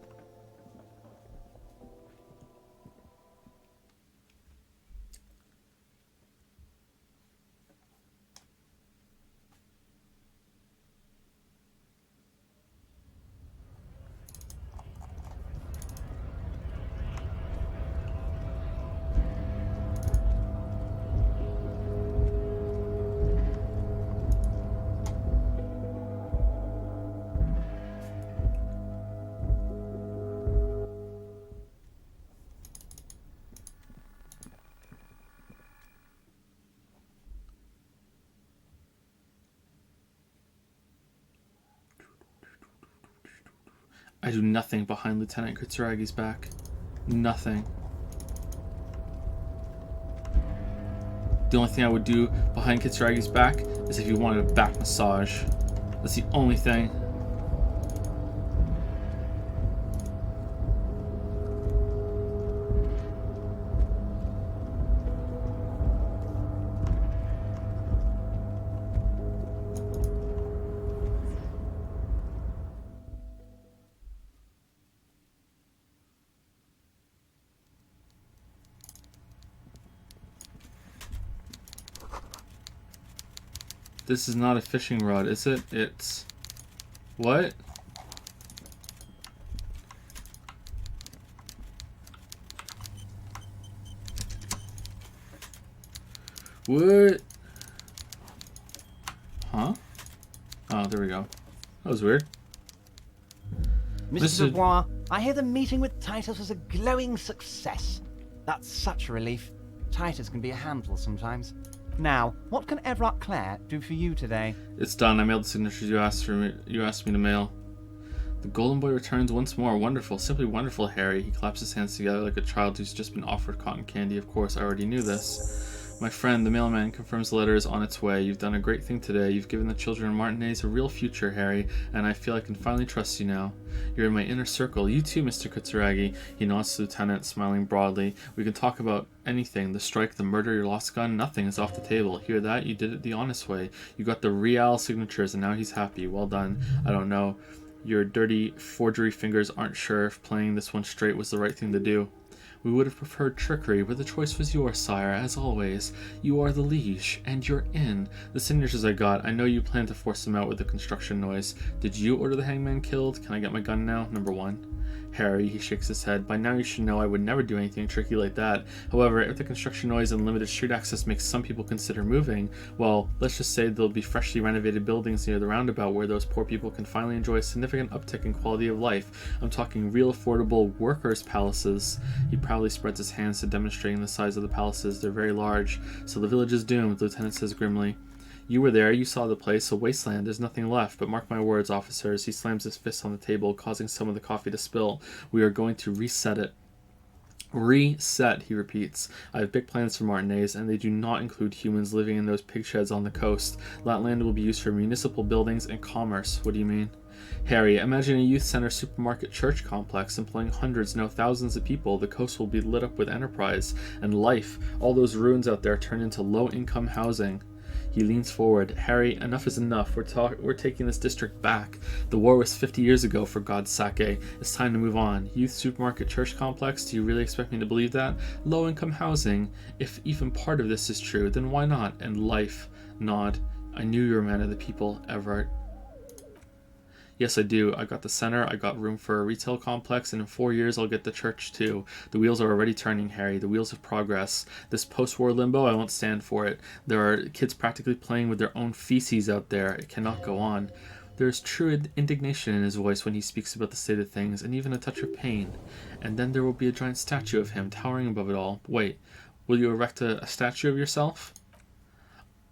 I do nothing behind Lieutenant Kutsuragi's back. Nothing. The only thing I would do behind Kutsuragi's back is if you wanted a back massage. That's the only thing. This is not a fishing rod, is it? It's... What? What? Huh? Oh, there we go. That was weird. Mr. Dubois, I hear the meeting with Titus was a glowing success. That's such a relief. Titus can be a handful sometimes. Now, what can Everett Clare do for you today? It's done. I mailed the signatures you asked me to mail. The golden boy returns once more. Wonderful, simply wonderful, Harry. He claps his hands together like a child who's just been offered cotton candy. Of course, I already knew this. My friend, the mailman, confirms the letter is on its way. You've done a great thing today. You've given the children of Martinez a real future, Harry, and I feel I can finally trust you now. You're in my inner circle. You too, Mr. Kutsuragi. He nods to the lieutenant, smiling broadly. We can talk about anything. The strike, the murder, your lost gun, nothing is off the table. Hear that? You did it the honest way. You got the real signatures, and now he's happy. Well done. I don't know. Your dirty forgery fingers aren't sure if playing this one straight was the right thing to do. We would have preferred trickery, but the choice was yours, sire, as always. You are the liege, and you're in. The signatures I got, I know you plan to force them out with the construction noise. Did you order the hangman killed? Can I get my gun now? Number 1. Harry, he shakes his head. By now you should know I would never do anything tricky like that. However, if the construction noise and limited street access makes some people consider moving, well, let's just say there'll be freshly renovated buildings near the roundabout where those poor people can finally enjoy a significant uptick in quality of life. I'm talking real affordable workers' palaces. He proudly spreads his hands to demonstrating the size of the palaces. They're very large. So the village is doomed, the lieutenant says grimly. You were there, you saw the place, a wasteland, there's nothing left, but mark my words, officers. He slams his fist on the table, causing some of the coffee to spill. We are going to reset it. Reset, he repeats. I have big plans for Martinez, and they do not include humans living in those pig sheds on the coast. That land will be used for municipal buildings and commerce. What do you mean? Harry, imagine a youth center supermarket church complex employing hundreds, no thousands of people. The coast will be lit up with enterprise and life. All those ruins out there turn into low-income housing. He leans forward. Harry, enough is enough. We're taking this district back. The war was 50 years ago, for God's sake. It's time to move on. Youth supermarket church complex? Do you really expect me to believe that? Low-income housing? If even part of this is true, then why not? And life. Nod. I knew you were a man of the people, Everett. Yes, I do. I got the center, I got room for a retail complex, and in 4 years I'll get the church too. The wheels are already turning, Harry. The wheels of progress. This post-war limbo, I won't stand for it. There are kids practically playing with their own feces out there. It cannot go on. There is true indignation in his voice when he speaks about the state of things, and even a touch of pain. And then there will be a giant statue of him, towering above it all. Wait, will you erect a statue of yourself?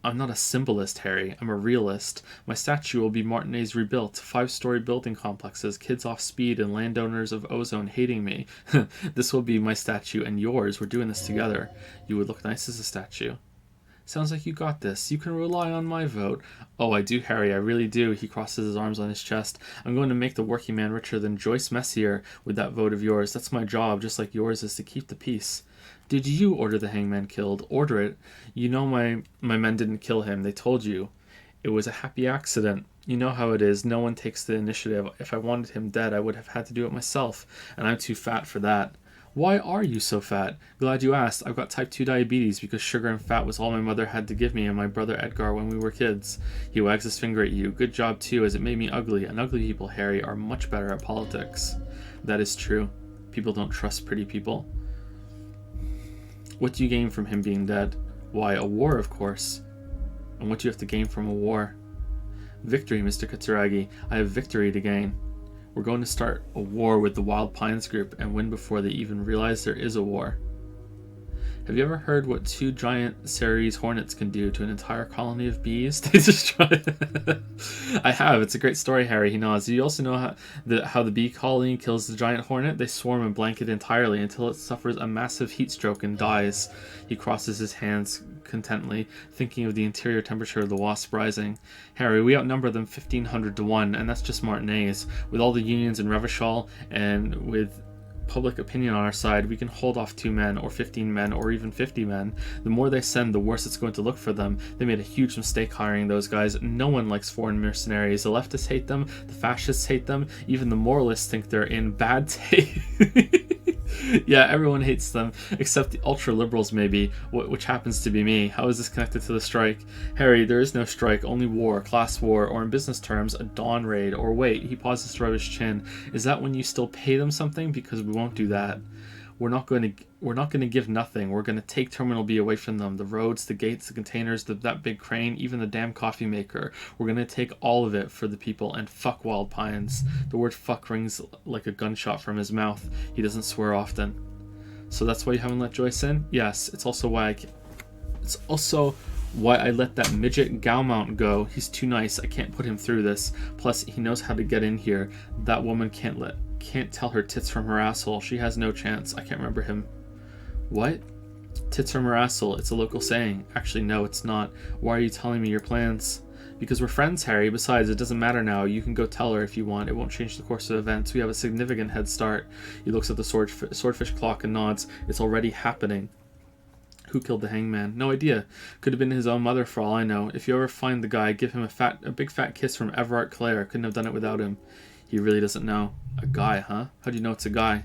I'm not a symbolist, Harry. I'm a realist. My statue will be Martinez rebuilt. 5-story building complexes, kids off speed, and landowners of Ozone hating me. This will be my statue and yours. We're doing this together. You would look nice as a statue. Sounds like you got this. You can rely on my vote. Oh, I do, Harry. I really do. He crosses his arms on his chest. I'm going to make the working man richer than Joyce Messier with that vote of yours. That's my job, just like yours is to keep the peace. Did you order the hangman killed? Order it. You know my men didn't kill him. They told you. It was a happy accident. You know how it is. No one takes the initiative. If I wanted him dead, I would have had to do it myself. And I'm too fat for that. Why are you so fat? Glad you asked. I've got type 2 diabetes because sugar and fat was all my mother had to give me and my brother Edgar when we were kids. He wags his finger at you. Good job too, as it made me ugly. And ugly people, Harry, are much better at politics. That is true. People don't trust pretty people. What do you gain from him being dead? Why, a war, of course. And what do you have to gain from a war? Victory, Mr. Katsuragi. I have victory to gain. We're going to start a war with the Wild Pines group and win before they even realize there is a war. Have you ever heard what 2 giant Ceres hornets can do to an entire colony of bees? They just try. I have. It's a great story, Harry. He nods. Do you also know how the bee colony kills the giant hornet? They swarm and blanket entirely until it suffers a massive heat stroke and dies. He crosses his hands contently, thinking of the interior temperature of the wasp rising. Harry, we outnumber them 1,500 to 1, and that's just Martinez. With all the unions in Revachol and with public opinion on our side, we can hold off 2 men or 15 men or even 50 men. The more they send, the worse it's going to look for them. They made a huge mistake hiring those guys. No one likes foreign mercenaries. The leftists hate them, the fascists hate them, even the moralists think they're in bad taste. Yeah, everyone hates them, except the ultra-liberals maybe, which happens to be me. How is this connected to the strike? Harry, there is no strike, only war, class war, or in business terms, a dawn raid. Or wait, he pauses to rub his chin. Is that when you still pay them something? Because we won't do that. We're not going to give nothing. We're going to take Terminal B away from them. The roads, the gates, the containers, that big crane, even the damn coffee maker. We're going to take all of it for the people and fuck Wild Pines. The word fuck rings like a gunshot from his mouth. He doesn't swear often. So that's why you haven't let Joyce in? Yes, it's also why I let that midget Gaumont go. He's too nice. I can't put him through this. Plus, he knows how to get in here. That woman can't tell her tits from her asshole. She has no chance. I can't remember him. What? Tits from her asshole. It's a local saying. Actually, no, it's not. Why are you telling me your plans? Because we're friends, Harry. Besides, it doesn't matter now. You can go tell her if you want. It won't change the course of events. We have a significant head start. He looks at the swordfish clock and nods. It's already happening. Who killed the hangman? No idea. Could have been his own mother for all I know. If you ever find the guy, give him a big fat kiss from Everard Clare. Couldn't have done it without him. He really doesn't know. A guy, huh? How do you know it's a guy?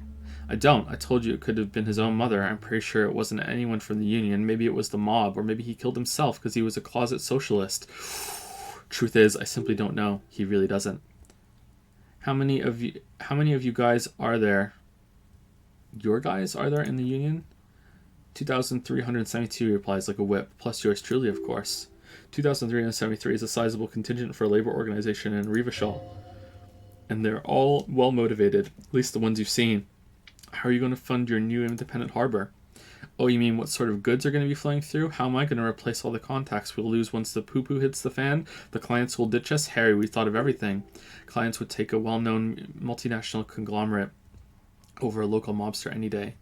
I don't. I told you it could have been his own mother. I'm pretty sure it wasn't anyone from the Union. Maybe it was the mob, or maybe he killed himself because he was a closet socialist. Truth is, I simply don't know. He really doesn't. How many of you guys are there? Your guys are there in the Union? 2,372, he replies like a whip, plus yours truly, of course. 2,373 is a sizable contingent for a labor organization in Revachol. And they're all well motivated, at least the ones you've seen. How are you going to fund your new independent harbor? Oh, you mean what sort of goods are going to be flowing through? How am I going to replace all the contacts we'll lose once the poo-poo hits the fan? The clients will ditch us? Harry, we thought of everything. Clients would take a well-known multinational conglomerate over a local mobster any day.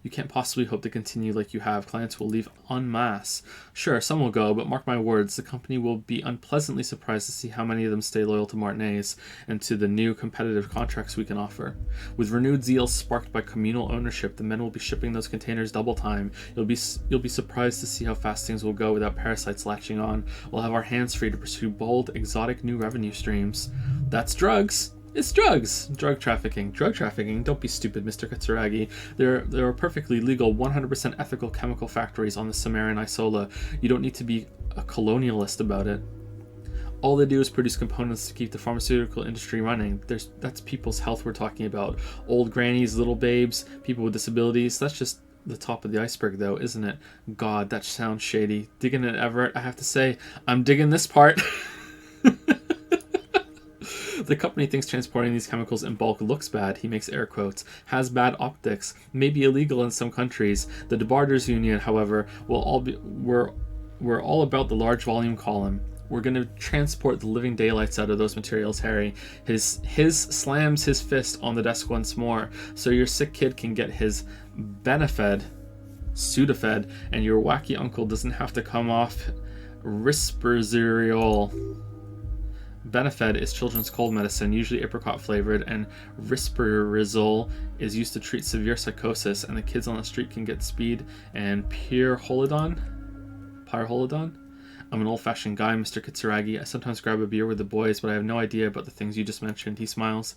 You can't possibly hope to continue like you have. Clients will leave en masse. Sure, some will go, but mark my words, the company will be unpleasantly surprised to see how many of them stay loyal to Martinez and to the new competitive contracts we can offer. With renewed zeal sparked by communal ownership, the men will be shipping those containers double time. You'll be surprised to see how fast things will go without parasites latching on. We'll have our hands free to pursue bold, exotic new revenue streams. That's drugs. It's drugs! Drug trafficking. Drug trafficking? Don't be stupid, Mr. Katsuragi. There are perfectly legal, 100% ethical chemical factories on the Sumerian Isola. You don't need to be a colonialist about it. All they do is produce components to keep the pharmaceutical industry running. That's people's health we're talking about. Old grannies, little babes, people with disabilities. That's just the top of the iceberg, though, isn't it? God, that sounds shady. Digging it, Everett. I have to say, I'm digging this part. The company thinks transporting these chemicals in bulk looks bad, he makes air quotes, has bad optics, may be illegal in some countries. The Debarters Union, however, we're all about the large volume column. We're going to transport the living daylights out of those materials, Harry. His slams his fist on the desk once more, so your sick kid can get his Benefed, Sudafed, and your wacky uncle doesn't have to come off Risperidone. Benefed is children's cold medicine, usually apricot flavored, and Risperidone is used to treat severe psychosis, and the kids on the street can get speed and Pyrrolidone. I'm an old-fashioned guy, Mr. Katsuragi. I sometimes grab a beer with the boys, but I have no idea about the things you just mentioned. He smiles.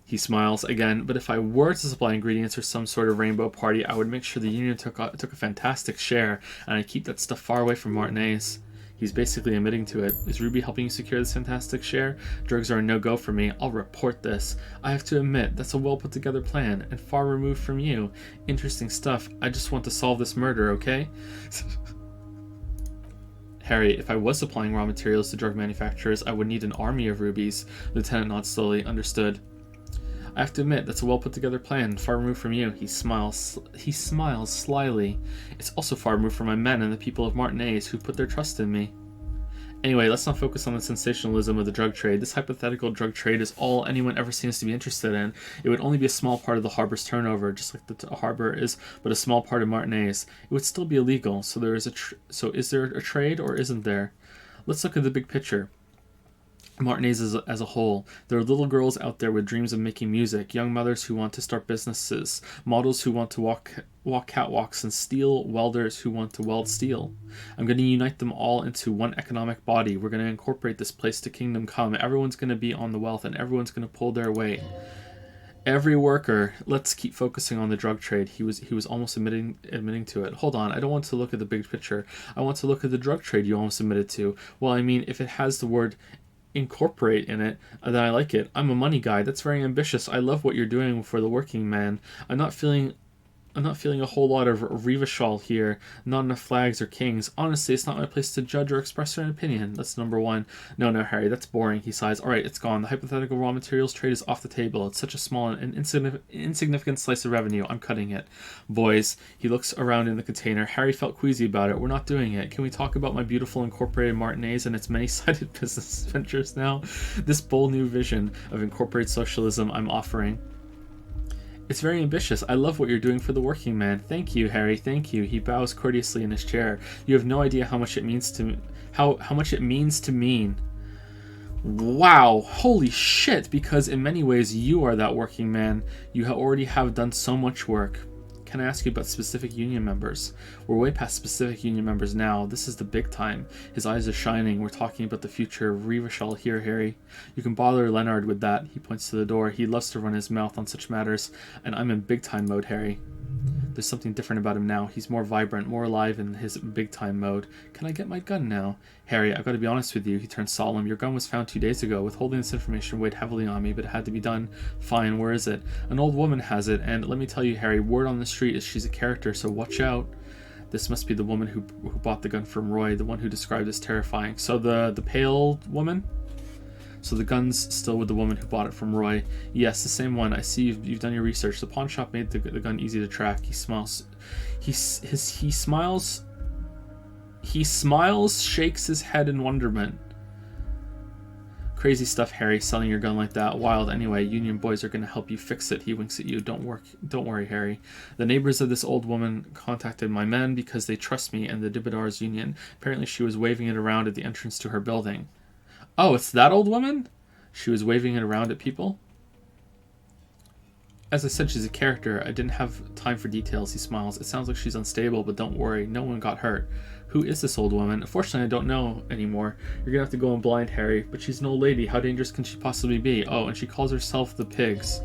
He smiles again. But if I were to supply ingredients for some sort of rainbow party, I would make sure the union took a fantastic share, and I'd keep that stuff far away from Martinez. He's basically admitting to it. Is Ruby helping you secure this fantastic share? Drugs are a no-go for me. I'll report this. I have to admit, that's a well-put-together plan, and far removed from you. Interesting stuff. I just want to solve this murder, okay? Harry, if I was supplying raw materials to drug manufacturers, I would need an army of rubies. Lieutenant nods slowly. Understood. I have to admit, that's a well-put-together plan, far removed from you. He smiles slyly. It's also far removed from my men and the people of Martinez who put their trust in me. Anyway, let's not focus on the sensationalism of the drug trade. This hypothetical drug trade is all anyone ever seems to be interested in. It would only be a small part of the harbor's turnover, just like the harbor is but a small part of Martinez. It would still be illegal, so is there a trade or isn't there? Let's look at the big picture. Martinez as a whole. There are little girls out there with dreams of making music, young mothers who want to start businesses, models who want to walk catwalks, and steel welders who want to weld steel. I'm going to unite them all into one economic body. We're going to incorporate this place to kingdom come. Everyone's going to be on the wealth, and everyone's going to pull their weight. Every worker. Let's keep focusing on the drug trade. He was almost admitting to it. Hold on, I don't want to look at the big picture. I want to look at the drug trade you almost admitted to. Well, I mean, if it has the word incorporate in it, then I like it. I'm a money guy. That's very ambitious. I love what you're doing for the working man. I'm not feeling a whole lot of Revachol here. Not enough flags or kings. Honestly, it's not my place to judge or express an opinion. That's number one. No, Harry, that's boring. He sighs. Alright, it's gone. The hypothetical raw materials trade is off the table. It's such a small and insignificant slice of revenue. I'm cutting it. Boys, he looks around in the container. Harry felt queasy about it. We're not doing it. Can we talk about my beautiful incorporated Martinez and its many-sided business ventures now? This bold new vision of incorporated socialism I'm offering. It's very ambitious. I love what you're doing for the working man. Thank you, Harry. Thank you. He bows courteously in his chair. You have no idea how much it means to how much it means to mean. Wow, holy shit! Because in many ways you are that working man. You already have done so much work. Can I ask you about specific union members? We're way past specific union members now. This is the big time. His eyes are shining. We're talking about the future of Revachol here, Harry. You can bother Leonard with that. He points to the door. He loves to run his mouth on such matters. And I'm in big time mode, Harry. There's something different about him now. He's more vibrant, more alive in his big time mode. Can I get my gun now? Harry, I've got to be honest with you. He turns solemn. Your gun was found 2 days ago. Withholding this information weighed heavily on me, but it had to be done. Fine, where is it? An old woman has it, and let me tell you, Harry, word on the street is she's a character, so watch out. This must be the woman who bought the gun from Roy, the one who described as terrifying. So the pale woman? So the gun's still with the woman who bought it from Roy. Yes, the same one. I see you've done your research. The pawn shop made the gun easy to track. He smiles. He smiles, shakes his head in wonderment. Crazy stuff, Harry, selling your gun like that. Wild. Anyway, Union boys are going to help you fix it. He winks at you. Don't worry, Harry. The neighbors of this old woman contacted my men because they trust me and the Dibadars Union. Apparently she was waving it around at the entrance to her building. Oh, it's that old woman? She was waving it around at people? As I said, she's a character. I didn't have time for details. He smiles. It sounds like she's unstable, but don't worry. No one got hurt. Who is this old woman? Unfortunately, I don't know anymore. You're gonna have to go in blind, Harry. But she's an old lady. How dangerous can she possibly be? Oh, and she calls herself the Pigs.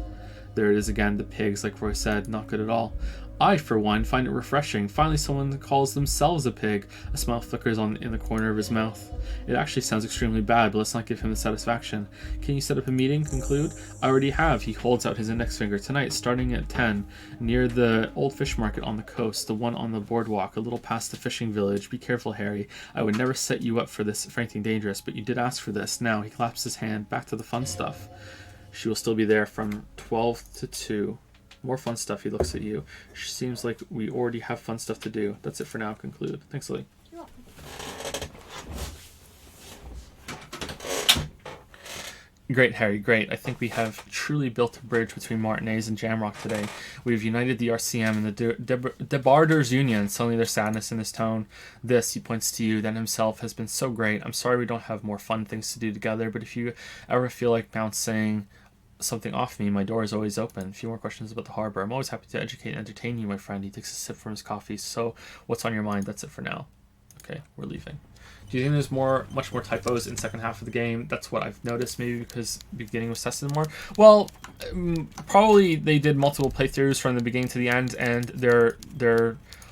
There it is again, the Pigs, like Roy said. Not good at all. I, for one, find it refreshing. Finally, someone calls themselves a pig. A smile flickers in the corner of his mouth. It actually sounds extremely bad, but let's not give him the satisfaction. Can you set up a meeting? Conclude? I already have. He holds out his index finger. Tonight, starting at 10, near the old fish market on the coast, the one on the boardwalk, a little past the fishing village. Be careful, Harry. I would never set you up for this, for anything dangerous, but you did ask for this. Now, he claps his hand. Back to the fun stuff. She will still be there from 12 to 2. More fun stuff. He looks at you. Seems like we already have fun stuff to do. That's it for now. Conclude. Thanks, Lee. You're welcome. Great, Harry. Great. I think we have truly built a bridge between Martinez and Jamrock today. We've united the RCM and the Debarders Union. Suddenly there's sadness in his tone. This, he points to you, then himself, has been so great. I'm sorry we don't have more fun things to do together, but if you ever feel like bouncing something off me, my door is always open. A few more questions about the harbor. I'm always happy to educate and entertain you, my friend. He takes a sip from his coffee. So, what's on your mind? That's it for now. Okay, we're leaving. Do you think there's much more typos in second half of the game? That's what I've noticed, maybe because the beginning was tested more. Well, probably they did multiple playthroughs from the beginning to the end, and they're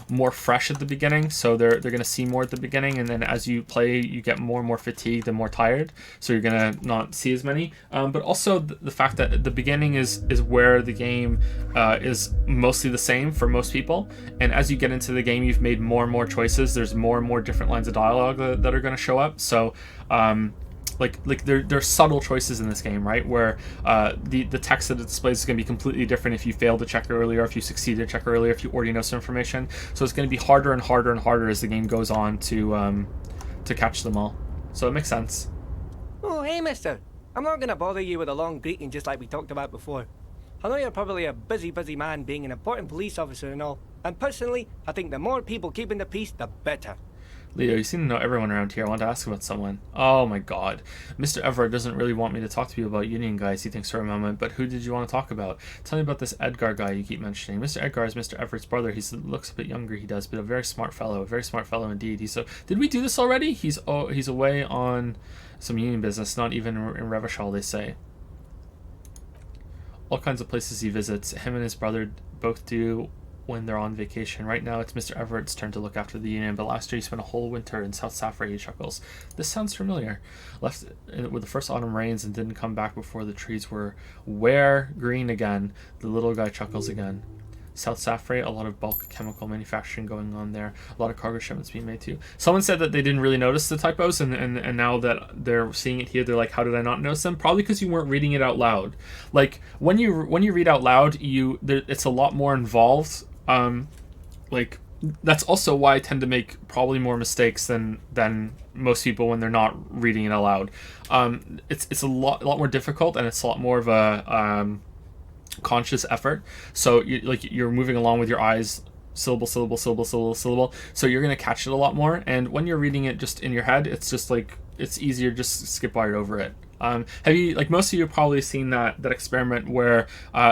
more fresh at the beginning, so they're going to see more at the beginning, and then as you play you get more and more fatigued and more tired, so you're going to not see as many, but also the fact that the beginning is where the game is mostly the same for most people, and as you get into the game you've made more and more choices. There's more and more different lines of dialogue that are going to show up, so like there's subtle choices in this game, right, where the text that it displays is going to be completely different if you failed to check earlier, if you succeeded to check earlier, if you already know some information. So it's going to be harder and harder and harder as the game goes on to catch them all. So it makes sense. Oh, hey, mister. I'm not gonna bother you with a long greeting just like we talked about before. I know you're probably a busy man being an important police officer and all, and personally, I think the more people keeping the peace, the better. Leo, you seem to know everyone around here. I want to ask about someone. Oh my god. Mr. Everett doesn't really want me to talk to you about Union guys, he thinks for a moment, but who did you want to talk about? Tell me about this Edgar guy you keep mentioning. Mr. Edgar is Mr. Everett's brother. He looks a bit younger, he does, but a very smart fellow indeed. Did we do this already? He's away on some Union business, not even in Revachol, they say. All kinds of places he visits. Him and his brother both do when they're on vacation. Right now it's Mr. Everett's turn to look after the Union, but last year he spent a whole winter in South Safra, he chuckles. This sounds familiar. Left with the first autumn rains and didn't come back before the trees were green again. The little guy chuckles again. South Safra, a lot of bulk chemical manufacturing going on there. A lot of cargo shipments being made too. Someone said that they didn't really notice the typos, and now that they're seeing it here, they're like, how did I not notice them? Probably because you weren't reading it out loud. Like when you read out loud, it's a lot more involved. Like that's also why I tend to make probably more mistakes than most people when they're not reading it out loud. It's a lot more difficult, and it's a lot more of a conscious effort. So you're moving along with your eyes, syllable, syllable, syllable, syllable, syllable. So you're gonna catch it a lot more. And when you're reading it just in your head, it's just like it's easier just to skip right over it. Have you, like most of you have probably seen that experiment where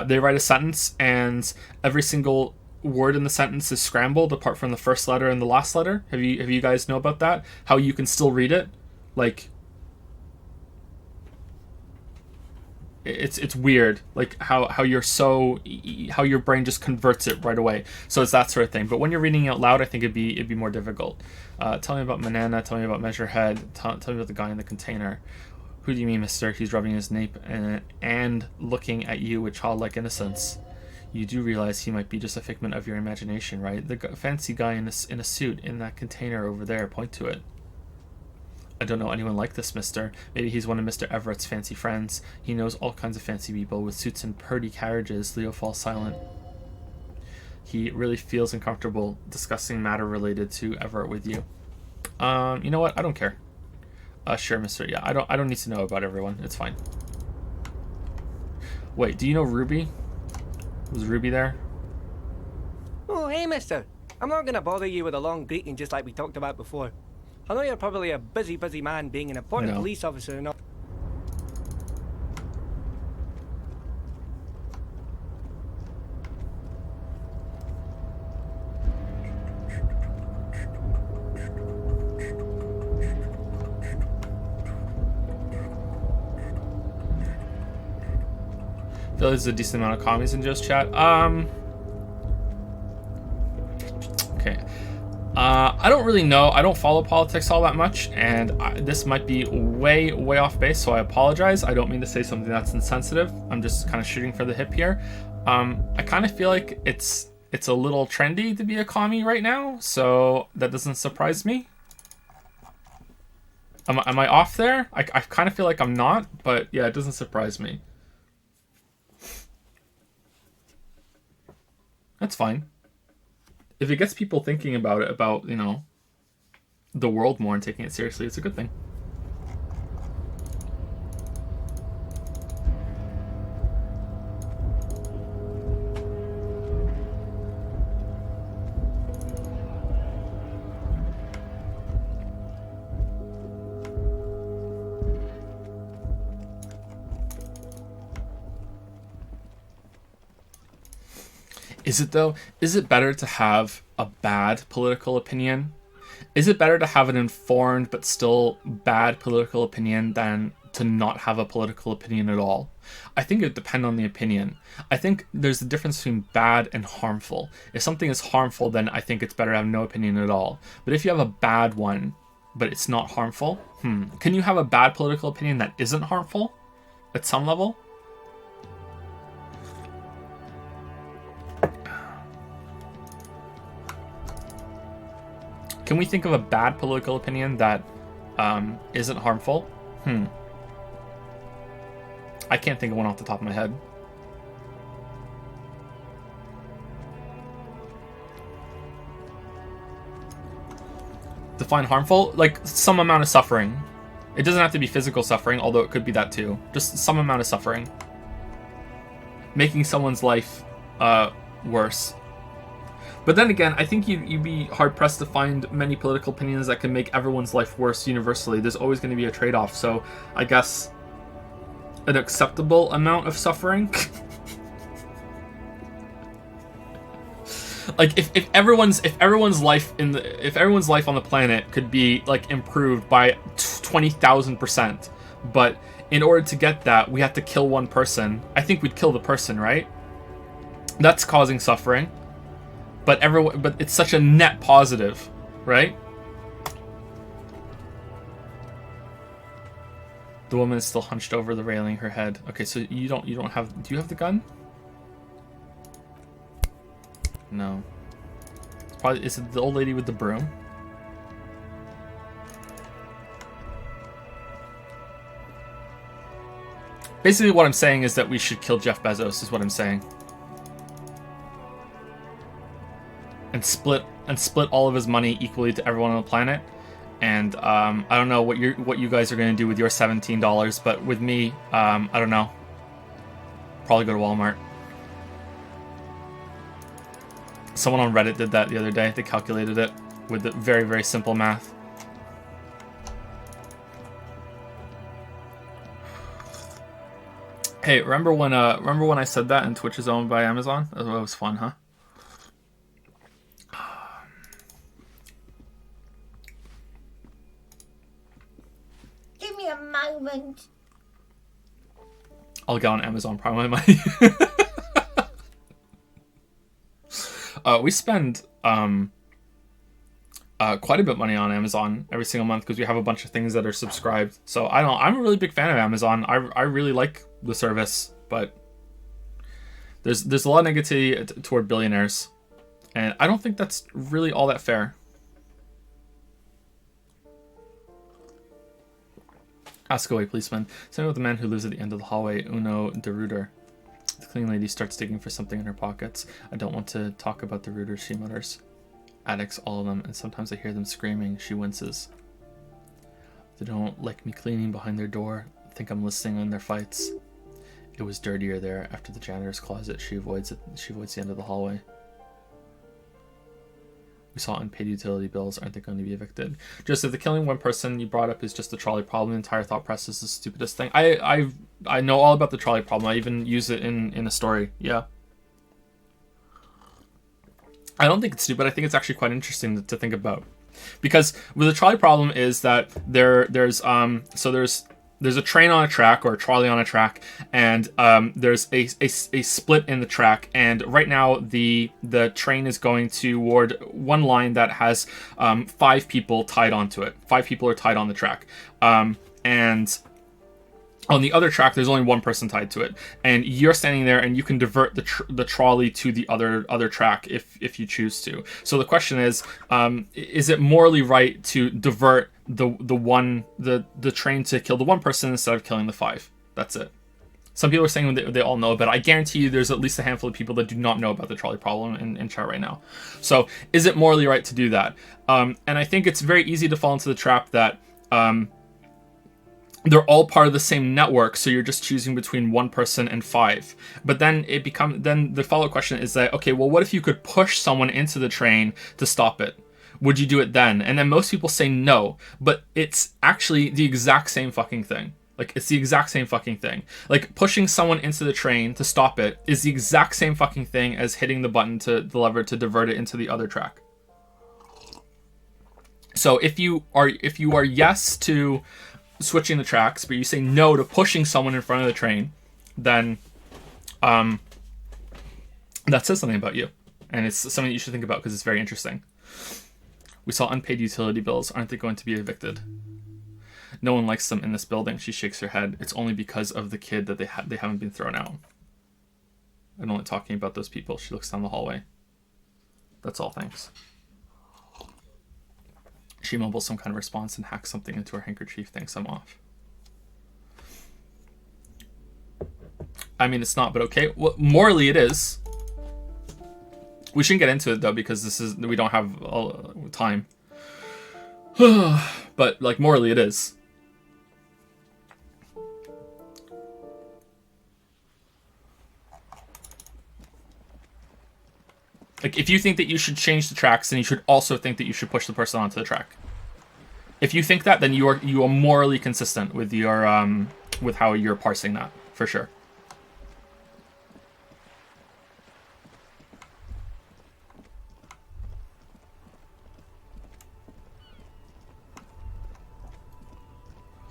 they write a sentence and every single word in the sentence is scrambled apart from the first letter and the last letter? Have you guys know about that? How you can still read it? Like it's weird, like how your brain just converts it right away. So it's that sort of thing. But when you're reading out loud, I think it'd be more difficult. Tell me about Manana. Tell me about Measurehead. Tell me about the guy in the container. Who do you mean, mister? He's rubbing his nape and looking at you with childlike innocence. You do realize he might be just a figment of your imagination, right? The fancy guy in a suit in that container over there. Point to it. I don't know anyone like this, mister. Maybe he's one of Mr. Everett's fancy friends. He knows all kinds of fancy people with suits and purdy carriages. Leo falls silent. He really feels uncomfortable discussing matter related to Everett with you. You know what? I don't care. Sure, Mister. Yeah, I don't need to know about everyone. It's fine. Wait, do you know Ruby? Was Ruby there? Oh, hey, mister. I'm not gonna bother you with a long greeting just like we talked about before. I know you're probably a busy man being an important No. police officer and all. I feel like there's a decent amount of commies in Joe's chat. Okay. I don't really know. I don't follow politics all that much, and this might be way off base, so I apologize. I don't mean to say something that's insensitive. I'm just kind of shooting for the hip here. I kind of feel like it's a little trendy to be a commie right now, so that doesn't surprise me. Am I off there? I kind of feel like I'm not, but yeah, it doesn't surprise me. That's fine. If it gets people thinking about it, about, you know, the world more and taking it seriously, it's a good thing. Is it though? Is it better to have a bad political opinion? Is it better to have an informed but still bad political opinion than to not have a political opinion at all? I think it would depend on the opinion. I think there's a difference between bad and harmful. If something is harmful, then I think it's better to have no opinion at all. But if you have a bad one, but it's not harmful, can you have a bad political opinion that isn't harmful at some level? Can we think of a bad political opinion that isn't harmful? I can't think of one off the top of my head. Define harmful? Like some amount of suffering. It doesn't have to be physical suffering, although it could be that too. Just some amount of suffering. Making someone's life worse. But then again, I think you'd be hard-pressed to find many political opinions that can make everyone's life worse universally. There's always going to be a trade-off. So I guess an acceptable amount of suffering. Like if everyone's life on the planet could be like improved by 20,000%, but in order to get that, we have to kill one person. I think we'd kill the person, right? That's causing suffering. But it's such a net positive, right? The woman is still hunched over the railing, her head. Okay, so you don't have. Do you have the gun? No. Is it the old lady with the broom? Basically, what I'm saying is that we should kill Jeff Bezos. Is what I'm saying. And split all of his money equally to everyone on the planet. And I don't know what you guys are going to do with your $17, but with me, I don't know. Probably go to Walmart. Someone on Reddit did that the other day. They calculated it with the very, very simple math. Hey, remember when I said that and Twitch is owned by Amazon? That was fun, huh? Give me a moment. I'll get on Amazon Prime my money. We spend quite a bit of money on Amazon every single month because we have a bunch of things that are subscribed. So I'm a really big fan of Amazon. I really like the service, but there's a lot of negativity toward billionaires, and I don't think that's really all that fair. Ask away, policeman. Same with the man who lives at the end of the hallway, Uno de Ruder. The clean lady starts digging for something in her pockets. I don't want to talk about the Ruders, she mutters. Addicts, all of them, and sometimes I hear them screaming. She winces. They don't like me cleaning behind their door. Think I'm listening in their fights. It was dirtier there after the janitor's closet. She avoids it. She avoids the end of the hallway. We saw unpaid utility bills. Aren't they going to be evicted? Just if the killing one person you brought up is just the trolley problem, the entire thought process is the stupidest thing. I know all about the trolley problem. I even use it in a story. Yeah. I don't think it's stupid. I think it's actually quite interesting to think about. Because with the trolley problem is that there's a train on a track or a trolley on a track, and there's a split in the track, and right now the train is going toward one line that has 5 people tied onto it. 5 people are tied on the track, and on the other track there's only one person tied to it, and you're standing there and you can divert the trolley to the other track if you choose to. So the question is it morally right to divert the train to kill the one person instead of killing the 5? That's it. Some people are saying they all know, but I guarantee you there's at least a handful of people that do not know about the trolley problem in chat right now. So is it morally right to do that? And I think it's very easy to fall into the trap that they're all part of the same network, so you're just choosing between one person and 5. But then then the follow-up question is that, okay, well, what if you could push someone into the train to stop it? Would you do it then? And then most people say no, but it's actually the exact same fucking thing. Like, it's the exact same fucking thing. Like, pushing someone into the train to stop it is the exact same fucking thing as hitting the button to the lever to divert it into the other track. So if you are yes to switching the tracks, but you say no to pushing someone in front of the train, then that says something about you, and it's something you should think about because it's very interesting. We saw unpaid utility bills. Aren't they going to be evicted? No one likes them in this building. She shakes her head. It's only because of the kid that they haven't been thrown out. I'm only talking about those people. She looks down the hallway. That's all, thanks. She mumbles some kind of response and hacks something into her handkerchief. Thanks, I'm off. I mean, it's not, but okay. Well, morally, it is. We shouldn't get into it, though, because we don't have time. But, like, morally, it is. Like, if you think that you should change the tracks, then you should also think that you should push the person onto the track. If you think that, then you are morally consistent with your with how you're parsing that, for sure.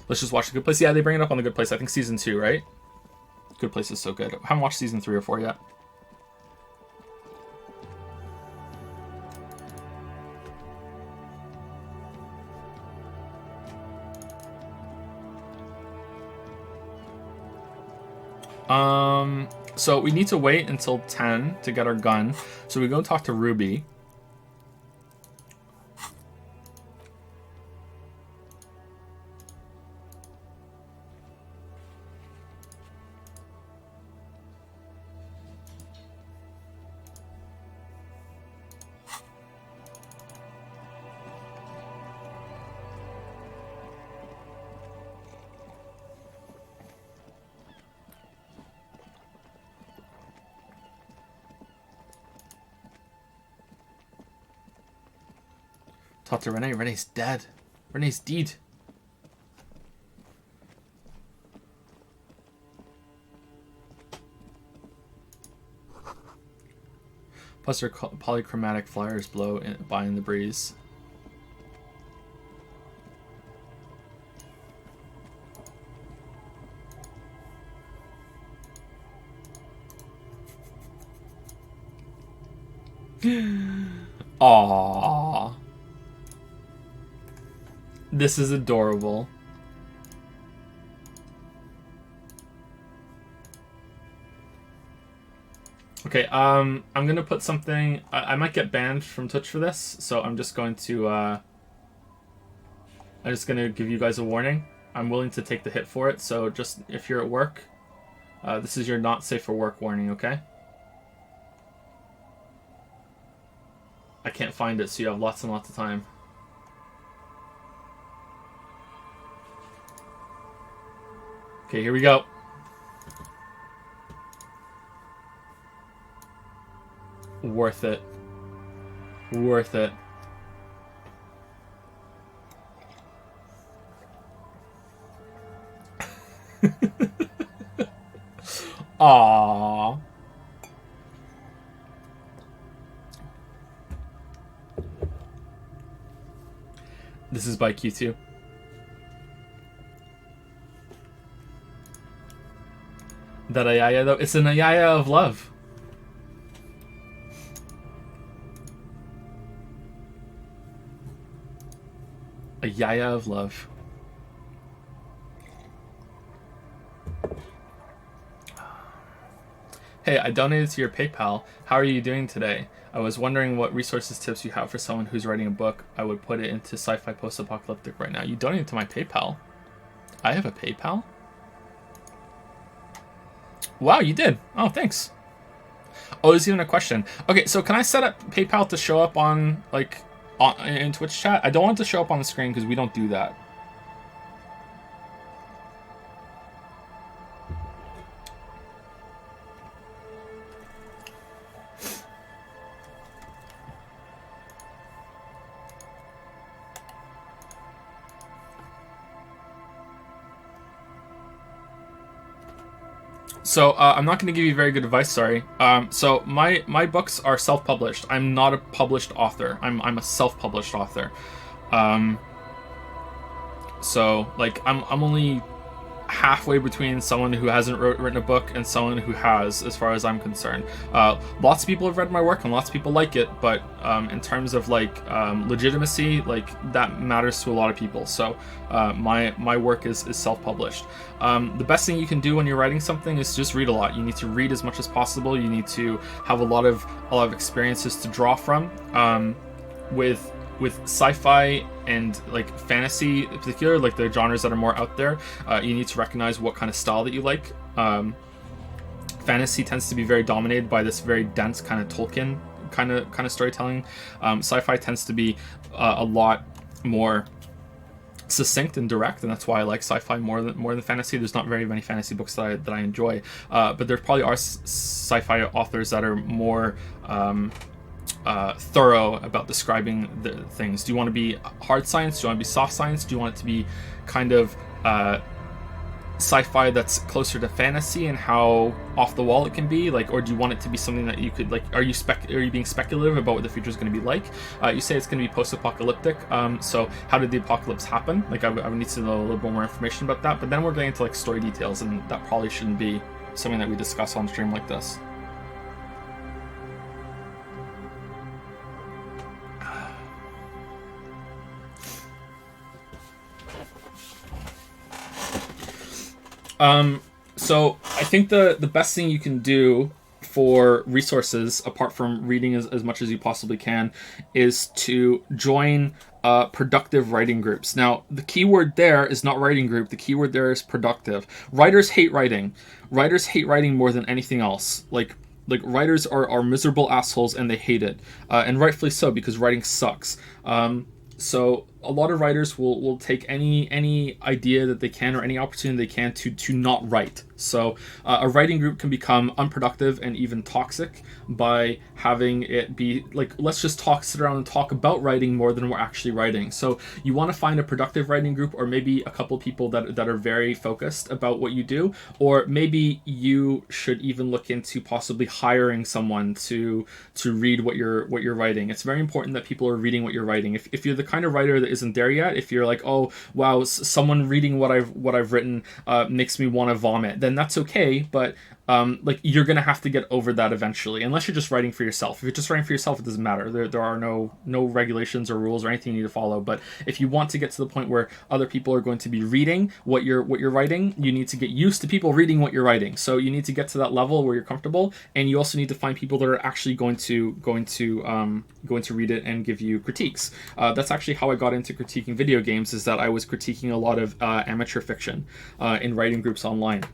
Let's just watch The Good Place. Yeah, they bring it up on The Good Place. I think season 2, right? Good Place is so good. I haven't watched season 3 or 4 yet. So we need to wait until 10 to get our gun. So we go talk to Ruby. Talk to Renee. Renee's dead. Renee's dead. Plus her polychromatic flyers blow by in the breeze. Aww. This is adorable. Okay, I'm gonna put something. I might get banned from Twitch for this, so I'm just going to. I'm just gonna give you guys a warning. I'm willing to take the hit for it, so just if you're at work, this is your not safe for work warning, okay? I can't find it, so you have lots and lots of time. Okay, here we go. Worth it. Worth it. Aww. This is by Q2. That Ayaya though, it's an Ayaya of love. Ayaya of love. Hey, I donated to your PayPal. How are you doing today? I was wondering what resources tips you have for someone who's writing a book. I would put it into sci-fi post-apocalyptic right now. You donated to my PayPal? I have a PayPal? Wow, you did. Oh, thanks. Oh, there's even a question. Okay, so can I set up PayPal to show up on, like, in Twitch chat? I don't want it to show up on the screen because we don't do that. So I'm not going to give you very good advice. Sorry. So my books are self-published. I'm not a published author. I'm a self-published author. So like I'm only halfway between someone who hasn't written a book and someone who has, as far as I'm concerned. Lots of people have read my work and lots of people like it, but in terms of like legitimacy, like that matters to a lot of people. So my work is self-published. The best thing you can do when you're writing something is just read a lot. You need to read as much as possible. You need to have a lot of experiences to draw from. With sci-fi and like fantasy in particular, like the genres that are more out there, you need to recognize what kind of style that you like. Fantasy tends to be very dominated by this very dense kind of Tolkien kind of storytelling. Sci-fi tends to be a lot more succinct and direct, and that's why I like sci-fi more than fantasy. There's not very many fantasy books that I enjoy, but there probably are sci-fi authors that are more thorough about describing the things. Do you want to be hard science? Do you want to be soft science? Do you want it to be kind of sci-fi that's closer to fantasy and how off the wall it can be? Like, or do you want it to be something that you could like? Are you being speculative about what the future is going to be like? You say it's going to be post-apocalyptic. So how did the apocalypse happen? Like, I would need to know a little bit more information about that. But then we're getting into like story details, and that probably shouldn't be something that we discuss on stream like this. So I think the best thing you can do for resources, apart from reading as much as you possibly can, is to join productive writing groups. Now, the key word there is not writing group. The key word there is productive. Writers hate writing. Writers hate writing more than anything else. Like writers are miserable assholes and they hate it. And rightfully so, because writing sucks. So a lot of writers will take any idea that they can or any opportunity they can to not write. So a writing group can become unproductive and even toxic by having it be like, let's just sit around and talk about writing more than we're actually writing. So you want to find a productive writing group, or maybe a couple people that are very focused about what you do, or maybe you should even look into possibly hiring someone to read what you're writing. It's very important that people are reading what you're writing. If you're the kind of writer that isn't there yet, if you're like, oh wow, someone reading what I've written makes me want to vomit, then that's okay, but like you're gonna have to get over that eventually, unless you're just writing for yourself. If you're just writing for yourself, it doesn't matter. There are no regulations or rules or anything you need to follow. But if you want to get to the point where other people are going to be reading what you're writing, you need to get used to people reading what you're writing. So you need to get to that level where you're comfortable, and you also need to find people that are actually going to read it and give you critiques. That's actually how I got into critiquing video games, is that I was critiquing a lot of amateur fiction in writing groups online.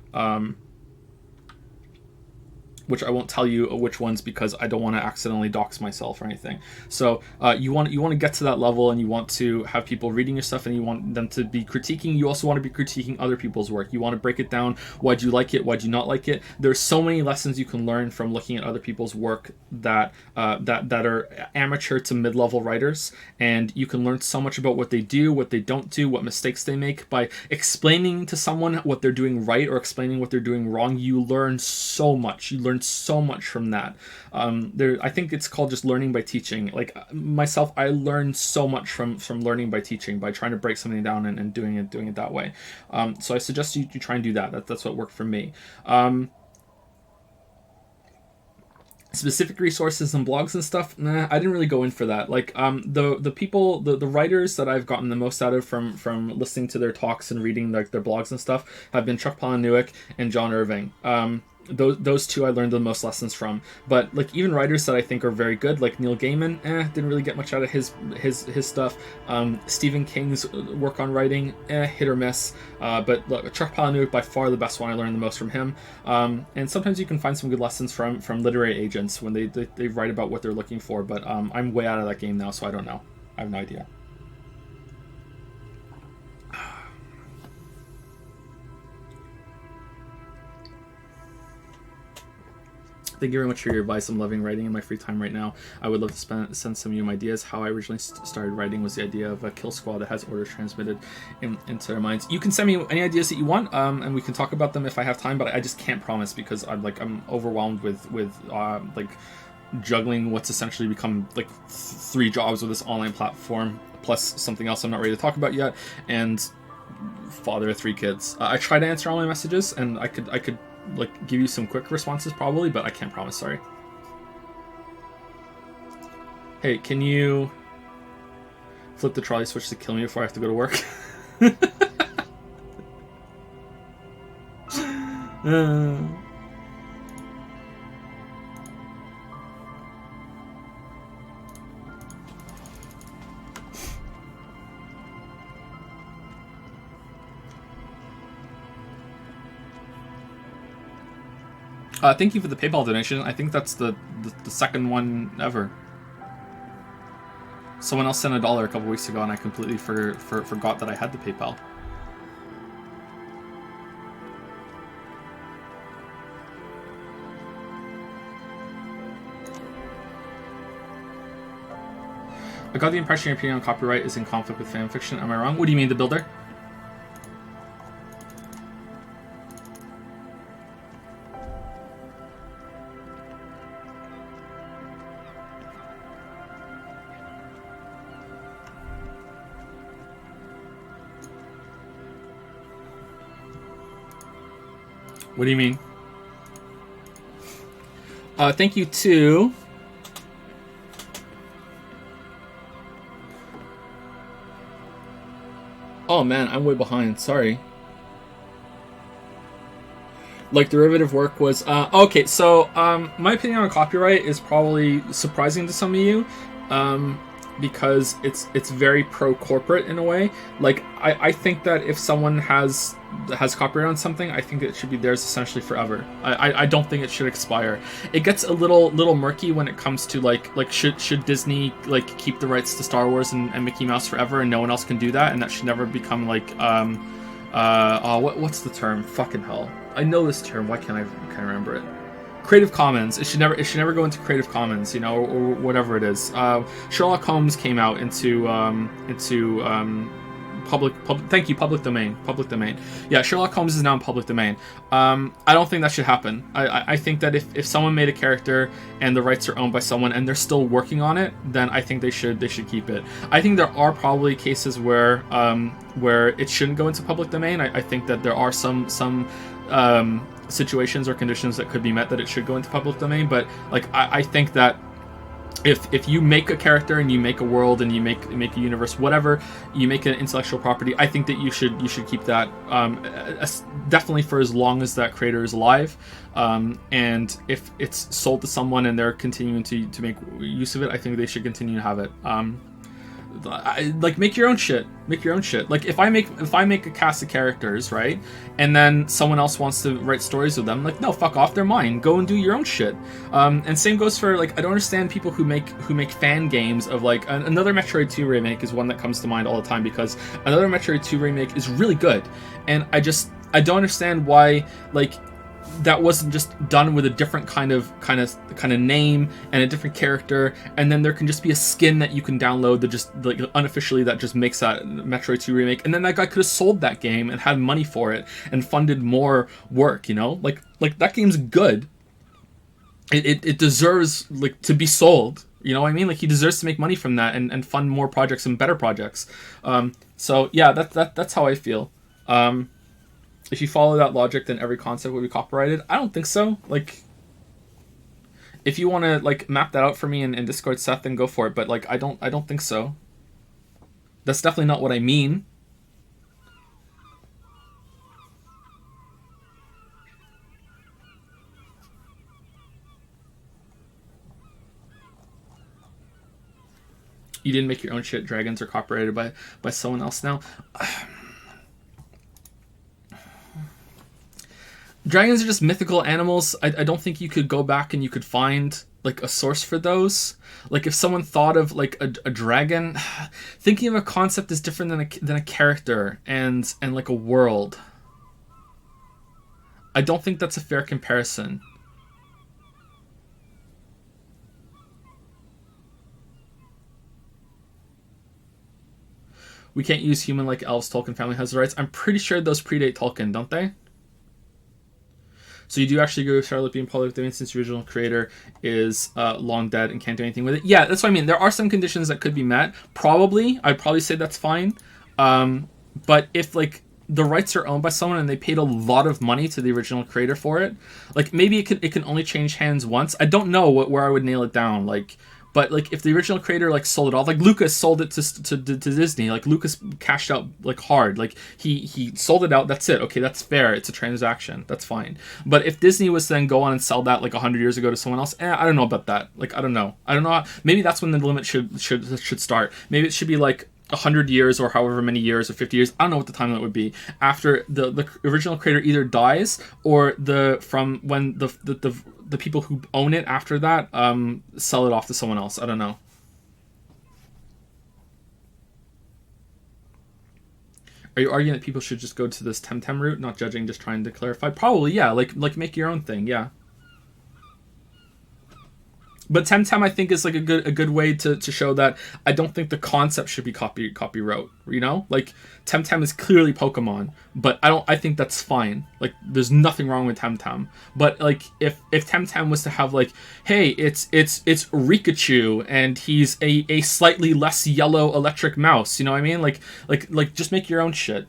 which I won't tell you which ones because I don't want to accidentally dox myself or anything. So you want to get to that level, and you want to have people reading your stuff, and you want them to be critiquing. You also want to be critiquing other people's work. You want to break it down. Why'd you like it? Why'd you not like it? There's so many lessons you can learn from looking at other people's work that are amateur to mid-level writers, and you can learn so much about what they do, what they don't do, what mistakes they make. By explaining to someone what they're doing right or explaining what they're doing wrong, you learn so much. You learn so much from that. I think it's called just learning by teaching. Like myself, I learned so much from learning by teaching, by trying to break something down and doing it that way. So I suggest you try and do that. That's what worked for me. Specific resources and blogs and stuff, nah, I didn't really go in for that. Like the people, the writers that I've gotten the most out of from listening to their talks and reading like their blogs and stuff have been Chuck Palahniuk and John Irving. Those two I learned the most lessons from. But like even writers that I think are very good, like Neil Gaiman, didn't really get much out of his stuff. Stephen King's work on writing, hit or miss. But look, Chuck Palahniuk, by far the best one. I learned the most from him. And sometimes you can find some good lessons from literary agents when they write about what they're looking for. But I'm way out of that game now, so I don't know. I have no idea. Thank you very much for your advice. I'm loving writing in my free time right now. I would love to send some of you ideas. How I originally started writing was the idea of a kill squad that has orders transmitted into their minds. You can send me any ideas that you want, and we can talk about them if I have time. But I just can't promise because I'm overwhelmed with like juggling what's essentially become like 3 jobs with this online platform, plus something else I'm not ready to talk about yet, and father of 3 kids. I try to answer all my messages, and I could like give you some quick responses probably, but I can't promise, sorry. Hey, can you flip the trolley switch to kill me before I have to go to work? Thank you for the PayPal donation. I think that's the second one ever. Someone else sent $1 a couple weeks ago, and I completely forgot that I had the PayPal. I got the impression your opinion on copyright is in conflict with fan fiction. Am I wrong? What do you mean, the builder? What do you mean? Thank you to... Oh man, I'm way behind. Sorry. Like derivative work was... okay, so my opinion on copyright is probably surprising to some of you. Because it's very pro-corporate in a way. Like I think that if someone has copyright on something, I think it should be theirs essentially forever. I don't think it should expire. It gets a little murky when it comes to like should Disney like keep the rights to Star Wars and Mickey Mouse forever and no one else can do that, and that should never become like what's the term? Fucking hell. I know this term. Why can't I remember it? Creative Commons. It should never go into Creative Commons, you know, or whatever it is. Sherlock Holmes came out into public. Thank you, public domain. Public domain. Yeah, Sherlock Holmes is now in public domain. I don't think that should happen. I think that if someone made a character and the rights are owned by someone and they're still working on it, then I think they should keep it. I think there are probably cases where it shouldn't go into public domain. I think that there are some situations or conditions that could be met that it should go into public domain, but like I think that if you make a character and you make a world and you make a universe, whatever, you make an intellectual property, I think that you should keep that definitely for as long as that creator is alive, and if it's sold to someone and they're continuing to make use of it, I think they should continue to have it. like make your own shit. Make your own shit. Like if I make a cast of characters, right, and then someone else wants to write stories with them, like no, fuck off, they're mine. Go and do your own shit. And same goes for like I don't understand people who make fan games of like another Metroid 2 remake is one that comes to mind all the time because another Metroid 2 remake is really good, and I don't understand why like that wasn't just done with a different kind of name and a different character, and then there can just be a skin that you can download that just like unofficially that just makes that Metroid 2 remake, and then that guy could have sold that game and had money for it and funded more work, you know, like that game's good. It deserves like to be sold, you know what I mean? Like he deserves to make money from that and fund more projects and better projects. So yeah, that's how I feel. If you follow that logic, then every concept would be copyrighted. I don't think so. Like, if you want to like map that out for me in Discord, Seth, then go for it. But like, I don't think so. That's definitely not what I mean. You didn't make your own shit. Dragons are copyrighted by someone else now. Dragons are just mythical animals. I don't think you could go back and you could find like a source for those. Like if someone thought of like a dragon, thinking of a concept is different than a character and like a world. I don't think that's a fair comparison. We can't use human like elves. Tolkien family has the rights. I'm pretty sure those predate Tolkien, don't they? So you do actually agree with Charlotte being polygamous since the original creator is long dead and can't do anything with it? Yeah, that's what I mean. There are some conditions that could be met. I'd probably say that's fine. But if like the rights are owned by someone and they paid a lot of money to the original creator for it, like maybe it can only change hands once. I don't know where I would nail it down. Like, but like if the original creator like sold it off, like Lucas sold it to Disney, like Lucas cashed out like hard, like he sold it out. That's it. Okay, that's fair. It's a transaction. That's fine. But if Disney was to then go on and sell that like 100 years ago to someone else, I don't know about that. Like I don't know. Maybe that's when the limit should start. Maybe it should be like 100 years or however many years or 50 years. I don't know what the time limit would be after the original creator either dies or from when the people who own it after that sell it off to someone else. I don't know. Are you arguing that people should just go to this Temtem route, not judging, just trying to clarify? Probably, yeah. Like make your own thing, yeah. But Temtem, I think, is like a good way to show that I don't think the concept should be copyright. You know, like Temtem is clearly Pokemon, but I think that's fine. Like, there's nothing wrong with Temtem. But like, if Temtem was to have like, hey, it's Rikachu and he's a slightly less yellow electric mouse. You know what I mean? Like just make your own shit.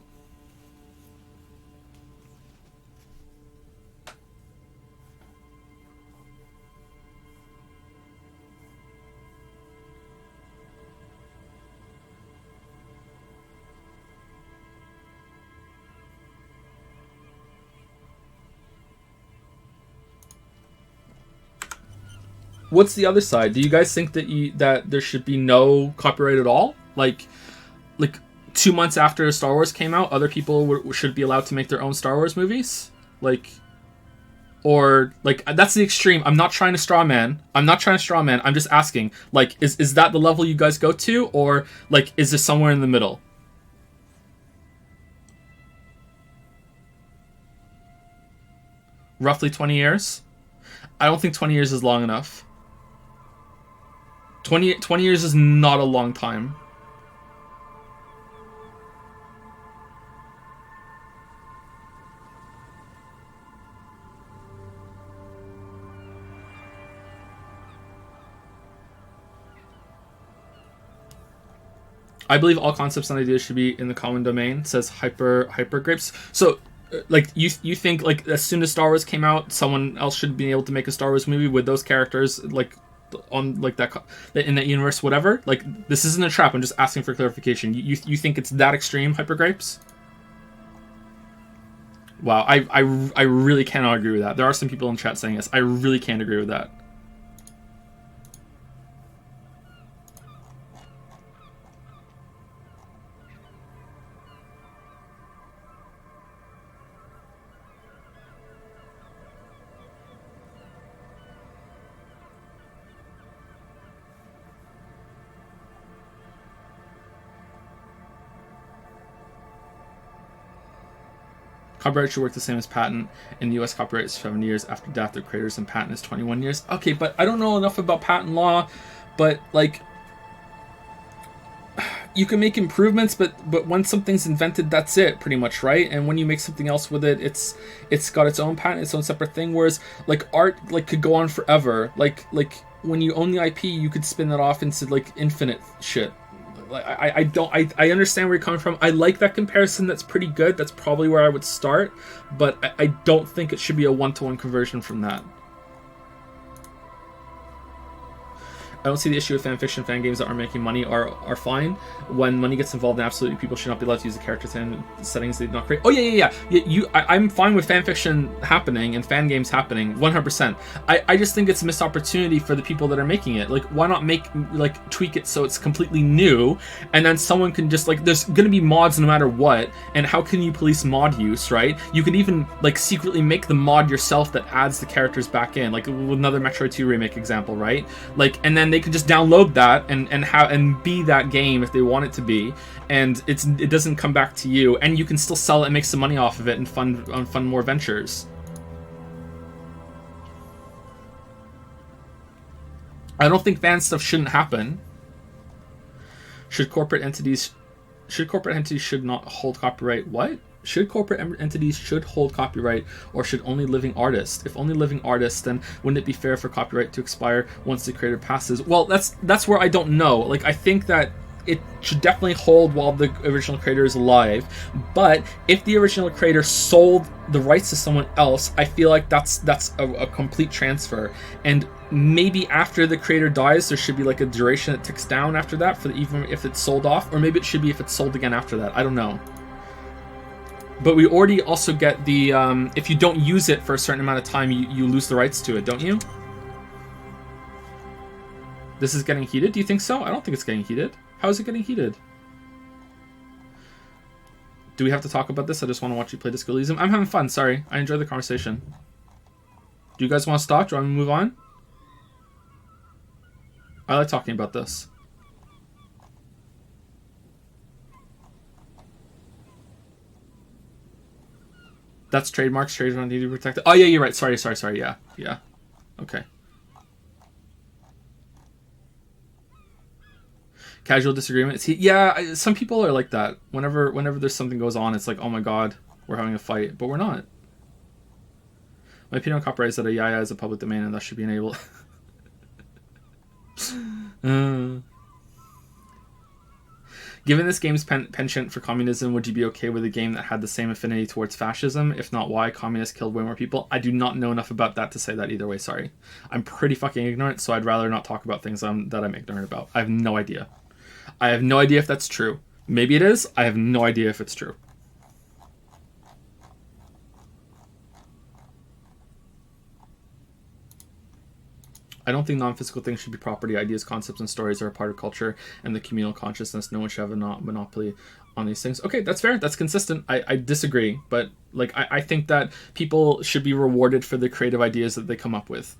What's the other side? Do you guys think that there should be no copyright at all? Like 2 months after Star Wars came out, other people should be allowed to make their own Star Wars movies? Or that's the extreme. I'm not trying to straw man. I'm just asking. Like, is that the level you guys go to, or like is this somewhere in the middle? Roughly 20 years? I don't think 20 years is long enough. 20 years is not a long time. I believe all concepts and ideas should be in the common domain, says Hyper Grapes. So like you think like as soon as Star Wars came out, someone else should be able to make a Star Wars movie with those characters like on like that in that universe, whatever. Like, this isn't a trap. I'm just asking for clarification. You think it's that extreme, Hyper Grapes? Wow, I really cannot agree with that. There are some people in chat saying this. I really can't agree with that. Copyright should work the same as patent. In the US, copyright is 7 years after death of creators, and patent is 21 years. Okay, but I don't know enough about patent law, but like, you can make improvements, but when something's invented, that's it, pretty much, right? And when you make something else with it, it's got its own patent, its own separate thing. Whereas like art, like, could go on forever. Like when you own the IP, you could spin that off into like infinite shit. Like I understand where you're coming from. I like that comparison. That's pretty good. That's probably where I would start, but I don't think it should be a one-to-one conversion from that. I don't see the issue with fanfiction. Fan games that are making money are fine. When money gets involved, then absolutely people should not be allowed to use the characters and settings they did not create. Oh yeah. I'm fine with fanfiction happening and fan games happening 100%. I just think it's a missed opportunity for the people that are making it. Like, why not tweak it so it's completely new, and then someone can just like, there's gonna be mods no matter what, and how can you police mod use, right? You could even like secretly make the mod yourself that adds the characters back in, like with another Metroid 2 remake example, right? Like, and then they can just download that and be that game if they want it to be, and it doesn't come back to you, and you can still sell it and make some money off of it and fund more ventures. I don't think fan stuff shouldn't happen. Should corporate entities should not hold copyright? What? Should corporate entities should hold copyright, or should only living artists? If only living artists, then wouldn't it be fair for copyright to expire once the creator passes? Well, that's where I don't know. Like, I think that it should definitely hold while the original creator is alive, but if the original creator sold the rights to someone else, I feel like that's a complete transfer. And maybe after the creator dies, there should be like a duration that ticks down after that, for even if it's sold off, or maybe it should be if it's sold again after that. I don't know. But we already also get the, if you don't use it for a certain amount of time, you lose the rights to it, don't you? This is getting heated? Do you think so? I don't think it's getting heated. How is it getting heated? Do we have to talk about this? I just want to watch you play Disco Elysium. I'm having fun, sorry. I enjoy the conversation. Do you guys want to stop? Do you want me to move on? I like talking about this. That's trademarks. Trademarks need to be protected. Oh, yeah, you're right. Sorry. Yeah. Okay. Casual disagreement. Yeah, some people are like that. Whenever there's something goes on, it's like, oh my god, we're having a fight. But we're not. My opinion on copyright is that a yaya is a public domain and thus should be enabled. Given this game's penchant for communism, would you be okay with a game that had the same affinity towards fascism? If not, why? Communists killed way more people. I do not know enough about that to say that either way, sorry. I'm pretty fucking ignorant, so I'd rather not talk about things that I'm ignorant about. I have no idea. I have no idea if that's true. Maybe it is. I have no idea if it's true. I don't think non-physical things should be property. Ideas, concepts, and stories are a part of culture and the communal consciousness. No one should have a monopoly on these things. Okay, that's fair. That's consistent. I disagree. But like, I think that people should be rewarded for the creative ideas that they come up with.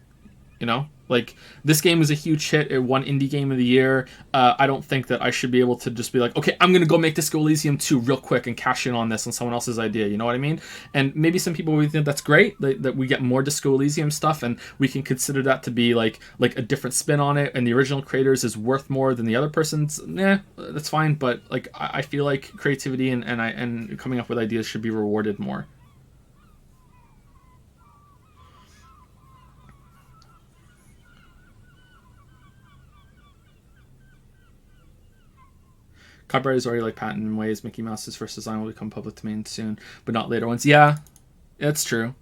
You know? Like, this game is a huge hit. It won Indie Game of the Year. I don't think that I should be able to just be like, okay, I'm going to go make Disco Elysium 2 real quick and cash in on this on someone else's idea. You know what I mean? And maybe some people would think that's great, that we get more Disco Elysium stuff, and we can consider that to be like a different spin on it, and the original creators is worth more than the other person's. Yeah, that's fine. But like, I feel like creativity and coming up with ideas should be rewarded more. Copyright is already like patent in ways. Mickey Mouse's first design will become public domain soon, but not later ones. Yeah, that's true.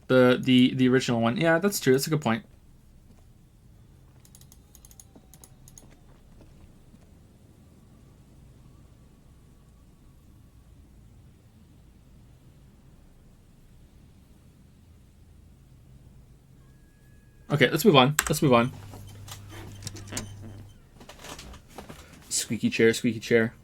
The original one. Yeah, that's true. That's a good point. Okay, let's move on. Squeaky chair.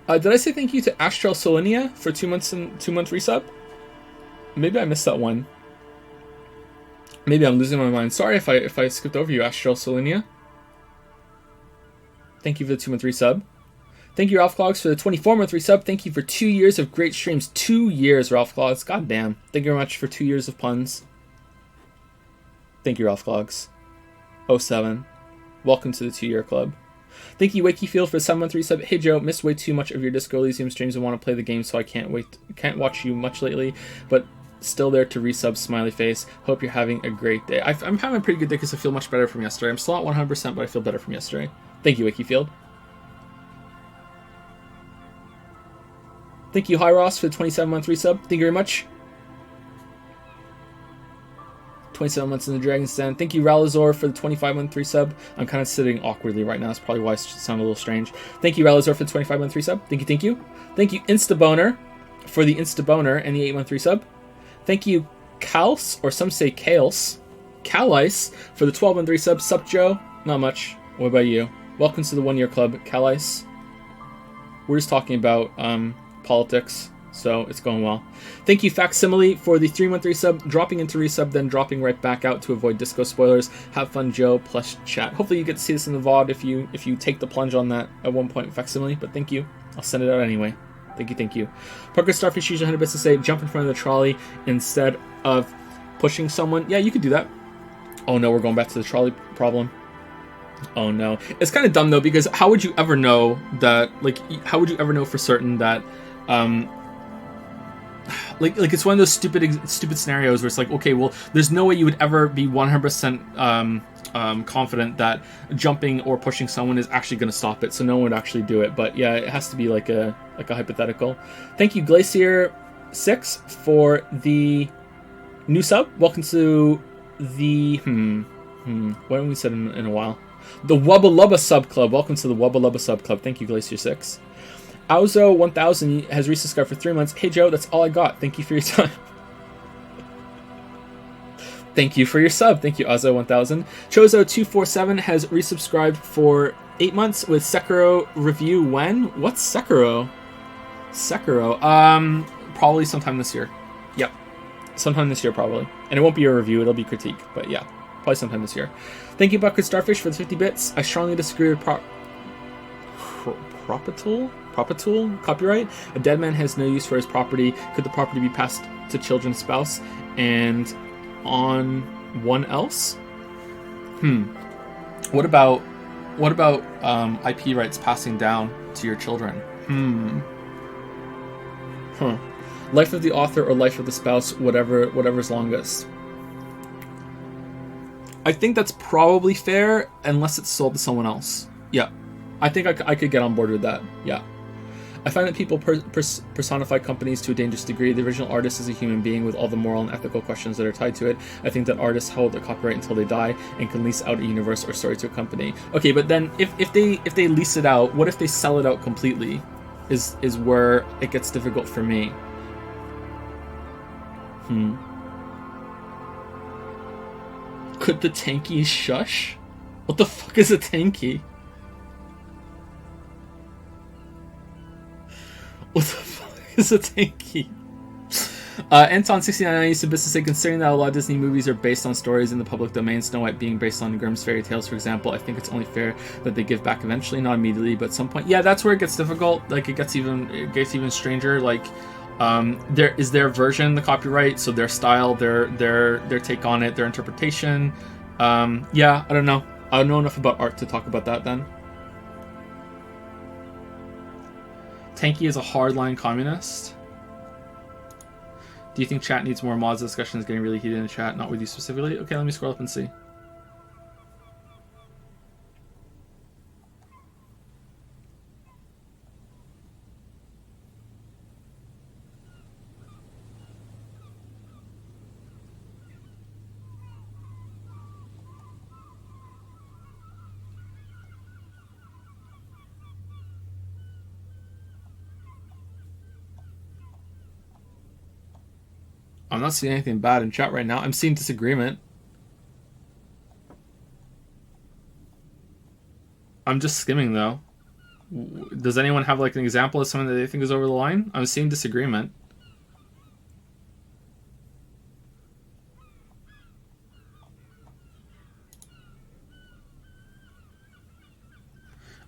Did I say thank you to Astral Solinia for 2 months and 2 month resub? Maybe I missed that one. Maybe I'm losing my mind. Sorry if I skipped over you, Astral Solinia. Thank you for the 2-month resub. Thank you, Ralph Clogs, for the 24-month resub. Thank you for 2 years of great streams. 2 years, Ralph Clogs. God damn. Thank you very much for 2 years of puns. Thank you, Ralph Clogs. 07. Welcome to the 2-year club. Thank you, Wakefield, for the 7-month resub. Hey, Joe, missed way too much of your Disco Elysium streams and want to play the game, so I can't watch you much lately, but still there to resub, smiley face. Hope you're having a great day. I'm having a pretty good day because I feel much better from yesterday. I'm still not 100%, but I feel better from yesterday. Thank you, Wakefield. Thank you, Hi Ross, for the 27-month resub. Thank you very much. 27 months in the Dragon's Den. Thank you, Ralazor, for the 25-month resub. I'm kind of sitting awkwardly right now. That's probably why I sound a little strange. Thank you, Ralazor, for the 25-month resub. Thank you, thank you. Thank you, Instaboner, for the Instaboner and the 8-month resub. Thank you, Kals, or some say Kales, Kalice, for the 12-month resub. Sup, Joe? Not much. What about you? Welcome to the 1-year club, Kalice. We're just talking about politics, so it's going well. Thank you, Facsimile, for the 3-month resub, dropping into resub, then dropping right back out to avoid disco spoilers. Have fun, Joe, plus chat. Hopefully you get to see this in the VOD if you take the plunge on that at one point, Facsimile, but thank you. I'll send it out anyway. Thank you, thank you. Parker Starfish usually 100 bits to say, jump in front of the trolley instead of pushing someone. Yeah, you could do that. Oh no, we're going back to the trolley problem. Oh no. It's kind of dumb though, because how would you ever know that, like, how would you ever know for certain that, like it's one of those stupid scenarios where it's like, okay, well, there's no way you would ever be 100% confident that jumping or pushing someone is actually going to stop it, so no one would actually do it. But yeah, it has to be like a hypothetical. Thank you, Glacier6, for the new sub. Welcome to the what haven't we said in a while? The Wubba Lubba Sub Club. Welcome to the Wubba Lubba Sub Club. Thank you, Glacier6. Auzo1000 has resubscribed for 3 months. Hey Joe, that's all I got. Thank you for your time. Thank you for your sub. Thank you, Auzo1000. Chozo247 has resubscribed for 8 months with Sekiro review when? What's Sekiro? Sekiro. Probably sometime this year. Yep. Sometime this year, probably. And it won't be a review, it'll be critique. But yeah, probably sometime this year. Thank you, Bucket Starfish, for the 50 bits. I strongly disagree with Propatul copyright. A dead man has no use for his property. Could the property be passed to children's spouse and on one else? What about IP rights passing down to your children? Life of the author or life of the spouse, whatever's longest. I think that's probably fair unless it's sold to someone else. Yeah. I think I could get on board with that. Yeah. I find that people personify companies to a dangerous degree. The original artist is a human being with all the moral and ethical questions that are tied to it. I think that artists hold a copyright until they die and can lease out a universe or story to a company. Okay, but then if they lease it out, what if they sell it out completely? Is where it gets difficult for me. Could the tanky shush? What the fuck is a tanky? What the fuck is a tanky? Anton69 used to say, considering that a lot of Disney movies are based on stories in the public domain, Snow White being based on Grimm's fairy tales, for example, I think it's only fair that they give back eventually, not immediately, but at some point. Yeah, that's where it gets difficult. Like, it gets even stranger. Like, there is their version, the copyright, so their style, their take on it, their interpretation. Yeah, I don't know. I don't know enough about art to talk about that then. Tanky is a hardline communist. Do you think chat needs more mods? The discussion is getting really heated in the chat, not with you specifically. Okay, let me scroll up and see. I'm not seeing anything bad in chat right now. I'm seeing disagreement. I'm just skimming though. Does anyone have like an example of something that they think is over the line? I'm seeing disagreement.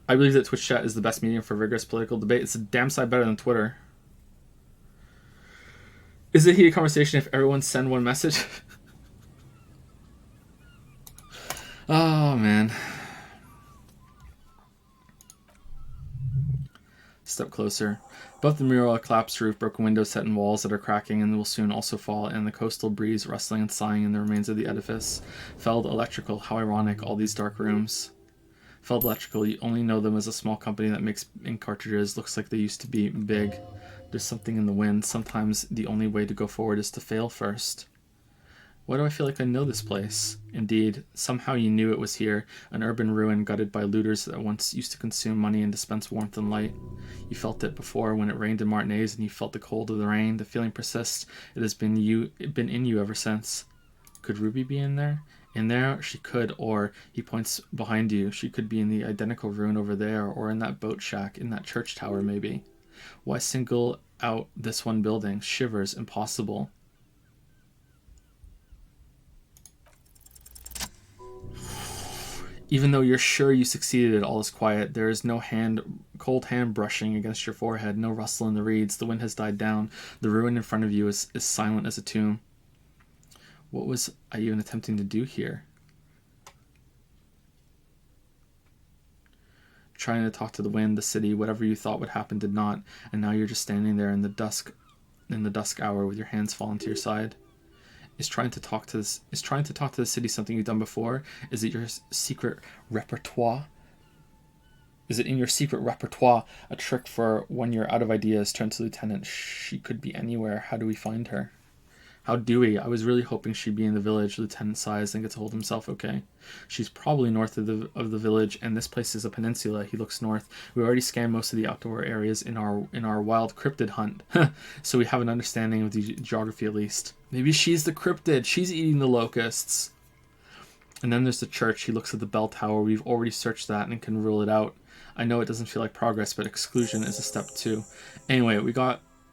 I believe that Twitch chat is the best medium for vigorous political debate. It's a damn sight better than Twitter. Is it a heated conversation if everyone send one message? Oh, man. Step closer. Above the mural, a collapsed roof, broken windows set in walls that are cracking and will soon also fall, and the coastal breeze rustling and sighing in the remains of the edifice. Felled electrical. How ironic, all these dark rooms. Felled electrical. You only know them as a small company that makes ink cartridges. Looks like they used to be big. There's something in the wind. Sometimes the only way to go forward is to fail first. Why do I feel like I know this place? Indeed, somehow you knew it was here, an urban ruin gutted by looters that once used to consume money and dispense warmth and light. You felt it before when it rained in Martinez and you felt the cold of the rain. The feeling persists. It has been in you ever since. Could Ruby be in there? In there, she could, or, he points behind you, she could be in the identical ruin over there, or in that boat shack, in that church tower maybe. Why single out this one building? Shivers, impossible. Even though you're sure you succeeded, all is quiet. There is no cold hand brushing against your forehead, no rustle in the reeds. The wind has died down. The ruin in front of you is silent as a tomb. What was I even attempting to do here? Trying to talk to the wind, the city, whatever you thought would happen did not, and now you're just standing there in the dusk hour with your hands fallen to your side. Is trying to talk to the city something you've done before? Is it your secret repertoire? Is it in your secret repertoire a trick for when you're out of ideas? Turn to the lieutenant. She could be anywhere. How do we find her? How do we? I was really hoping she'd be in the village. Lieutenant sighs and gets to hold himself okay. She's probably north of the village, and this place is a peninsula. He looks north. We already scanned most of the outdoor areas in our wild cryptid hunt, so we have an understanding of the geography at least. Maybe she's the cryptid. She's eating the locusts. And then there's the church. He looks at the bell tower. We've already searched that and can rule it out. I know it doesn't feel like progress, but exclusion is a step too. Anyway,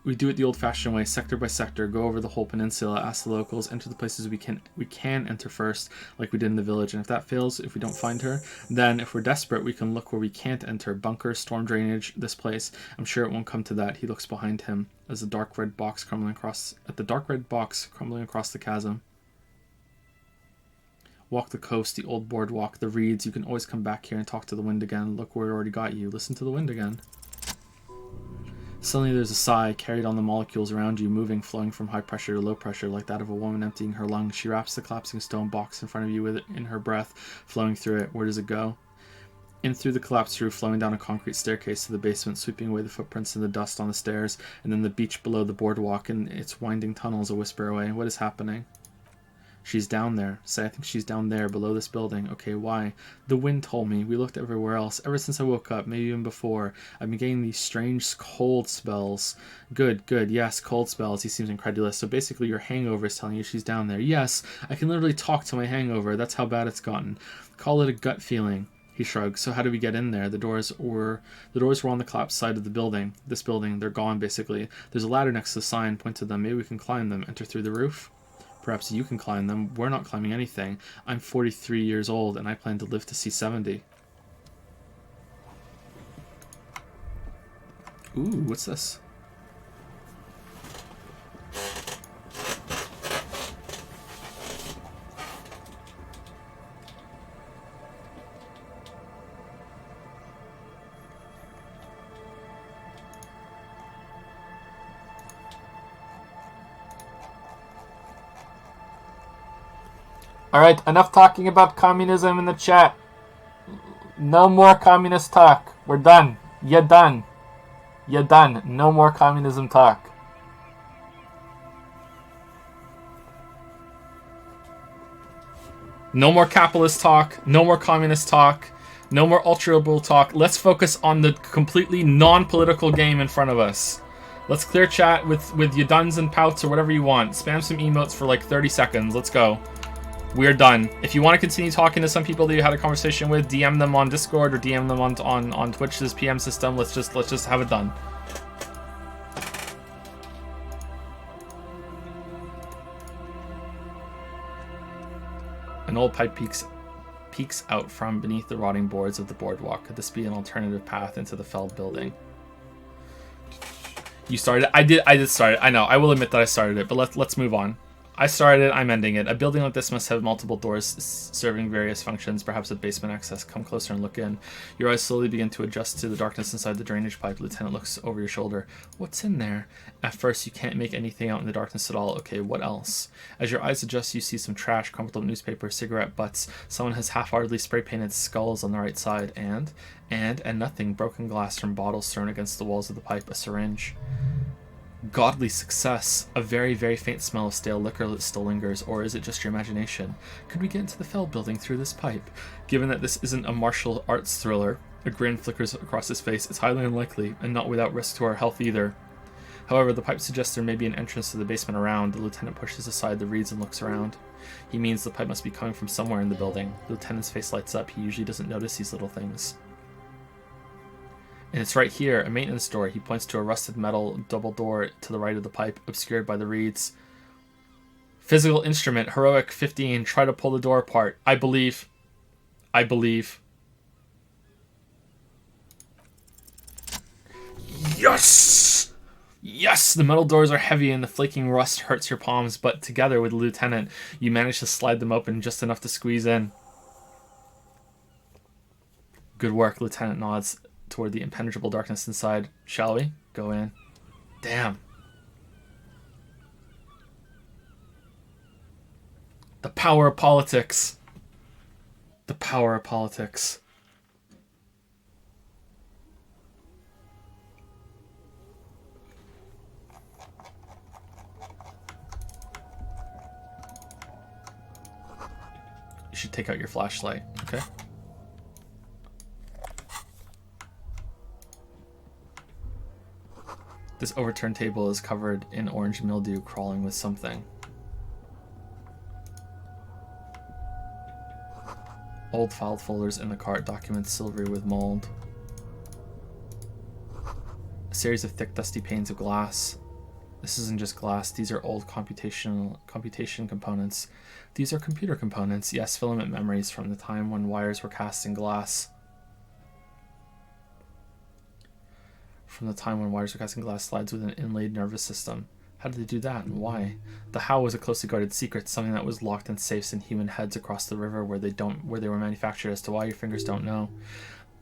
we do it the old-fashioned way, sector by sector, go over the whole peninsula, ask the locals, enter the places we can enter first, like we did in the village, and if that fails, if we don't find her, then if we're desperate, we can look where we can't enter, bunker, storm drainage, this place. I'm sure it won't come to that. He looks behind him as the dark red box crumbling across the chasm. Walk the coast, the old boardwalk, the reeds. You can always come back here and talk to the wind again. Look where it already got you. Listen to the wind again. Suddenly there's a sigh, carried on the molecules around you, moving, flowing from high pressure to low pressure, like that of a woman emptying her lungs. She wraps the collapsing stone box in front of you with it in her breath, flowing through it. Where does it go? In through the collapsed roof, flowing down a concrete staircase to the basement, sweeping away the footprints and the dust on the stairs, and then the beach below the boardwalk and its winding tunnels a whisper away. What is happening? She's down there. Say, I think she's down there, below this building. Okay, why? The wind told me. We looked everywhere else. Ever since I woke up, maybe even before, I've been getting these strange cold spells. Good. Yes, cold spells. He seems incredulous. So basically your hangover is telling you she's down there. Yes, I can literally talk to my hangover. That's how bad it's gotten. Call it a gut feeling. He shrugs. So how do we get in there? The doors were on the collapsed side of the building. This building, they're gone basically. There's a ladder next to the sign. Point to them. Maybe we can climb them. Enter through the roof. Perhaps you can climb them. We're not climbing anything. I'm 43 years old, and I plan to live to see 70. Ooh, what's this? Alright, enough talking about communism in the chat. No more communist talk. We're done. You're done. You're done. No more communism talk. No more capitalist talk. No more communist talk. No more ultra-liberal talk. Let's focus on the completely non-political game in front of us. Let's clear chat with your duns and pouts or whatever you want. Spam some emotes for like 30 seconds. Let's go. We're done. If you want to continue talking to some people that you had a conversation with, DM them on Discord or DM them on Twitch's PM system. Let's just have it done. An old pipe peeks out from beneath the rotting boards of the boardwalk. Could this be an alternative path into the felled building? You started it? I did start it. I know. I will admit that I started it, but let's move on. I started it, I'm ending it. A building like this must have multiple doors serving various functions, perhaps with basement access. Come closer and look in. Your eyes slowly begin to adjust to the darkness inside the drainage pipe. Lieutenant looks over your shoulder. What's in there? At first, you can't make anything out in the darkness at all. Okay, what else? As your eyes adjust, you see some trash, crumpled up newspaper, cigarette butts. Someone has half-heartedly spray-painted skulls on the right side. And nothing. Broken glass from bottles thrown against the walls of the pipe. A syringe. Godly success. A very, very faint smell of stale liquor that still lingers, or is it just your imagination? Could we get into the felled building through this pipe? Given that this isn't a martial arts thriller, a grin flickers across his face. It's highly unlikely, and not without risk to our health either. However, the pipe suggests there may be an entrance to the basement around. The lieutenant pushes aside the reeds and looks around. He means the pipe must be coming from somewhere in the building. The lieutenant's face lights up. He usually doesn't notice these little things. And it's right here, a maintenance door. He points to a rusted metal double door to the right of the pipe, obscured by the reeds. Physical instrument, heroic 15. Try to pull the door apart. I believe. I believe. Yes! Yes! The metal doors are heavy and the flaking rust hurts your palms, but together with the lieutenant, you manage to slide them open just enough to squeeze in. Good work, Lieutenant nods toward the impenetrable darkness inside. Shall we? Go in. Damn. The power of politics. The power of politics. You should take out your flashlight, okay? This overturned table is covered in orange mildew crawling with something. Old filed folders in the cart, documents silvery with mold. A series of thick dusty panes of glass. This isn't just glass, these are old computation components. These are computer components, yes, filament memories from the time when wires were cast in glass. From the time when wires were cast in glass slides with an inlaid nervous system. How did they do that and why? The how was a closely guarded secret, something that was locked in safes in human heads across the river where they were manufactured. As to why, your fingers don't know.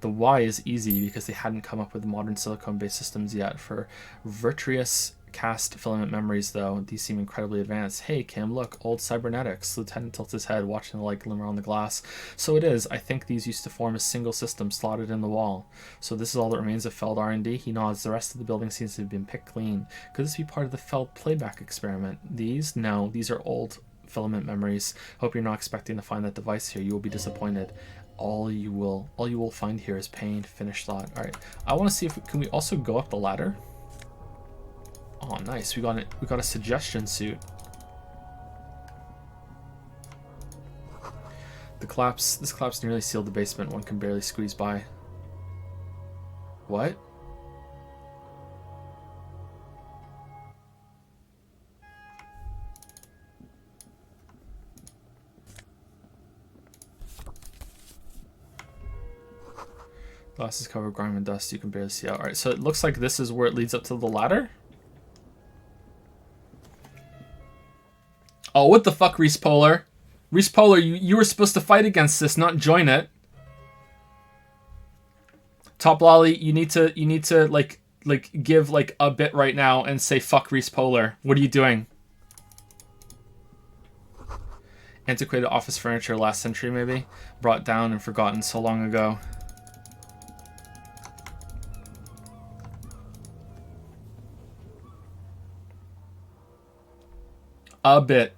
The why is easy because they hadn't come up with modern silicone-based systems yet. For virtuous cast filament memories, though, these seem incredibly advanced. Hey, Kim, look, old cybernetics. Lieutenant tilts his head, watching the light glimmer on the glass. So it is. I think these used to form a single system slotted in the wall. So this is all that remains of Feld R&D? He nods. The rest of the building seems to have been picked clean. Could this be part of the Feld playback experiment? These? No, these are old filament memories. Hope you're not expecting to find that device here. You will be disappointed. All you will find here is pain. Finished thought. All right. I want to see if can we also go up the ladder. Oh, nice. We got a suggestion suit. This collapse nearly sealed the basement. One can barely squeeze by. What? Glass is covered with grime and dust. You can barely see out. Alright, so it looks like this is where it leads up to the ladder? Oh, what the fuck, Reese Polar? Reese Polar, you were supposed to fight against this, not join it. Top Lolly, you need to like give like a bit right now and say fuck Reese Polar. What are you doing? Antiquated office furniture, last century maybe? Brought down and forgotten so long ago. A bit.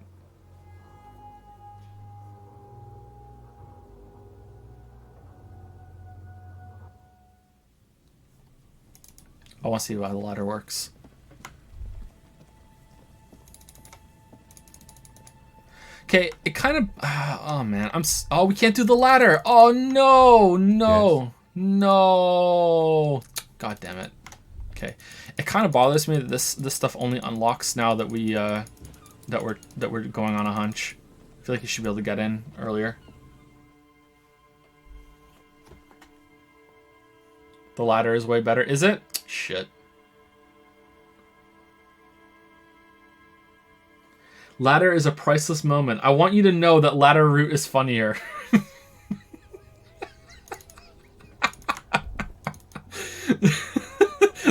I want to see how the ladder works. Okay, it kind of... oh, man. Oh, we can't do the ladder. Oh, no. No. Yes. No. God damn it. Okay. It kind of bothers me that this stuff only unlocks now that we... that we're going on a hunch. I feel like you should be able to get in earlier. The latter is way better. Is it? Shit. Ladder is a priceless moment. I want you to know that ladder route is funnier.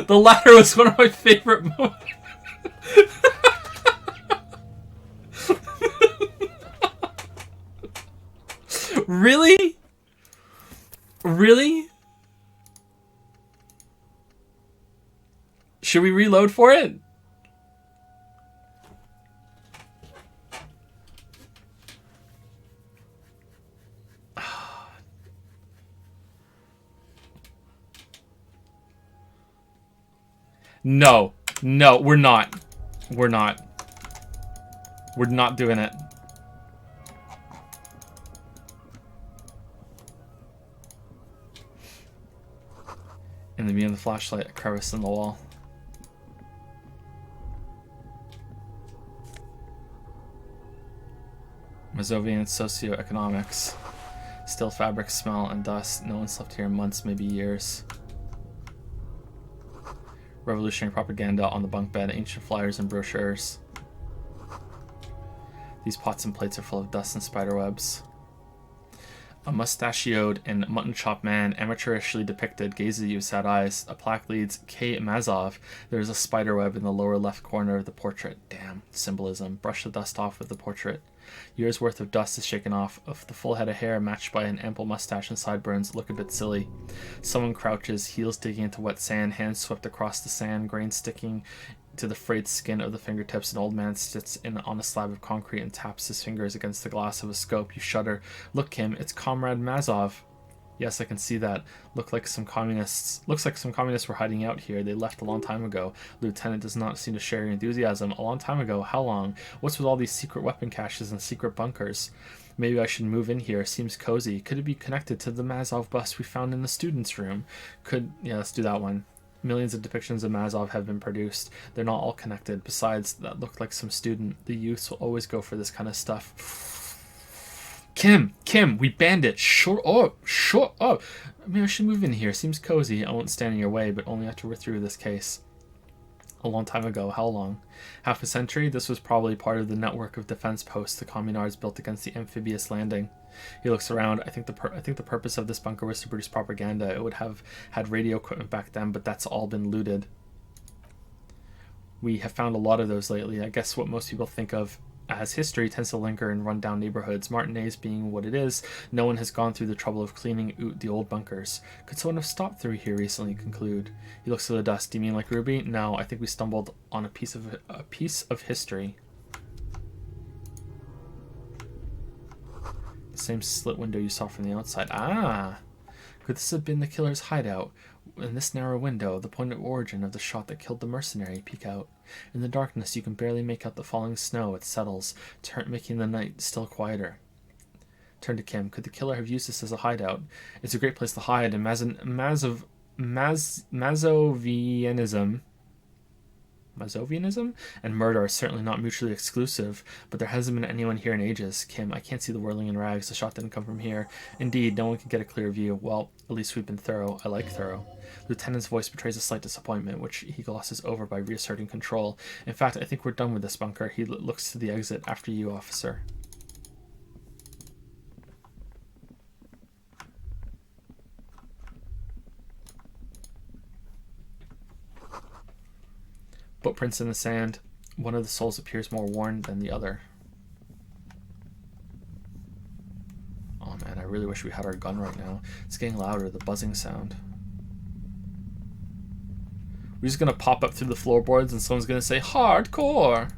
The ladder was one of my favorite moments. Really? Really? Should we reload for it? No. No, we're not. We're not. We're not doing it. In the beam of the flashlight, a crevice in the wall. Mazovian socioeconomics. Still fabric smell and dust. No one slept here in months, maybe years. Revolutionary propaganda on the bunk bed, ancient flyers and brochures. These pots and plates are full of dust and spiderwebs. A mustachioed and mutton chop man, amateurishly depicted, gazes at you with sad eyes. A plaque reads, K. Mazov. There is a spiderweb in the lower left corner of the portrait. Damn, symbolism. Brush the dust off with the portrait. Years worth of dust is shaken off. Of the full head of hair matched by an ample mustache and sideburns look a bit silly. Someone crouches, heels digging into wet sand, hands swept across the sand, grains sticking to the frayed skin of the fingertips. An old man sits on a slab of concrete and taps his fingers against the glass of a scope. You shudder. Look, Kim, it's Comrade Mazov. Yes, I can see that. Looks like some communists were hiding out here. They left a long time ago. Lieutenant does not seem to share your enthusiasm. A long time ago? How long? What's with all these secret weapon caches and secret bunkers? Maybe I should move in here. Seems cozy. Could it be connected to the Mazov bust we found in the students' room? Yeah, let's do that one. Millions of depictions of Mazov have been produced. They're not all connected. Besides, that looked like some student. The youths will always go for this kind of stuff. Kim, we banned it. Shut up. Maybe I should move in here. Seems cozy. I won't stand in your way, but only after we're through with this case. A long time ago. How long? Half a century? This was probably part of the network of defense posts the communards built against the amphibious landing. He looks around. I think the purpose of this bunker was to produce propaganda. It would have had radio equipment back then, but that's all been looted. We have found a lot of those lately. I guess what most people think of as history tends to linger in run-down neighborhoods. Martinez being what it is, no one has gone through the trouble of cleaning out the old bunkers. Could someone have stopped through here recently? Conclude. He looks at the dust. Do you mean like Ruby? No, I think we stumbled on a piece of history. The same slit window you saw from the outside. Ah! Could this have been the killer's hideout? In this narrow window, the point of origin of the shot that killed the mercenary, peek out. In the darkness, you can barely make out the falling snow. It settles, making the night still quieter. Turn to Kim. Could the killer have used this as a hideout? It's a great place to hide, and Mazovianism and murder are certainly not mutually exclusive, but there hasn't been anyone here in ages. Kim, I can't see the whirling in rags. The shot didn't come from here. Indeed, no one can get a clear view. Well, at least we've been thorough. I like thorough. Lieutenant's voice betrays a slight disappointment, which he glosses over by reasserting control. In fact, I think we're done with this bunker. He looks to the exit. After you, officer. Footprints in the sand. One of the souls appears more worn than the other. Oh man, I really wish we had our gun right now. It's getting louder, the buzzing sound. We're just gonna pop up through the floorboards and someone's gonna say, hardcore!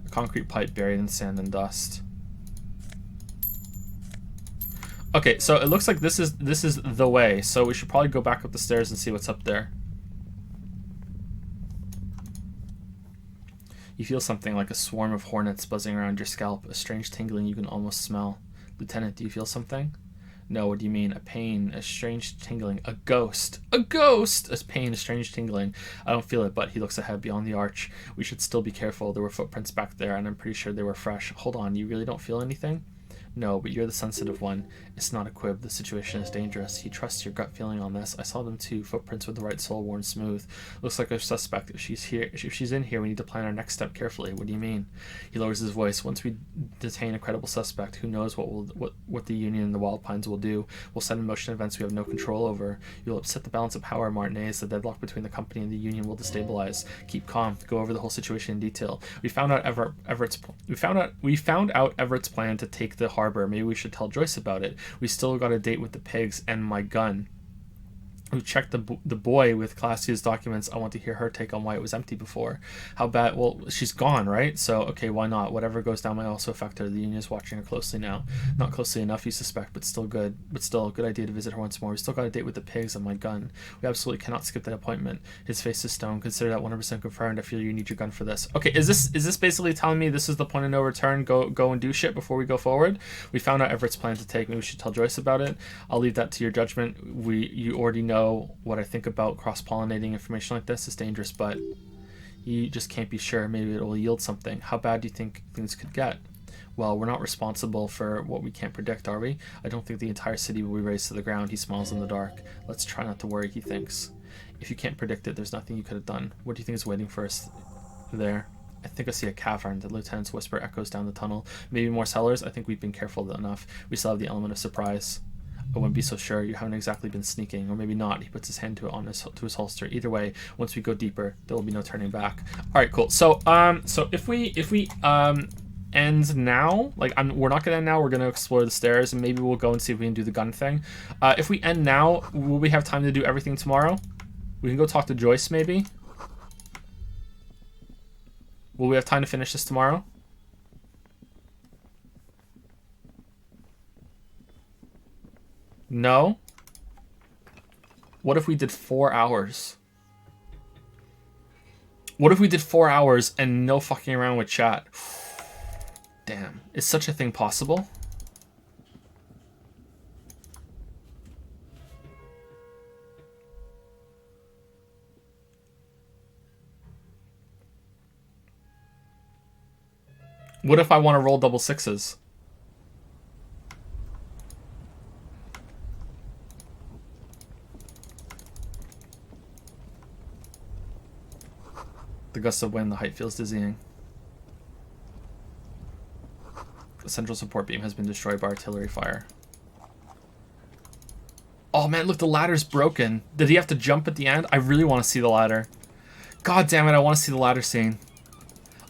A concrete pipe buried in sand and dust. Okay, so it looks like this is the way, so we should probably go back up the stairs and see what's up there. You feel something like a swarm of hornets buzzing around your scalp, a strange tingling you can almost smell. Lieutenant, do you feel something? No, what do you mean? A pain, a strange tingling, a ghost! A ghost! A pain, a strange tingling. I don't feel it, but he looks ahead beyond the arch. We should still be careful. There were footprints back there, and I'm pretty sure they were fresh. Hold on, you really don't feel anything? No, but you're the sensitive one. It's not a quib. The situation is dangerous. He trusts your gut feeling on this. I saw them too. Footprints with the right sole worn smooth. Looks like a suspect. If she's in here, we need to plan our next step carefully. What do you mean? He lowers his voice. Once we detain a credible suspect, who knows what the Union and the Wild Pines will do. We'll set in motion events we have no control over. You'll upset the balance of power, Martinez. The deadlock between the company and the Union will destabilize. Keep calm. Go over the whole situation in detail. We found out Everett's plan to take the harbor. Maybe we should tell Joyce about it. We still got a date with the pigs and my gun. We checked the boy with Classia's documents. I want to hear her take on why it was empty before. How bad? Well, she's gone, right? So, okay, why not? Whatever goes down might also affect her. The Union is watching her closely now. Not closely enough, you suspect, but still good. But still, a good idea to visit her once more. We still got a date with the pigs and my gun. We absolutely cannot skip that appointment. His face is stone. Consider that 100% confirmed. I feel you need your gun for this. Okay, is this basically telling me this is the point of no return? Go and do shit before we go forward? We found out Everett's plan to take. Maybe we should tell Joyce about it. I'll leave that to your judgment. You already know what I think about cross-pollinating information like this. Is dangerous, but you just can't be sure. Maybe it will yield something. How bad do you think things could get? Well, we're not responsible for what we can't predict, are we? I don't think the entire city will be razed to the ground. He smiles in the dark. Let's try not to worry, he thinks. If you can't predict it, there's nothing you could have done. What do you think is waiting for us there? I think I see a cavern. The lieutenant's whisper echoes down the tunnel. Maybe more cellars? I think we've been careful enough. We still have the element of surprise. I wouldn't be so sure. You haven't exactly been sneaking, or maybe not. He puts his hand to his holster. Either way, once we go deeper, there will be no turning back. All right, cool. So if we end now, like we're not gonna end now. We're gonna explore the stairs, and maybe we'll go and see if we can do the gun thing. If we end now, will we have time to do everything tomorrow? We can go talk to Joyce, maybe. Will we have time to finish this tomorrow? No? What if we did 4 hours? What if we did 4 hours and no fucking around with chat? Damn. Is such a thing possible? What if I want to roll double sixes? The gust of wind, the height feels dizzying. The central support beam has been destroyed by artillery fire. Oh man, look, the ladder's broken. Did he have to jump at the end? I really want to see the ladder. God damn it, I want to see the ladder scene.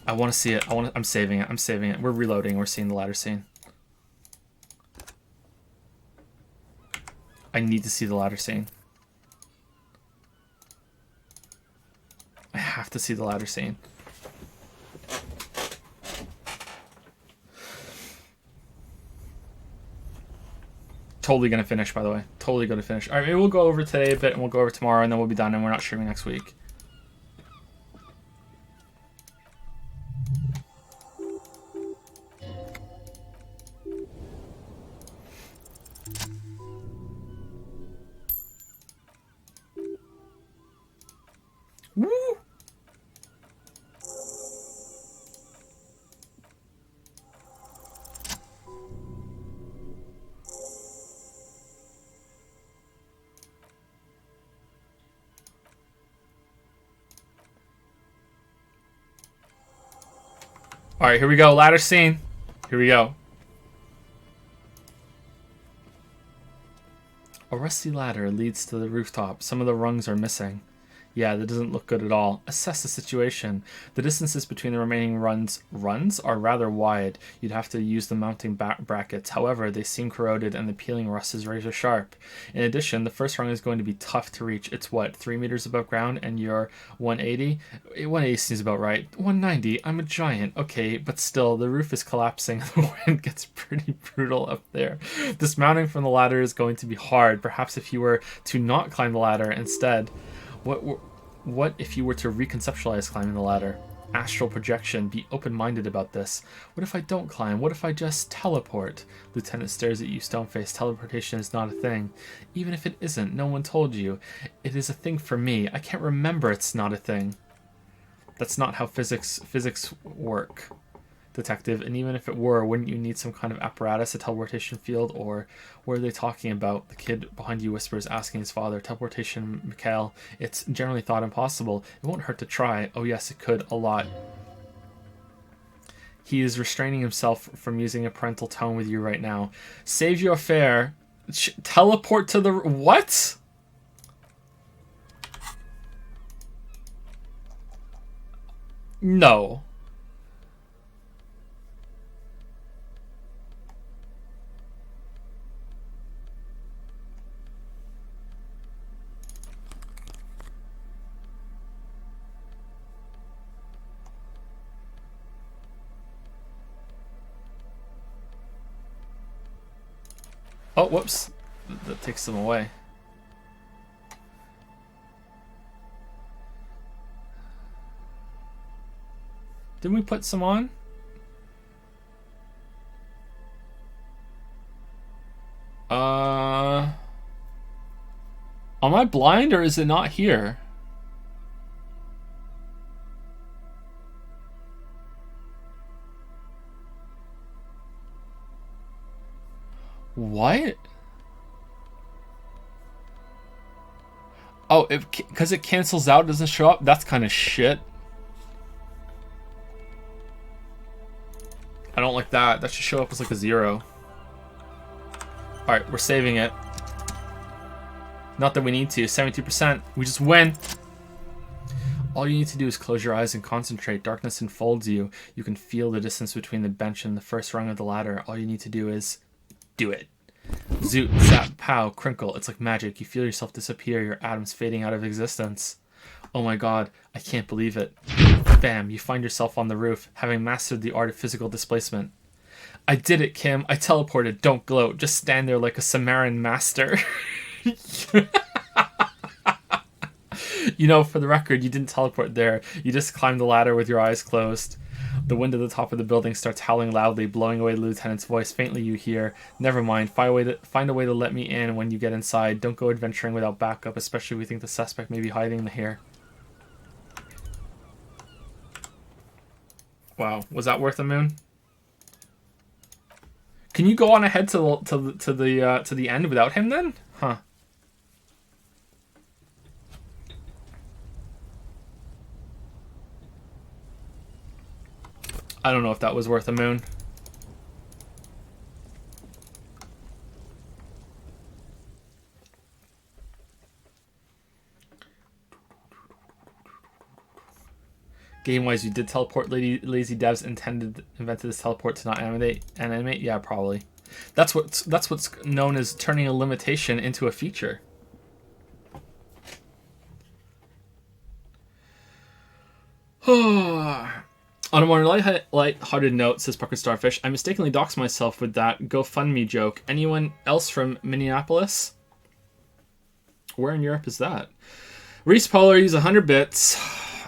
I want to see it. I'm saving it. I'm saving it. We're reloading. We're seeing the ladder scene. I need to see the ladder scene. I have to see the ladder scene. Totally gonna finish, by the way. Totally gonna finish. Alright, maybe we'll go over today a bit and we'll go over tomorrow and then we'll be done and we're not streaming next week. Woo! Alright, here we go. Ladder scene. Here we go. A rusty ladder leads to the rooftop. Some of the rungs are missing. Yeah, that doesn't look good at all. Assess the situation. The distances between the remaining runs are rather wide. You'd have to use the mounting brackets. However, they seem corroded and the peeling rust is razor sharp. In addition, the first rung is going to be tough to reach. It's what, 3 meters above ground and you're 180? 180 seems about right. 190? I'm a giant. Okay, but still, the roof is collapsing and the wind gets pretty brutal up there. Dismounting from the ladder is going to be hard. Perhaps if you were to not climb the ladder instead. What if you were to reconceptualize climbing the ladder? Astral projection. Be open-minded about this. What if I don't climb? What if I just teleport? Lieutenant stares at you, stone-faced. Teleportation is not a thing. Even if it isn't, no one told you. It is a thing for me. I can't remember it's not a thing. That's not how physics work. detective, and even if it were, wouldn't you need some kind of apparatus, a teleportation field, or what are they talking about? The kid behind you whispers, asking his father. Teleportation, Mikhail. It's generally thought impossible. It won't hurt to try. Oh yes, it could, a lot. He is restraining himself from using a parental tone with you right now. Save your fare. Teleport to the... What? No. Oh, whoops. That takes them away. Didn't we put some on? Am I blind or is it not here? What? Oh, because it cancels out, doesn't show up? That's kind of shit. I don't like that. That should show up as like a 0. Alright, we're saving it. Not that we need to. 72%. We just win. All you need to do is close your eyes and concentrate. Darkness enfolds you. You can feel the distance between the bench and the first rung of the ladder. All you need to do is do it. Zoot, zap, pow, crinkle. It's like magic. You feel yourself disappear, your atoms fading out of existence. Oh my god, I can't believe it. Bam, you find yourself on the roof, having mastered the art of physical displacement. I did it, Kim. I teleported. Don't gloat. Just stand there like a Samaran master. You know, for the record, you didn't teleport there. You just climbed the ladder with your eyes closed. The wind at the top of the building starts howling loudly, blowing away the lieutenant's voice. Faintly you hear, "Never mind, find a way to let me in when you get inside. Don't go adventuring without backup, especially if we think the suspect may be hiding here." Wow, was that worth a moon? Can you go on ahead to the end without him then? Huh. I don't know if that was worth a moon. Game-wise, you did teleport. Lazy devs invented this teleport to not animate. Yeah, probably. That's what's known as turning a limitation into a feature. On a more light-hearted note, says Pucker Starfish, I mistakenly doxed myself with that GoFundMe joke. Anyone else from Minneapolis? Where in Europe is that? Reese Polar used 100 bits.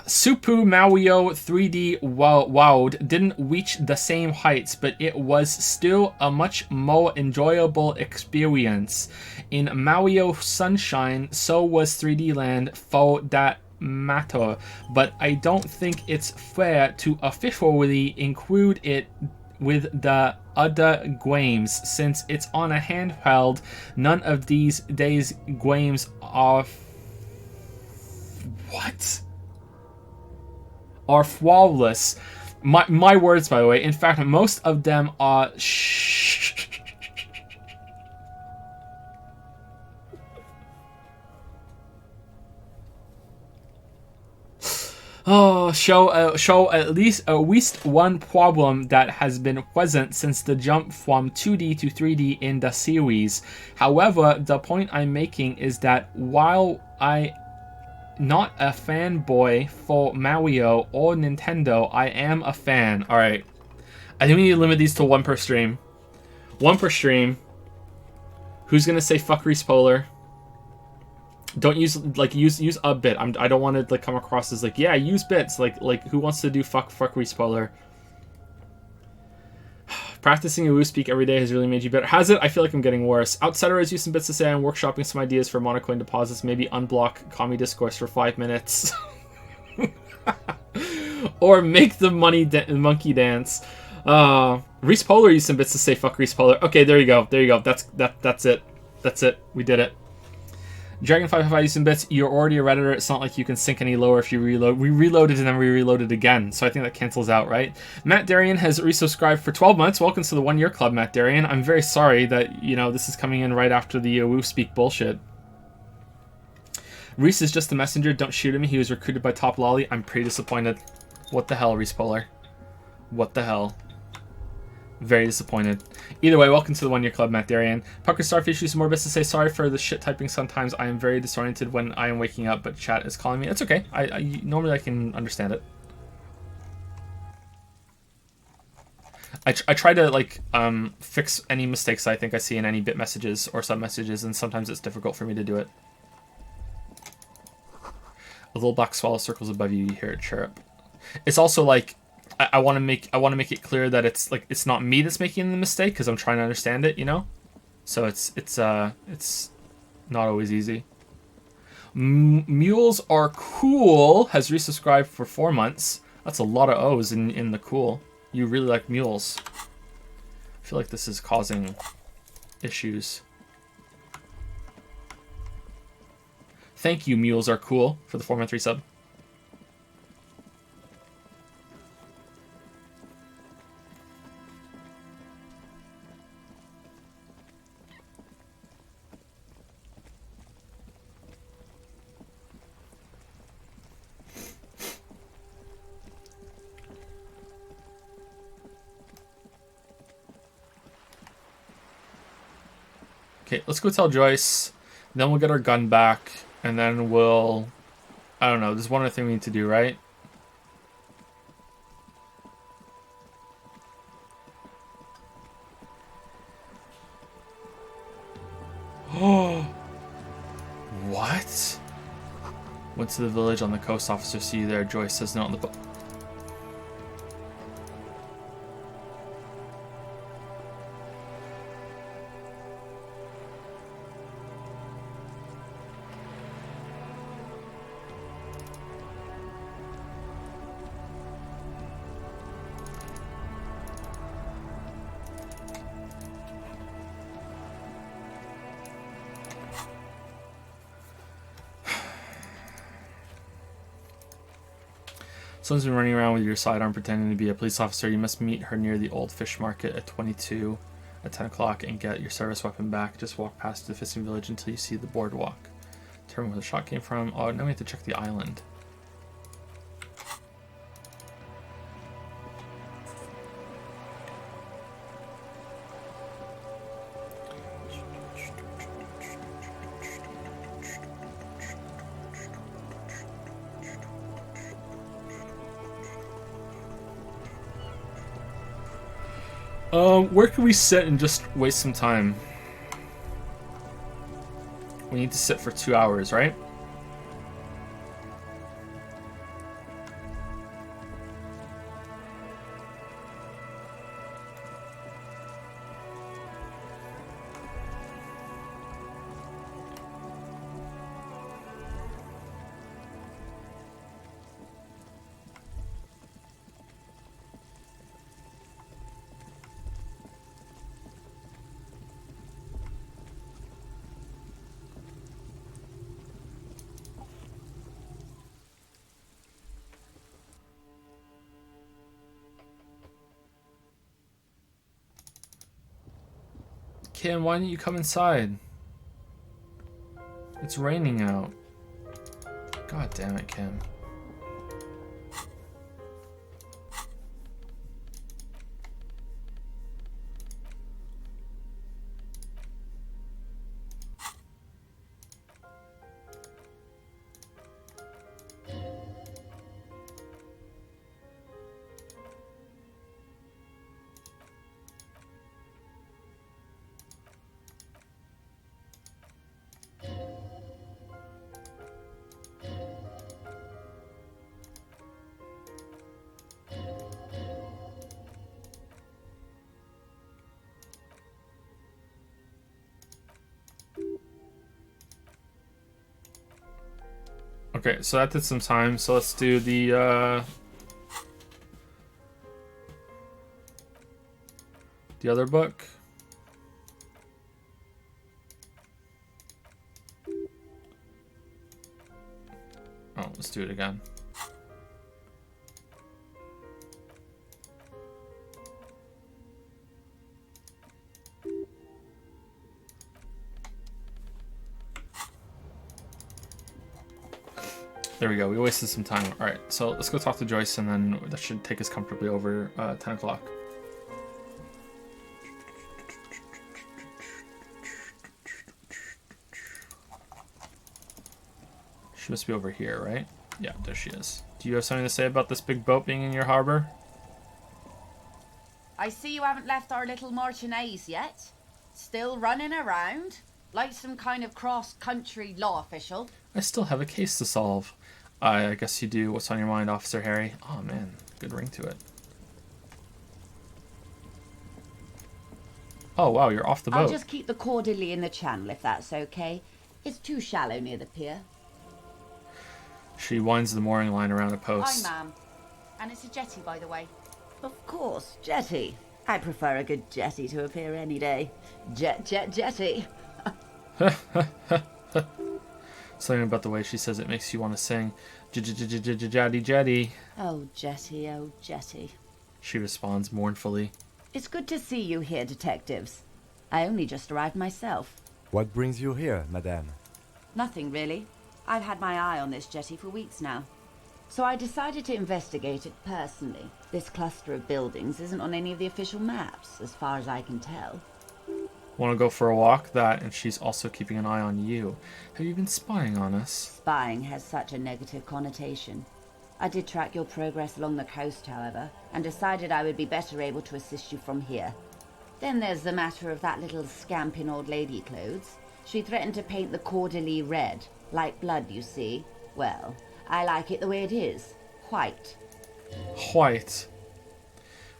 Supu Mawio 3D Wowed didn't reach the same heights, but it was still a much more enjoyable experience. In Mawio Sunshine, so was 3D Land for that matter, but I don't think it's fair to officially include it with the other games since it's on a handheld. None of these days games are are flawless. My words, by the way. In fact, most of them are show at least one problem that has been present since the jump from 2D to 3D in the series. However, the point I'm making is that while I'm not a fanboy for Mario or Nintendo, I am a fan. Alright. I think we need to limit these to one per stream. One per stream. Who's gonna say fuck Reese Polar? Don't use use a bit. I don't want to come across as yeah, use bits. Like who wants to do fuck Reese Polar? Practicing a woo speak every day has really made you better. Has it? I feel like I'm getting worse. Outsider has used some bits to say I'm workshopping some ideas for monocoin deposits. Maybe unblock commie discourse for 5 minutes. Or make the monkey dance. Reese Polar used some bits to say fuck Reese Polar. Okay, there you go. There you go. That's it. That's it. We did it. Dragon555 used some bits. You're already a Redditor. It's not like you can sink any lower if you reload. We reloaded and then we reloaded again. So I think that cancels out, right? Matt Darian has resubscribed for 12 months. Welcome to the 1 year club, Matt Darian. I'm very sorry that, you know, this is coming in right after the Woo Speak bullshit. Reese is just the messenger. Don't shoot him. He was recruited by Top Lolly. I'm pretty disappointed. What the hell, Reese Polar? What the hell? Very disappointed. Either way, welcome to the 1 year club, Matt Darian. Pucker Starfish used some more bits to say sorry for the shit typing sometimes. I am very disoriented when I am waking up, but chat is calling me. It's okay. Normally I can understand it. I try to like fix any mistakes I think I see in any bit messages or sub messages, and sometimes it's difficult for me to do it. A little black swallow circles above you. You hear it chirp. It's also like I want to make it clear that it's like it's not me that's making the mistake because I'm trying to understand it, you know. So it's not always easy. Mules are cool has resubscribed for 4 months. That's a lot of O's in the cool. You really like mules. I feel like this is causing issues. Thank you, mules are cool, for the 4-month resub. Okay, let's go tell Joyce. Then we'll get our gun back. And then we'll... I don't know. There's one other thing we need to do, right? Oh! What? Went to the village on the coast. Officer, see you there. Joyce says no on the book. Someone's been running around with your sidearm pretending to be a police officer. You must meet her near the old fish market at 22 at 10 o'clock and get your service weapon back. Just walk past the fishing village until you see the boardwalk. Determine where the shot came from. Oh, now we have to check the island. Where can we sit and just waste some time? We need to sit for 2 hours, right? Kim, why didn't you come inside? It's raining out. God damn it, Kim. Okay, so that did some time. So let's do the the other book. Oh, let's do it again. There we go. We wasted some time. All right, so let's go talk to Joyce, and then that should take us comfortably over 10 o'clock. She must be over here, right? Yeah, there she is. Do you have something to say about this big boat being in your harbor? I see you haven't left our little Martinez yet. Still running around like some kind of cross-country law official. I still have a case to solve. I guess you do. What's on your mind, Officer Harry? Oh, man. Good ring to it. Oh, wow, you're off the boat. I'll just keep the cordially in the channel, if that's okay. It's too shallow near the pier. She winds the mooring line around a post. Hi, ma'am. And it's a jetty, by the way. Of course, jetty. I prefer a good jetty to appear any day. Jetty. Something about the way she says it makes you want to sing jetty jetty. Oh, jetty. She responds mournfully. It's good to see you here, detectives. I only just arrived myself. What brings you here, madame? Nothing, really. I've had my eye on this jetty for weeks now. So I decided to investigate it personally. This cluster of buildings isn't on any of the official maps, as far as I can tell. Want to go for a walk? That, and she's also keeping an eye on you. Have you been spying on us? Spying has such a negative connotation. I did track your progress along the coast, however, and decided I would be better able to assist you from here. Then there's the matter of that little scamp in old lady clothes. She threatened to paint the cordially red, like blood, you see. Well, I like it the way it is. White. White.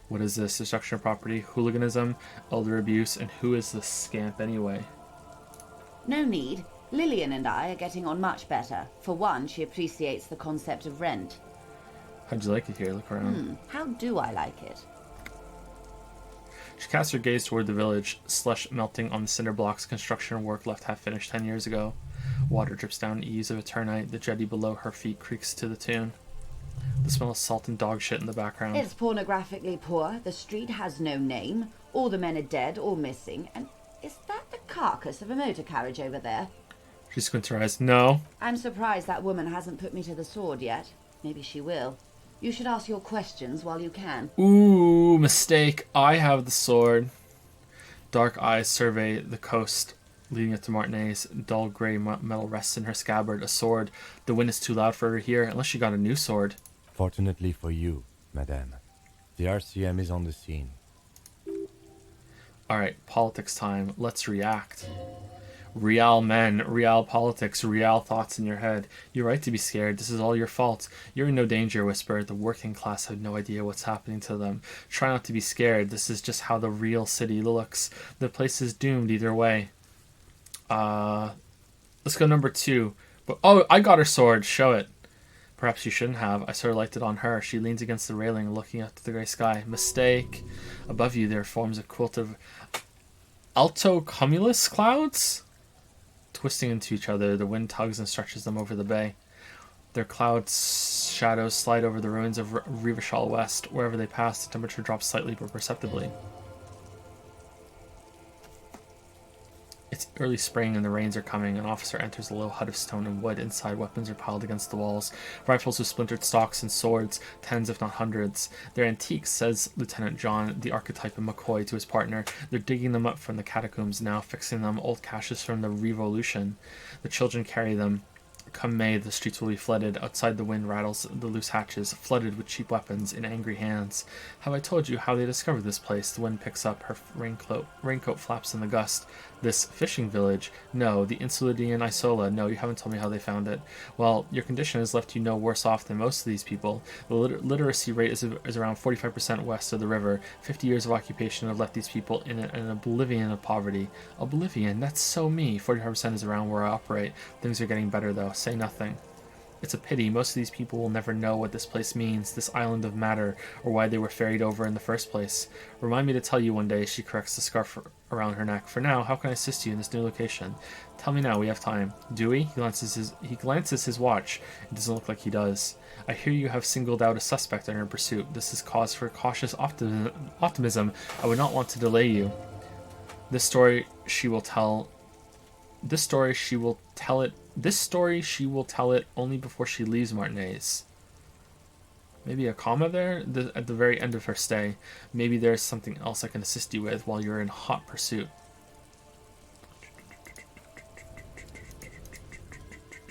What is this? Destruction of property, hooliganism, elder abuse, and who is this scamp anyway? No need. Lillian and I are getting on much better. For one, she appreciates the concept of rent. How'd you like it here? Look around. How do I like it? She casts her gaze toward the village, slush melting on the cinder blocks, construction work left half finished 10 years ago. Water drips down eaves of eternite, the jetty below her feet creaks to the tune. The smell of salt and dog shit in the background. It's pornographically poor, the street has no name, all the men are dead or missing, and is that the carcass of a motor carriage over there? She squints her eyes. No. I'm surprised that woman hasn't put me to the sword yet. Maybe she will. You should ask your questions while you can. Ooh, mistake. I have the sword. Dark eyes survey the coast, leading it to Martinez. Dull gray metal rests in her scabbard. A sword. The wind is too loud for her here, unless she got a new sword. Fortunately for you, madame, the RCM is on the scene. Alright, politics time. Let's react. Real men, real politics, real thoughts in your head. You're right to be scared. This is all your fault. You're in no danger, Whisper. The working class have no idea what's happening to them. Try not to be scared. This is just how the real city looks. The place is doomed either way. Let's go number 2. But oh, I got her sword. Show it. Perhaps you shouldn't have. I sort of liked it on her. She leans against the railing, looking up to the grey sky. Mistake. Above you, there forms a quilt of altocumulus clouds? Twisting into each other, the wind tugs and stretches them over the bay. Their cloud shadows slide over the ruins of Revachol West. Wherever they pass, the temperature drops slightly but perceptibly. It's early spring and the rains are coming. An officer enters a low hut of stone and wood. Inside, weapons are piled against the walls. Rifles with splintered stocks and swords, tens if not hundreds. They're antiques, says Lieutenant John, the archetype of McCoy, to his partner. They're digging them up from the catacombs now, fixing them, old caches from the Revolution. The children carry them. Come May, the streets will be flooded. Outside, the wind rattles the loose hatches, flooded with cheap weapons in angry hands. Have I told you how they discovered this place? The wind picks up. Her raincoat flaps in the gust. This fishing village? No. The Insulidian Isola? No, you haven't told me how they found it. Well, your condition has left you no worse off than most of these people. The literacy rate is around 45% west of the river. 50 years of occupation have left these people in an oblivion of poverty. Oblivion? That's so me. 45% is around where I operate. Things are getting better, though. Say nothing. It's a pity. Most of these people will never know what this place means, this island of matter, or why they were ferried over in the first place. Remind me to tell you one day, she corrects the scarf around her neck. For now, how can I assist you in this new location? Tell me now, we have time. Do we? He glances his watch. It doesn't look like he does. I hear you have singled out a suspect in your pursuit. This is cause for cautious optimism. I would not want to delay you. This story she will tell it only before she leaves Martinez. Maybe a comma there at the very end of her stay. Maybe there's something else I can assist you with while you're in hot pursuit.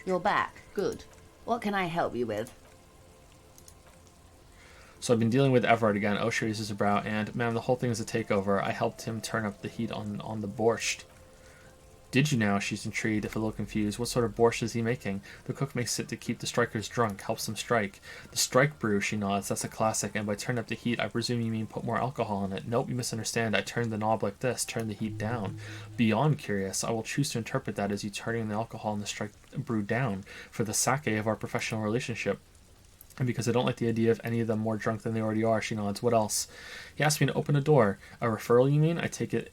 You're back. Good. What can I help you with? So I've been dealing with Everard again. Osher raises a brow, and ma'am, the whole thing is a takeover. I helped him turn up the heat on the borscht. Did you now? She's intrigued, if a little confused. What sort of borscht is he making? The cook makes it to keep the strikers drunk, helps them strike. The strike brew, she nods. That's a classic, and by turn up the heat, I presume you mean put more alcohol in it. Nope, you misunderstand. I turned the knob like this, turn the heat down. Beyond curious, I will choose to interpret that as you turning the alcohol in the strike brew down, for the sake of our professional relationship. And because I don't like the idea of any of them more drunk than they already are, she nods. What else? He asked me to open a door. A referral, you mean? I take it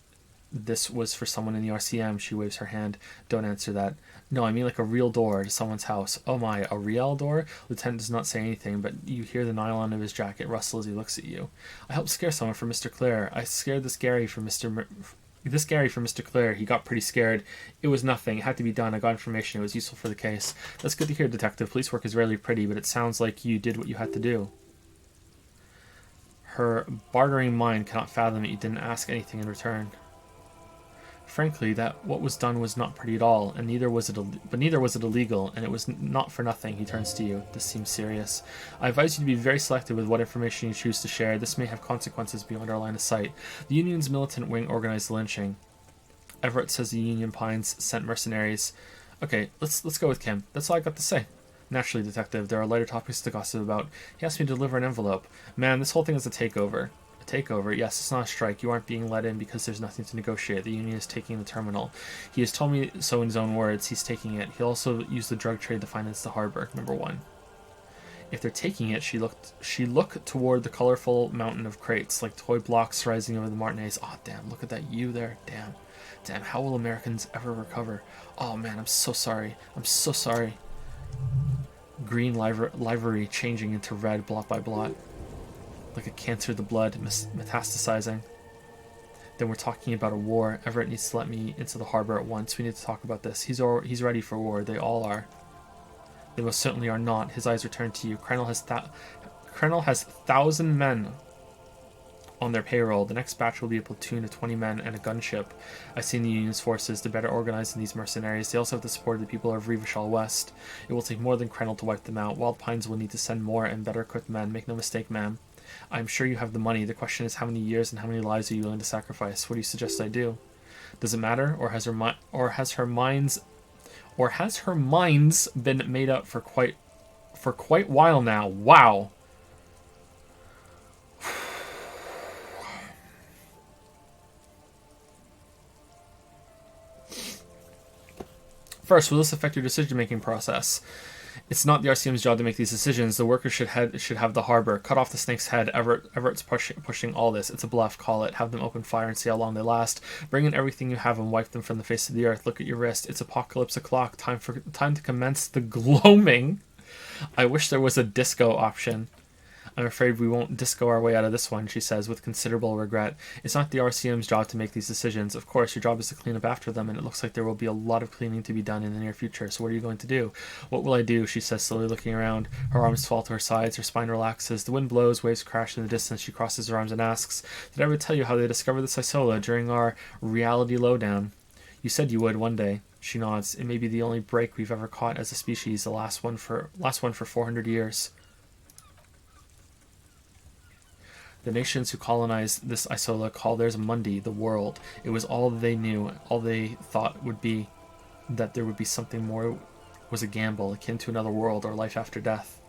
this was for someone in the RCM. She waves her hand. Don't answer that. No, I mean like a real door to someone's house. Oh my, a real door? Lieutenant does not say anything, but you hear the nylon of his jacket rustle as he looks at you. I helped scare someone for Mr. Clare. I scared this Gary for Mr. Clare. He got pretty scared. It was nothing. It had to be done. I got information. It was useful for the case. That's good to hear, Detective. Police work is rarely pretty, but it sounds like you did what you had to do. Her bartering mind cannot fathom that you didn't ask anything in return. Frankly, that what was done was not pretty at all, and neither was it illegal, and it was not for nothing. He turns to you. This seems serious. I advise you to be very selective with what information you choose to share. This may have consequences beyond our line of sight. The Union's militant wing organized the lynching. Everett says the Union Pines sent mercenaries. Okay, let's go with Kim. That's all I got to say. Naturally, Detective, there are lighter topics to gossip about. He asked me to deliver an envelope. Man, this whole thing is a takeover. A takeover? Yes, it's not a strike. You aren't being let in because there's nothing to negotiate. The Union is taking the terminal. He has told me so in his own words. He's taking it. He'll also use the drug trade to finance the harbor. Number one. If they're taking it, she looked toward the colorful mountain of crates, like toy blocks rising over the Martinez. Oh, damn, look at that U there. Damn, how will Americans ever recover? Oh, man, I'm so sorry. Green livery changing into red blot by blot. Like a cancer of the blood metastasizing. Then we're talking about a war. Everett needs to let me into the harbor at once. We need to talk about this. He's ready for war. They all are. They most certainly are not. His eyes return to you. Colonel has 1,000 men on their payroll. The next batch will be a platoon of 20 men and a gunship. I've seen the Union's forces. They're better organized than these mercenaries. They also have the support of the people of Revachol West. It will take more than Colonel to wipe them out. Wild Pines will need to send more and better equipped men. Make no mistake, ma'am. I'm sure you have the money. The question is how many years and how many lives are you willing to sacrifice? What do you suggest I do? Does it matter, or has her mind's been made up for quite a while now? Wow. First, will this affect your decision-making process? It's not the RCM's job to make these decisions. The workers should have the harbor. Cut off the snake's head. Everett's pushing all this. It's a bluff. Call it. Have them open fire and see how long they last. Bring in everything you have and wipe them from the face of the earth. Look at your wrist. It's apocalypse o'clock. Time to commence the gloaming. I wish there was a disco option. I'm afraid we won't disco our way out of this one, she says with considerable regret. It's not the RCM's job to make these decisions. Of course, your job is to clean up after them, and it looks like there will be a lot of cleaning to be done in the near future. So what are you going to do? What will I do? She says, slowly looking around. Her arms fall to her sides. Her spine relaxes. The wind blows. Waves crash in the distance. She crosses her arms and asks, did I ever tell you how they discovered this Isola during our reality lowdown? You said you would one day. She nods. It may be the only break we've ever caught as a species, the last one for 400 years. The nations who colonized this Isola call theirs Mundi, the world. It was all they knew. All they thought would be that there would be something more was a gamble, akin to another world or life after death.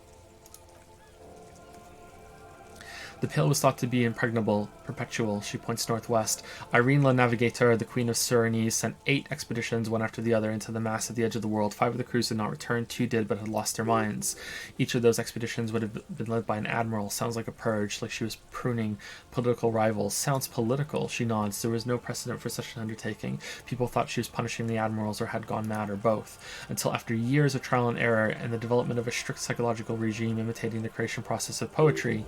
The Pale was thought to be impregnable, perpetual. She points northwest. Irene La Navigator, the Queen of Surinese, sent 8 expeditions, one after the other, into the mass at the edge of the world. 5 of the crews did not return, 2 did, but had lost their minds. Each of those expeditions would have been led by an admiral. Sounds like a purge, like she was pruning political rivals. Sounds political, she nods. There was no precedent for such an undertaking. People thought she was punishing the admirals or had gone mad, or both. Until after years of trial and error and the development of a strict psychological regime imitating the creation process of poetry,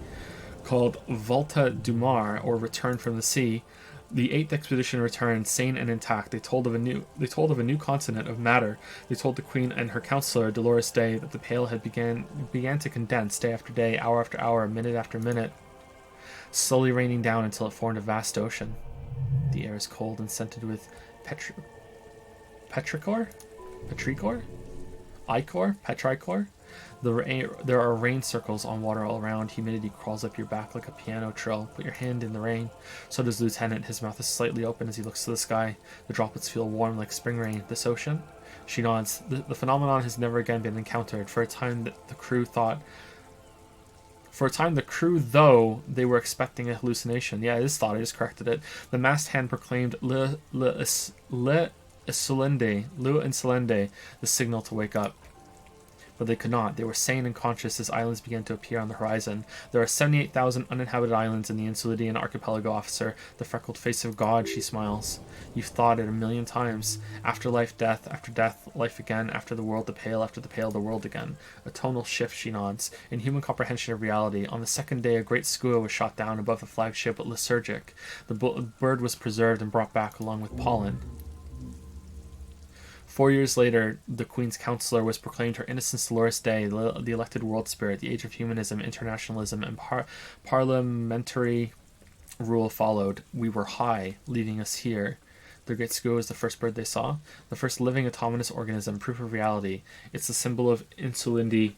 called Volta du Mar, or Return from the Sea, the 8th expedition returned sane and intact. They told of a new continent of matter. They told the Queen and her counselor, Dolores Day, that the Pale had began to condense day after day, hour after hour, minute after minute, slowly raining down until it formed a vast ocean. The air is cold and scented with petrichor? Ichor? Petrichor? There are rain circles on water all around. Humidity crawls up your back like a piano trill. Put your hand in the rain. So does the lieutenant. His mouth is slightly open as he looks to the sky. The droplets feel warm like spring rain. This ocean? She nods. The phenomenon has never again been encountered. For a time, the crew, though, they were expecting a hallucination. Yeah, it is thought. I just corrected it. The masked hand proclaimed Le Insolende, the signal to wake up. But they could not. They were sane and conscious as islands began to appear on the horizon. There are 78,000 uninhabited islands in the Insulidian archipelago, officer. The freckled face of God, she smiles. You've thought it 1,000,000 times. After life, death. After death, life again. After the world, the Pale. After the Pale, the world again. A tonal shift, she nods. In human comprehension of reality, on the 2nd day, a great skua was shot down above the flagship Lysergic. The bird was preserved and brought back along with pollen. 4 years later, the Queen's counselor was proclaimed her Innocence Dolores Day, the elected world spirit. The age of humanism, internationalism, and parliamentary rule followed. We were high, leaving us here. The great skua was the first bird they saw, the first living autonomous organism, proof of reality. It's the symbol of Insulindi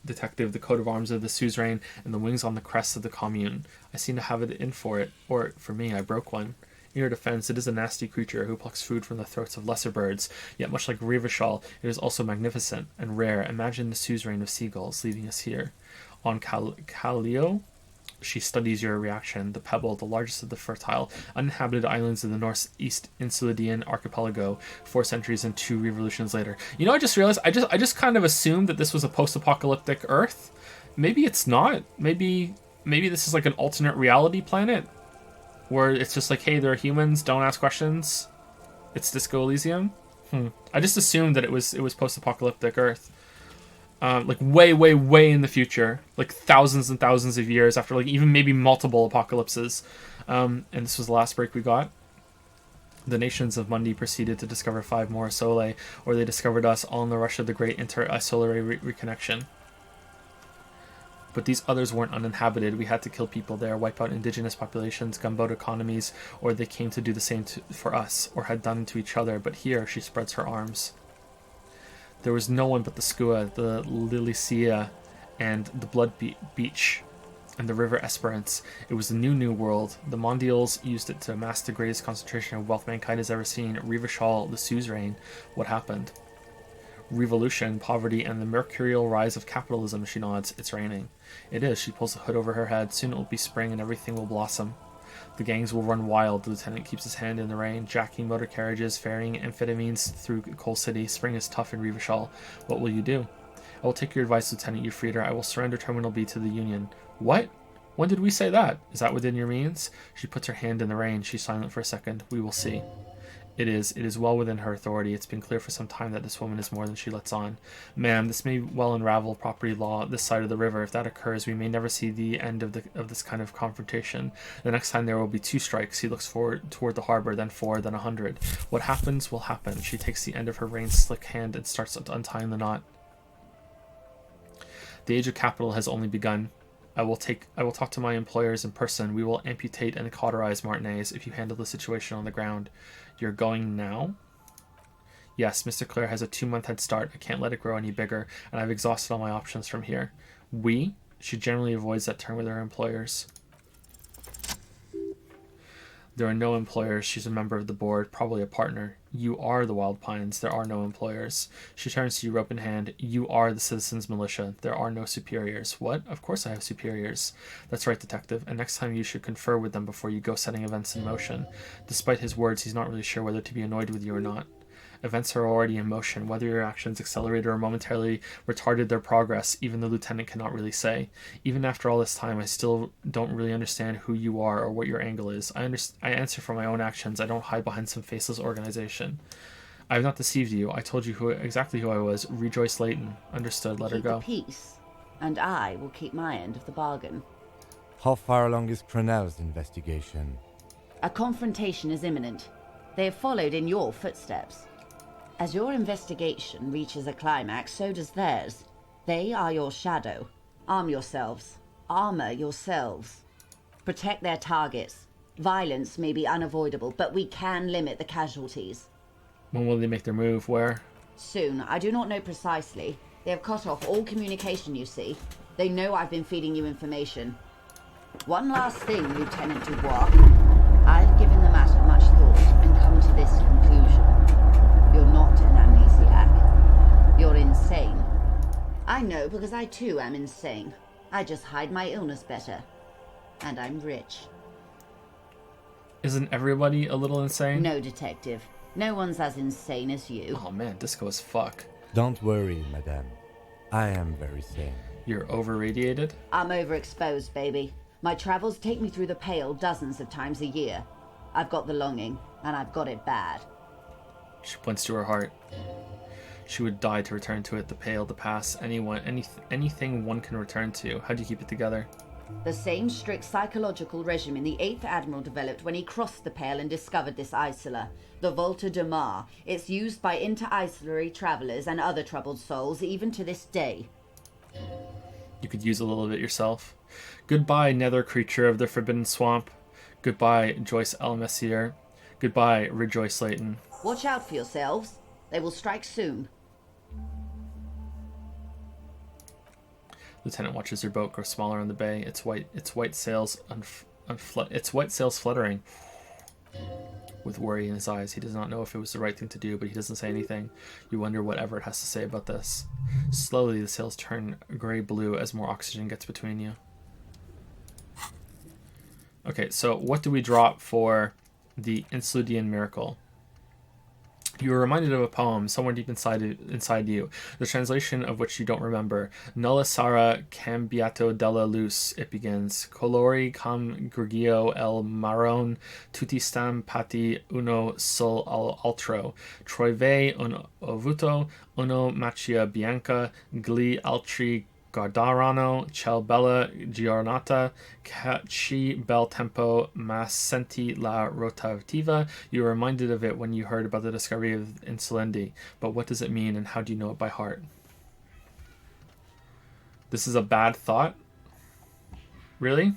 detective, the coat of arms of the suzerain, and the wings on the crest of the commune. I seem to have it in for it, or for me, I broke one. In your defense, it is a nasty creature who plucks food from the throats of lesser birds, yet much like Revachol, it is also magnificent and rare. Imagine the suzerain of seagulls leaving us here. On Callio, she studies your reaction. The Pebble, the largest of the fertile, uninhabited islands of the northeast Insulidian archipelago, 4 centuries and 2 revolutions later. You know, I just realized, I just kind of assumed that this was a post-apocalyptic Earth. Maybe it's not. Maybe this is like an alternate reality planet, where it's just like, hey, there are humans, don't ask questions. It's Disco Elysium. I just assumed that it was post-apocalyptic Earth. Like way, way, way in the future. Like thousands and thousands of years after, like even maybe multiple apocalypses. And this was the last break we got. The nations of Mundi proceeded to discover 5 more Solae, or they discovered us all in the rush of the great inter-solar reconnection. But these others weren't uninhabited. We had to kill people there, wipe out indigenous populations, gunboat economies, or they came to do the same for us, or had done to each other. But here, she spreads her arms. There was no one but the skua, the Lilycia, and the Blood Beach, and the River Esperance. It was the new world. The Mondials used it to amass the greatest concentration of wealth mankind has ever seen. Revachol, the suzerain. What happened? Revolution, poverty, and the mercurial rise of capitalism, she nods. It's raining. It is. She pulls the hood over her head. Soon it will be spring and everything will blossom. The gangs will run wild. The lieutenant keeps his hand in the rain, jacking motor carriages, ferrying amphetamines through Coal City. Spring is tough in Revachol. What will you do? I will take your advice, Lieutenant Euphrater. I will surrender Terminal B to the Union. What? When did we say that? Is that within your means? She puts her hand in the rain. She's silent for a second. We will see. It is well within her authority. It's been clear for some time that this woman is more than she lets on. Ma'am, this may well unravel property law this side of the river. If that occurs, we may never see the end of this kind of confrontation. The next time there will be 2 strikes. He looks forward toward the harbor, then 4, then 100. What happens will happen. She takes the end of her rain-slick hand and starts untying the knot. The age of capital has only begun. I will talk to my employers in person. We will amputate and cauterize Martinez if you handle the situation on the ground. You're going now? Yes, Mr. Clare has a 2-month head start. I can't let it grow any bigger, and I've exhausted all my options from here. We? She generally avoids that term with her employers. There are no employers. She's a member of the board, probably a partner. You are the Wild Pines. There are no employers. She turns to you, rope in hand. You are the Citizens Militia. There are no superiors. What? Of course I have superiors. That's right, Detective. And next time you should confer with them before you go setting events in motion. Despite his words, he's not really sure whether to be annoyed with you or not. Events are already in motion. Whether your actions accelerated or momentarily retarded their progress, even the lieutenant cannot really say. Even after all this time, I still don't really understand who you are or what your angle is. I answer for my own actions. I don't hide behind some faceless organization. I have not deceived you. I told you exactly who I was. Rejoice Layton. Understood. Let her go. Keep the peace, and I will keep my end of the bargain. How far along is Cronell's investigation? A confrontation is imminent. They have followed in your footsteps. As your investigation reaches a climax, so does theirs. They are your shadow. Arm yourselves. Armor yourselves. Protect their targets. Violence may be unavoidable, but we can limit the casualties. When will they make their move? Where? Soon. I do not know precisely. They have cut off all communication, you see. They know I've been feeding you information. One last thing, Lieutenant Dubois. I've given the matter much thought and come to this conclusion. You're not an amnesiac. You're insane. I know because I too am insane. I just hide my illness better. And I'm rich. Isn't everybody a little insane? No, Detective. No one's as insane as you. Oh man, disco as fuck. Don't worry, madame. I am very sane. You're over-radiated? I'm overexposed, baby. My travels take me through the Pale dozens of times a year. I've got the longing, and I've got it bad. She points to her heart. She would die to return to it, the Pale, the past, anything one can return to. How do you keep it together? The same strict psychological regimen the 8th Admiral developed when he crossed the Pale and discovered this isola, the Volta de Mar. It's used by inter-isolary travelers and other troubled souls, even to this day. You could use a little bit yourself. Goodbye, nether creature of the Forbidden Swamp. Goodbye, Joyce L. Messier. Goodbye, Rejoice Layton. Watch out for yourselves. They will strike soon. Lieutenant watches her boat grow smaller on the bay. Its white sails fluttering. With worry in his eyes, he does not know if it was the right thing to do, but he doesn't say anything. You wonder what Everett has to say about this. Slowly, the sails turn gray-blue as more oxygen gets between you. Okay, so what do we drop for the Insludian Miracle? You are reminded of a poem somewhere deep inside you, the translation of which you don't remember. Nulla Sara cambiato della luz, it begins. Colori com grigio el maron, tutti stam pati uno sol altro. Troive un ovuto, uno macchia bianca, gli altri Guardarano, Cel bella giornata, ci bel tempo, ma senti la rotativa. You were reminded of it when you heard about the discovery of Insulendi, but what does it mean and how do you know it by heart? This is a bad thought? Really?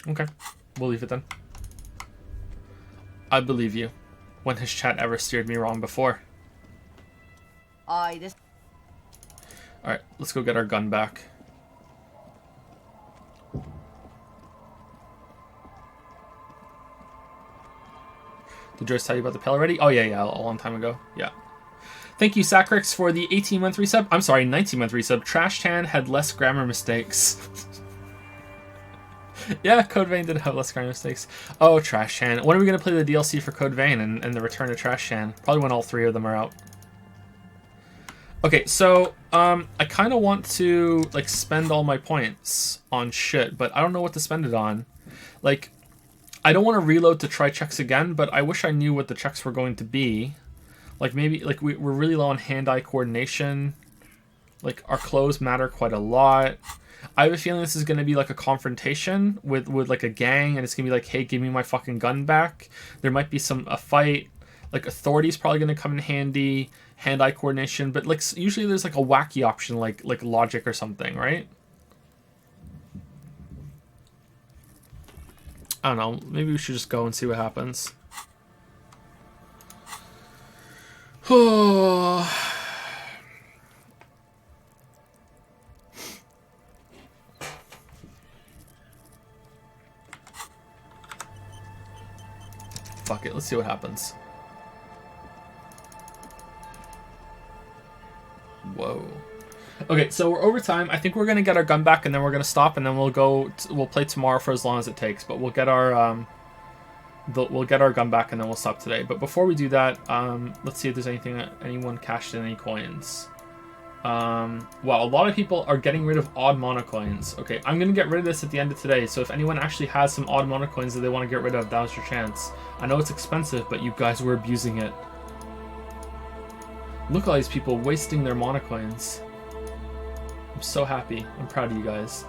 Okay, we'll leave it then. I believe you. When has chat ever steered me wrong before? Alright, let's go get our gun back. Did Joyce tell you about the pill already? Oh yeah, a long time ago. Yeah. Thank you, Sacrix, for the 18-month resub. I'm sorry, 19-month resub. Trash Tan had less grammar mistakes. Yeah, Code Vein did have less grammar mistakes. Oh, Trash Tan. When are we going to play the DLC for Code Vein and the Return of Trash Tan? Probably when all three of them are out. Okay, so I kind of want to like spend all my points on shit, but I don't know what to spend it on. Like, I don't want to reload to try checks again, but I wish I knew what the checks were going to be. Like maybe like we're really low on hand-eye coordination. Like our clothes matter quite a lot. I have a feeling this is going to be like a confrontation with like a gang, and it's going to be like, hey, give me my fucking gun back. There might be a fight. Like authority's probably going to come in handy, hand-eye coordination, but like usually there's like a wacky option like logic or something, right? I don't know. Maybe we should just go and see what happens. Fuck it. Let's see what happens. Whoa. Okay, so we're over time. I think we're gonna get our gun back, and then we're gonna stop, and then we'll go. We'll play tomorrow for as long as it takes. But we'll get our we'll get our gun back, and then we'll stop today. But before we do that, let's see if there's anything that anyone cashed in any coins. Well, a lot of people are getting rid of odd monocoins. Okay, I'm gonna get rid of this at the end of today. So if anyone actually has some odd monocoins that they want to get rid of, that was your chance. I know it's expensive, but you guys were abusing it. Look at all these people wasting their monocoins. I'm so happy. I'm proud of you guys.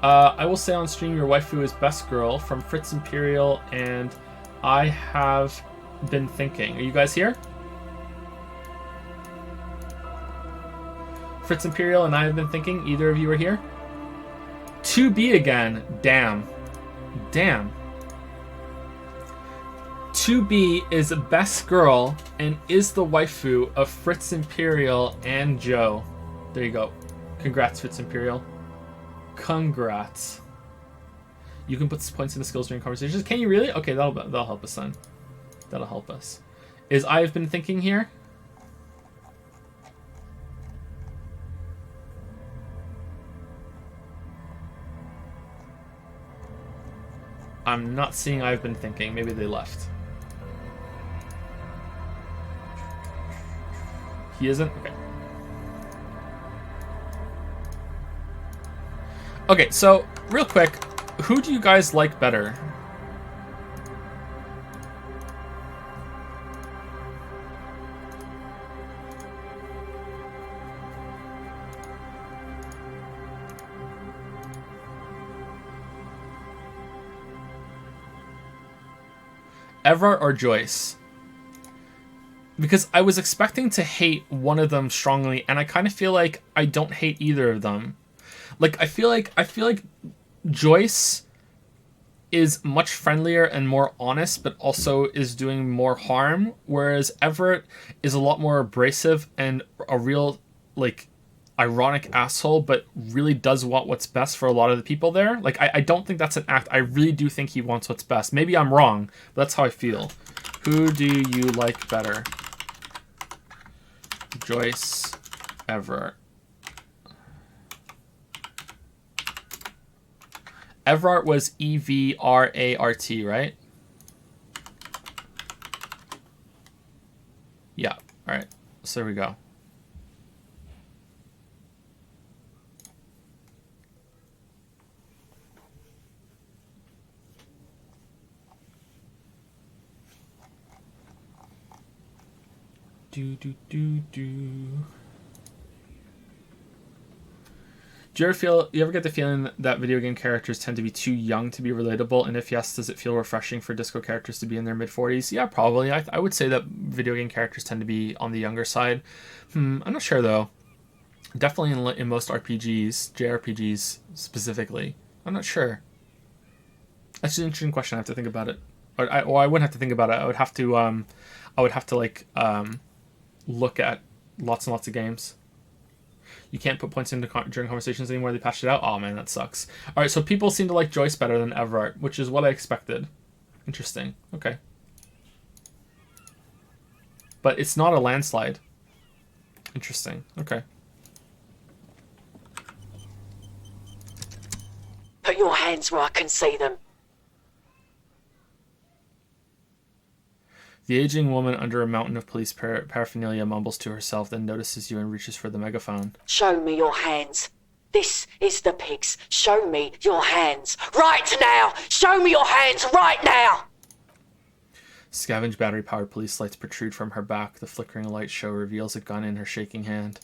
I will say on stream your waifu is Best Girl from Fritz Imperial, and I have been thinking. Are you guys here? Fritz Imperial and I have been thinking. Either of you are here? 2B again. Damn. Damn. 2B is Best Girl and is the waifu of Fritz Imperial and Joe. There you go. Congrats, Fritz Imperial. Congrats. You can put points into skills during conversations. Can you really? Okay, that'll help us then. That'll help us. Is I have been thinking here? I'm not seeing I've been thinking. Maybe they left. He isn't? Okay. Okay, so, real quick, who do you guys like better? Everard or Joyce? Because I was expecting to hate one of them strongly, and I kind of feel like I don't hate either of them. Like, I feel like Joyce is much friendlier and more honest, but also is doing more harm, whereas Everett is a lot more abrasive and a real, like, ironic asshole, but really does want what's best for a lot of the people there. Like, I don't think that's an act. I really do think he wants what's best. Maybe I'm wrong, but that's how I feel. Who do you like better? Joyce, Everett. Everart was Evrat, right? Yeah, alright. So there we go. Do you ever get the feeling that video game characters tend to be too young to be relatable? And if yes, does it feel refreshing for disco characters to be in their mid-40s? Yeah, probably. I would say that video game characters tend to be on the younger side. I'm not sure, though. Definitely in most RPGs, JRPGs specifically. I'm not sure. That's an interesting question. I have to think about it. Or I wouldn't have to think about it. I would have to like look at lots and lots of games. You can't put points into during conversations anymore. They patched it out. Oh man, that sucks. All right, so people seem to like Joyce better than Everart, which is what I expected. Interesting. Okay. But it's not a landslide. Interesting. Okay. Put your hands where I can see them. The aging woman under a mountain of police paraphernalia mumbles to herself, then notices you and reaches for the megaphone. Show me your hands. This is the pigs. Show me your hands. Right now! Show me your hands right now! Scavenge battery-powered police lights protrude from her back. The flickering light show reveals a gun in her shaking hand.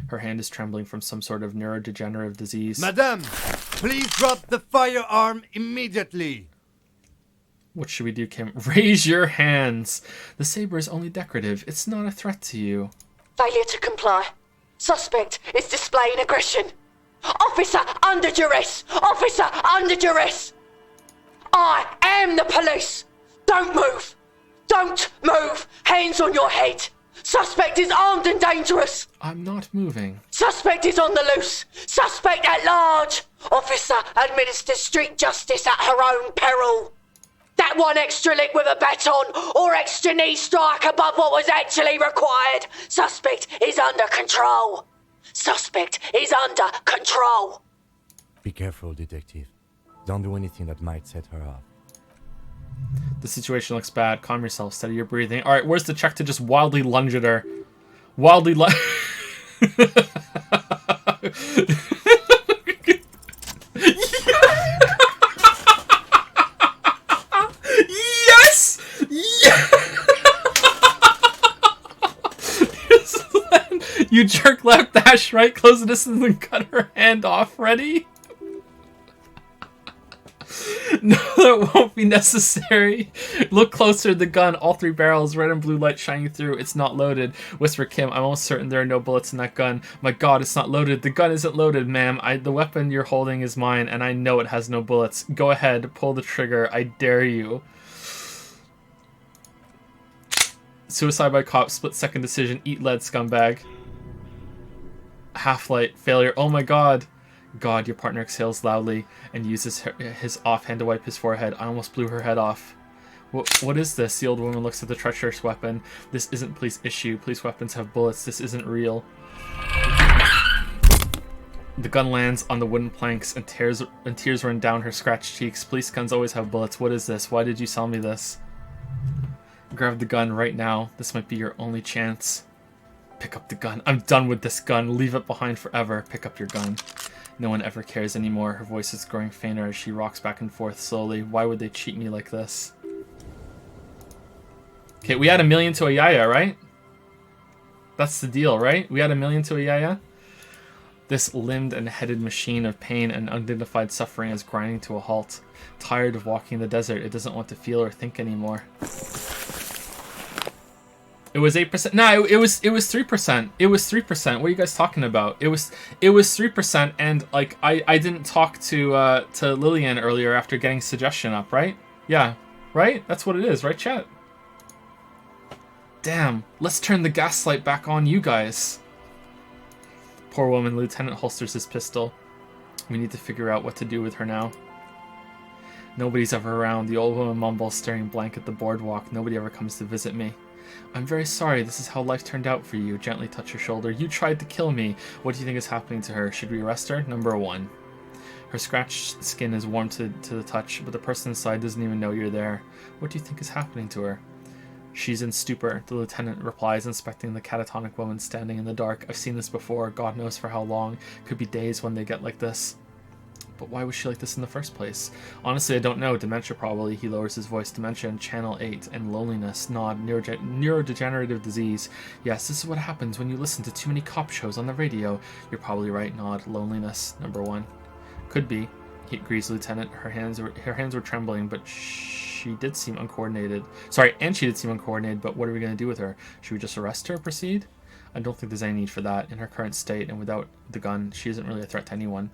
Her hand is trembling from some sort of neurodegenerative disease. Madame, please drop the firearm immediately. What should we do, Kim? Raise your hands. The saber is only decorative. It's not a threat to you. Failure to comply. Suspect is displaying aggression. Officer under duress. Officer under duress. I am the police. Don't move. Don't move. Hands on your head. Suspect is armed and dangerous. I'm not moving. Suspect is on the loose. Suspect at large. Officer administers street justice at her own peril. That one extra lick with a baton or extra knee strike above what was actually required. Suspect is under control. Suspect is under control. Be careful, detective. Don't do anything that might set her off. The situation looks bad. Calm yourself. Steady your breathing. All right, where's the check to just wildly lunge at her? Wildly lunge. Yes! Yes! You jerk left, dash right, close the distance, and cut her hand off. Ready? No, that won't be necessary. Look closer at the gun. All 3 barrels, red and blue light shining through. It's not loaded. Whisper Kim. I'm almost certain there are no bullets in that gun. My God, it's not loaded. The gun isn't loaded, ma'am. The weapon you're holding is mine, and I know it has no bullets. Go ahead, pull the trigger. I dare you. Suicide by cop. Split-second decision. Eat lead, scumbag. Half-light. Failure. Oh my God. God, your partner exhales loudly and uses his offhand to wipe his forehead. I almost blew her head off. What is this? The old woman looks at the treacherous weapon. This isn't police issue. Police weapons have bullets. This isn't real. The gun lands on the wooden planks and tears run down her scratched cheeks. Police guns always have bullets. What is this? Why did you sell me this? Grab the gun right now. This might be your only chance. Pick up the gun. I'm done with this gun. Leave it behind forever. Pick up your gun. No one ever cares anymore. Her voice is growing fainter as she rocks back and forth slowly. Why would they cheat me like this? Okay, we add $1 million to a yaya, right? That's the deal, right? We add $1 million to a yaya? This limbed and headed machine of pain and undignified suffering is grinding to a halt. Tired of walking the desert, it doesn't want to feel or think anymore. It was 8%. No, it was 3%. It was 3%. What are you guys talking about? It was 3%, and like I didn't talk to Lillian earlier after getting suggestion up, right? Yeah, right? That's what it is, right, chat? Damn, let's turn the gaslight back on, you guys. Poor woman. Lieutenant holsters his pistol. We need to figure out what to do with her now. Nobody's ever around. The old woman mumbles, staring blank at the boardwalk. Nobody ever comes to visit me. I'm very sorry. This is how life turned out for you. Gently touch her shoulder. You tried to kill me. What do you think is happening to her? Should we arrest her? Number 1. Her scratched skin is warm to the touch, but the person inside doesn't even know you're there. What do you think is happening to her? She's in stupor, the lieutenant replies, inspecting the catatonic woman standing in the dark. I've seen this before. God knows for how long. Could be days when they get like this. But why was she like this in the first place? Honestly, I don't know. Dementia, probably. He lowers his voice. Dementia and Channel 8 and loneliness. Nod. Neurodegenerative disease. Yes, this is what happens when you listen to too many cop shows on the radio. You're probably right. Nod. Loneliness. Number 1. Could be. He agrees, Lieutenant. Her hands were trembling, but she did seem uncoordinated. And she did seem uncoordinated, but what are we going to do with her? Should we just arrest her? Proceed? I don't think there's any need for that. In her current state and without the gun, she isn't really a threat to anyone.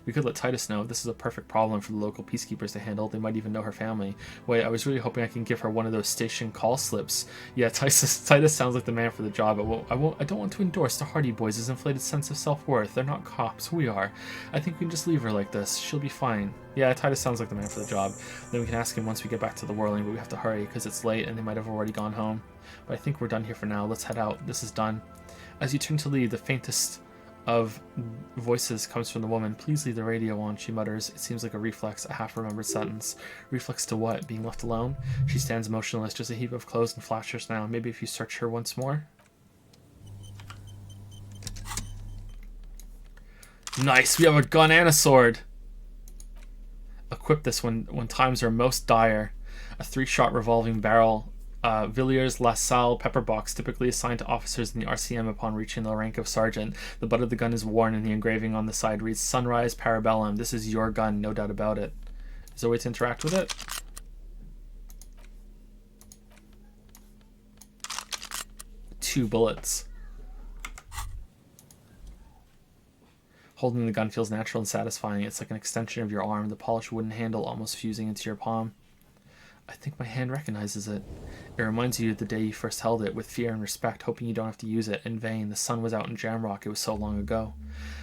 We could let Titus know. This is a perfect problem for the local peacekeepers to handle. They might even know her family. Wait, I was really hoping I can give her one of those station call slips. Yeah, Titus sounds like the man for the job. I don't want to endorse the Hardy Boys' inflated sense of self-worth. They're not cops. We are. I think we can just leave her like this. She'll be fine. Yeah, Titus sounds like the man for the job. Then we can ask him once we get back to the whirling, but we have to hurry because it's late and they might have already gone home. But I think we're done here for now. Let's head out. This is done. As you turn to leave, the faintest of voices comes from the woman. Please leave the radio on, she mutters. It seems like a reflex, a half-remembered sentence. Reflex to what? Being left alone? She stands motionless, just a heap of clothes and flashers now. Maybe if you search her once more? Nice, we have a gun and a sword! Equip this when times are most dire. A 3-shot revolving barrel. Villiers La Salle pepper box, typically assigned to officers in the RCM upon reaching the rank of sergeant. The butt of the gun is worn and the engraving on the side reads Sunrise Parabellum. This is your gun, no doubt about it. Is there a way to interact with it? Two bullets. Holding the gun feels natural and satisfying. It's like an extension of your arm, the polished wooden handle almost fusing into your palm. I think my hand recognizes it. It reminds you of the day you first held it, with fear and respect, hoping you don't have to use it. In vain. The sun was out in Jamrock. It was so long ago.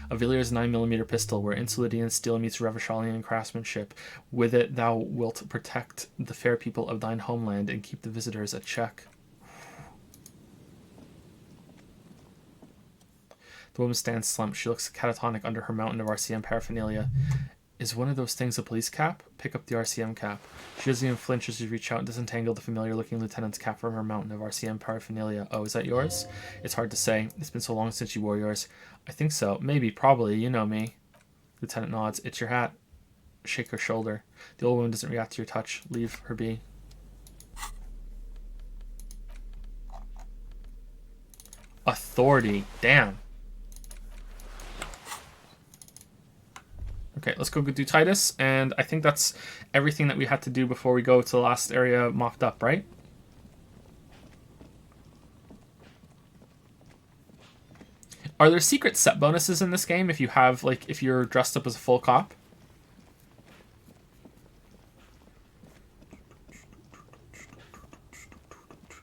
A Villiers 9mm pistol, where Insulidian steel meets Revachalian craftsmanship. With it thou wilt protect the fair people of thine homeland and keep the visitors at check. The woman stands slumped. She looks catatonic under her mountain of RCM paraphernalia. Is one of those things a police cap? Pick up the RCM cap. She doesn't even flinch as you reach out and disentangle the familiar-looking lieutenant's cap from her mountain of RCM paraphernalia. Oh, is that yours? It's hard to say. It's been so long since you wore yours. I think so. Maybe. Probably. You know me. Lieutenant nods. It's your hat. Shake her shoulder. The old woman doesn't react to your touch. Leave her be. Authority. Damn. Okay, let's go do Titus, and I think that's everything that we had to do before we go to the last area mocked up, right? Are there secret set bonuses in this game if you have, like, if you're dressed up as a full cop?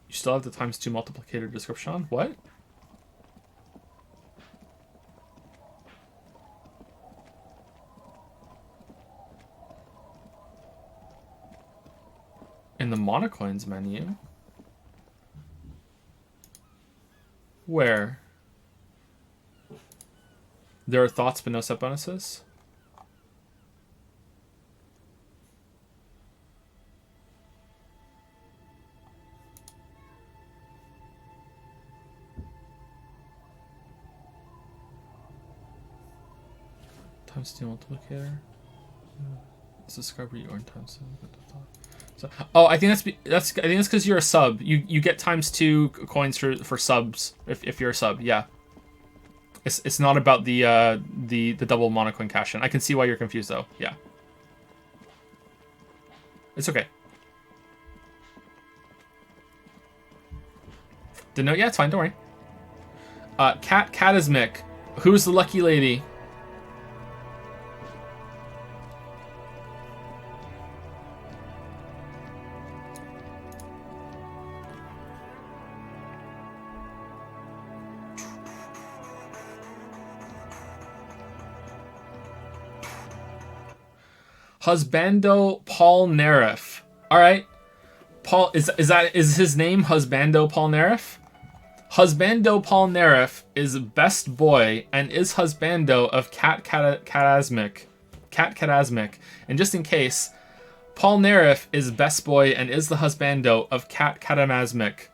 You still have the ×2 multiplicator description on? What? In the monocoins menu? Where? There are thoughts but no set bonuses? ×2 multiplicator. Subscribe where you earn ×2. So, oh, I think that's because you're a sub. You get ×2 coins for subs if you're a sub. Yeah. It's not about the double monocoin cash in. I can see why you're confused though. Yeah. It's okay. Didn't know. Yeah, it's fine. Don't worry. Catasmic. Who's the lucky lady? Husbando Paul Nerif. All right, Paul is his name? Husbando Paul Nerif. Husbando Paul Nerif is best boy and is husbando of Cat Catasmic. And just in case, Paul Nerif is best boy and is the husbando of Cat Catasmic.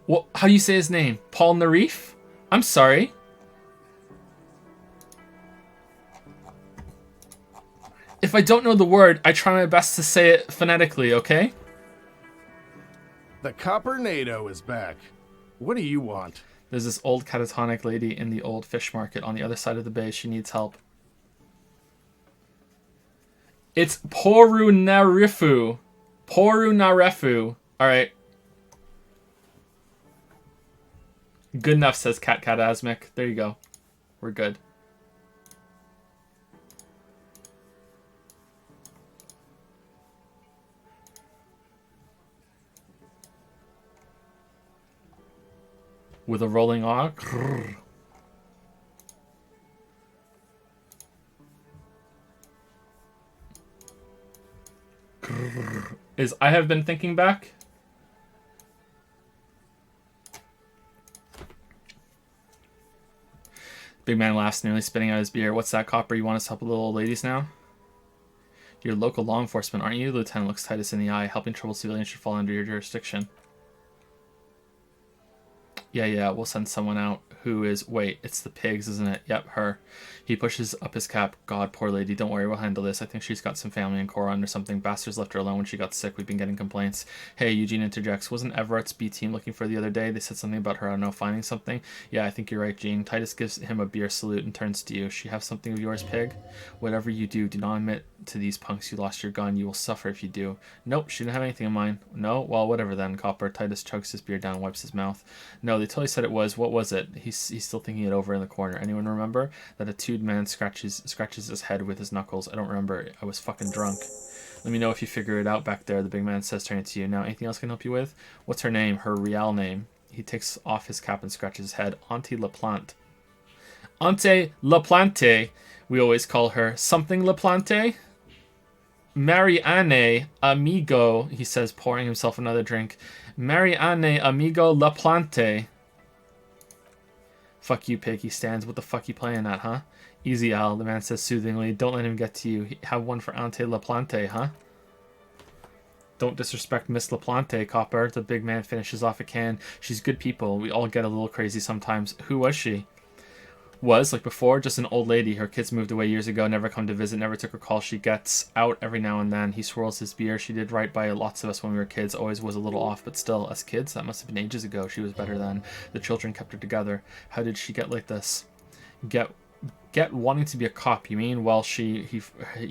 Well, how do you say his name? Paul Nerif? I'm sorry. If I don't know the word, I try my best to say it phonetically, okay? The Coppernado is back. What do you want? There's this old catatonic lady in the old fish market on the other side of the bay. She needs help. It's Poru Narifu. Poru Narefu. Alright. Good enough, says Cat Catasmic. There you go. We're good. With a rolling R. Is I have been thinking back? Big man laughs, nearly spitting out his beer. What's that, Copper? You want us to help with little old ladies now? You're local law enforcement, aren't you? Lieutenant looks Titus in the eye. Helping troubled civilians should fall under your jurisdiction. Yeah, we'll send someone out. Who is... Wait, it's the pigs, isn't it? Yep, her. He pushes up his cap. God, poor lady. Don't worry, we'll handle this. I think she's got some family in Coron or something. Bastards left her alone when she got sick. We've been getting complaints. Hey, Eugene interjects. Wasn't Everett's B team looking for her the other day? They said something about her, I don't know, finding something? Yeah, I think you're right, Gene. Titus gives him a beer salute and turns to you. She have something of yours, pig? Whatever you do not admit to these punks you lost your gun. You will suffer if you do. Nope, she didn't have anything in mind. No? Well, whatever then, Copper. Titus chugs his beer down and wipes his mouth. No, they totally said it was. What was it? He's still thinking it over in the corner. Anyone remember? That a tattooed man scratches his head with his knuckles. I don't remember. I was fucking drunk. Let me know if you figure it out back there, the big man says, turning to you. Now, anything else I can help you with? What's her name? Her real name. He takes off his cap and scratches his head. Auntie LaPlante. Auntie LaPlante, we always call her. Something LaPlante? Marianne, amigo, he says, pouring himself another drink. Marianne, amigo LaPlante. Fuck you, pig, he stands. What the fuck you playing at, huh? Easy, Al, the man says soothingly. Don't let him get to you. Have one for Auntie LaPlante, huh? Don't disrespect Miss LaPlante, Copper. The big man finishes off a can. She's good people. We all get a little crazy sometimes. Who was she? Was, like before, just an old lady. Her kids moved away years ago, never come to visit, never took her call. She gets out every now and then. He swirls his beer. She did right by lots of us when we were kids. Always was a little off, but still, as kids, that must have been ages ago. She was better then. The children kept her together. How did she get like this? Get wanting to be a cop, you mean? Well, he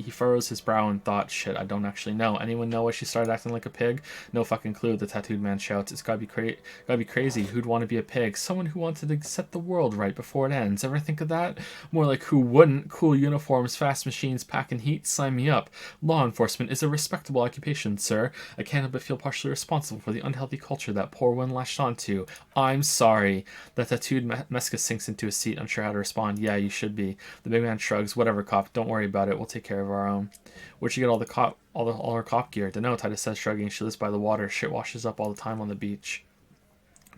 furrows his brow and thought, shit, I don't actually know. Anyone know why she started acting like a pig? No fucking clue, the tattooed man shouts. It's gotta be crazy. Who'd want to be a pig? Someone who wanted to set the world right before it ends. Ever think of that? More like who wouldn't? Cool uniforms, fast machines, packing heat, sign me up. Law enforcement is a respectable occupation, sir. I can't help but feel partially responsible for the unhealthy culture that poor one latched onto. I'm sorry. The tattooed Meska sinks into his seat, unsure how to respond. Yeah, you should be. The big man shrugs. Whatever, cop. Don't worry about it. We'll take care of our own. Where'd she get all her cop gear? Dunno, Titus says, shrugging. She lives by the water. Shit washes up all the time on the beach.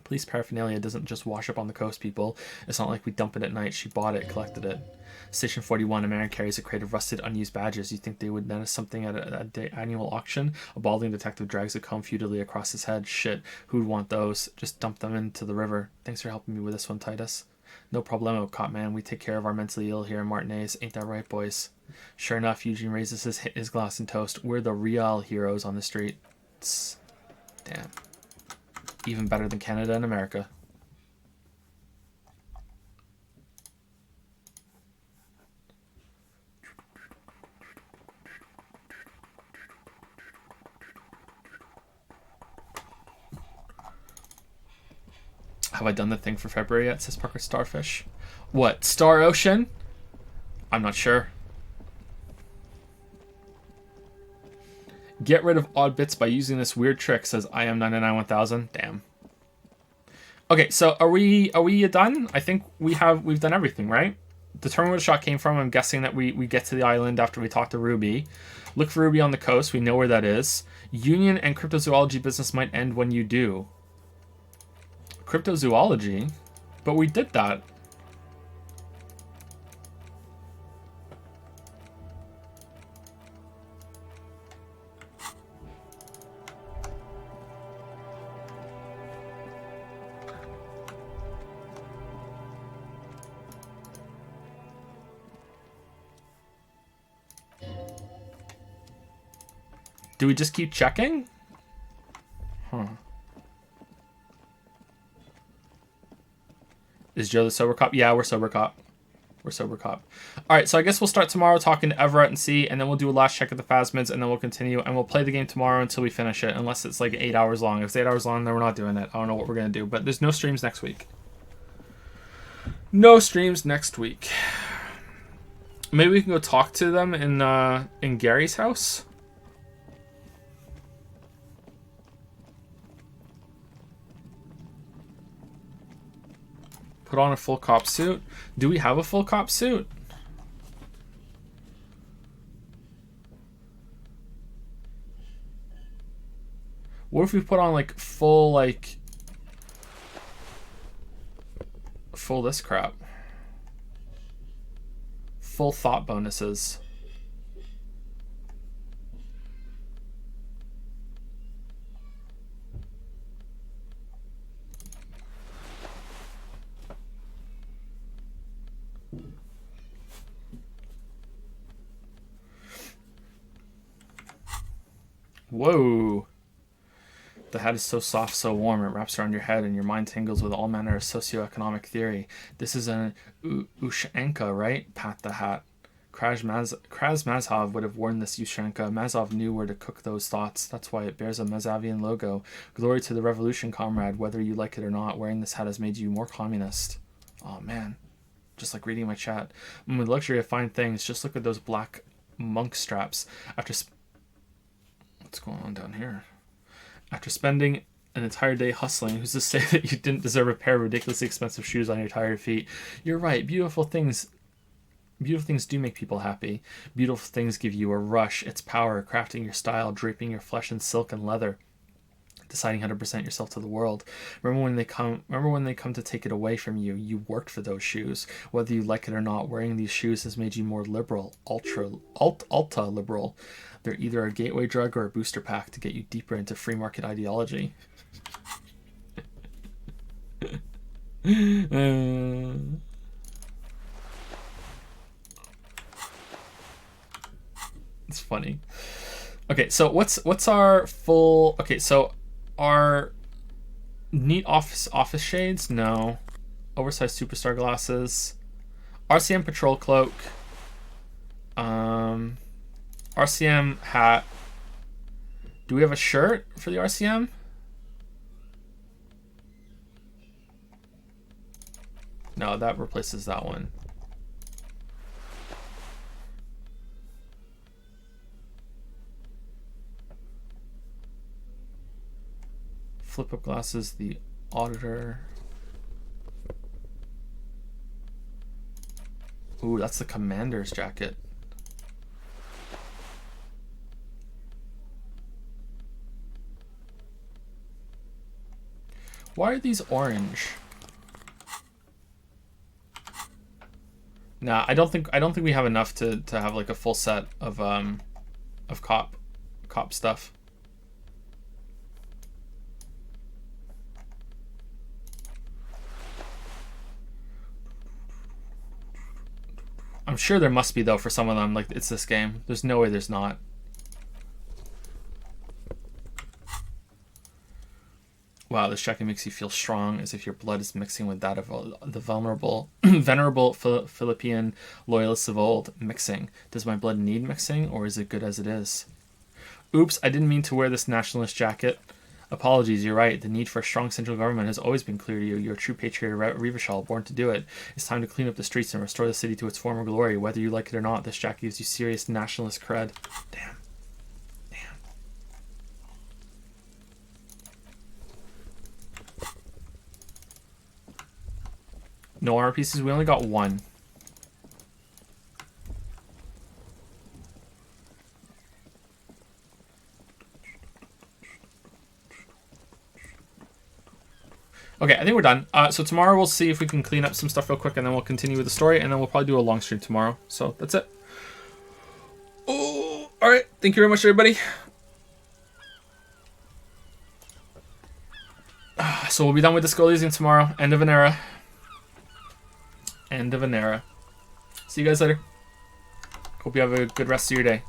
Police paraphernalia doesn't just wash up on the coast, people. It's not like we dump it at night. She bought it, collected it. Station 41, a man carries a crate of rusted, unused badges. You think they would notice something at a annual auction? A balding detective drags a comb futilely across his head. Shit, who'd want those? Just dump them into the river. Thanks for helping me with this one, Titus. No problemo, cop man. We take care of our mentally ill here in Martinez. Ain't that right, boys? Sure enough, Eugene raises his glass and toast. We're the real heroes on the streets. Damn. Even better than Canada and America. Have I done the thing for February yet? Says Parker Starfish. What? Star Ocean? I'm not sure. Get rid of odd bits by using this weird trick, says I am 991000. Damn. Okay, so are we done? I think we've done everything, right? Determine where the shot came from. I'm guessing that we get to the island after we talk to Ruby. Look for Ruby on the coast. We know where that is. Union and cryptozoology business might end when you do. Cryptozoology? But we did that. Do we just keep checking? Huh. Is Joe the sober cop? Yeah, we're sober cop. We're sober cop. All right, so I guess we'll start tomorrow talking to Everett and see, and then we'll do a last check of the Phasmids, and then we'll continue, and we'll play the game tomorrow until we finish it, unless it's like 8 hours long. If it's 8 hours long, then we're not doing it. I don't know what we're going to do, but there's no streams next week. No streams next week. Maybe we can go talk to them in Gary's house. Put on a full cop suit. Do we have a full cop suit? What if we put on like full this crap? Full thought bonuses. Whoa. The hat is so soft, so warm, it wraps around your head and your mind tingles with all manner of socioeconomic theory. This is an Ushanka, right? Pat the hat. Kraz Mazhov would have worn this Ushanka. Mazhov knew where to cook those thoughts. That's why it bears a Mazavian logo. Glory to the revolution, comrade. Whether you like it or not, wearing this hat has made you more communist. Oh, man. Just like reading my chat. With the luxury of fine things, just look at those black monk straps. What's going on down here? After spending an entire day hustling, who's to say that you didn't deserve a pair of ridiculously expensive shoes on your tired feet? You're right. Beautiful things do make people happy. Beautiful things give you a rush. It's power, crafting your style, draping your flesh in silk and leather, deciding how to present yourself to the world. Remember when they come to take it away from you? You worked for those shoes. Whether you like it or not, wearing these shoes has made you more liberal, ultra liberal. They're either a gateway drug or a booster pack to get you deeper into free market ideology. It's funny. Okay, so what's our full... Okay, so our neat office shades? No. Oversized superstar glasses. RCM patrol cloak. RCM hat. Do we have a shirt for the RCM? No, that replaces that one. Flip-up glasses, the auditor. Ooh, that's the commander's jacket. Why are these orange? Nah, I don't think we have enough to have like a full set of cop stuff. I'm sure there must be though for some of them. Like, it's this game. There's no way there's not. Wow, this jacket makes you feel strong, as if your blood is mixing with that of the venerable Philippine loyalists of old. Mixing. Does my blood need mixing, or is it good as it is? Oops, I didn't mean to wear this nationalist jacket. Apologies, you're right. The need for a strong central government has always been clear to you. You're a true patriot, Revachol, born to do it. It's time to clean up the streets and restore the city to its former glory. Whether you like it or not, this jacket gives you serious nationalist cred. Damn. No armor pieces. We only got one. Okay, I think we're done. So tomorrow we'll see if we can clean up some stuff real quick, and then we'll continue with the story, and then we'll probably do a long stream tomorrow. So that's it. Oh, all right. Thank you very much, everybody. So we'll be done with the Elysium tomorrow. End of an era. End of an era. See you guys later. Hope you have a good rest of your day.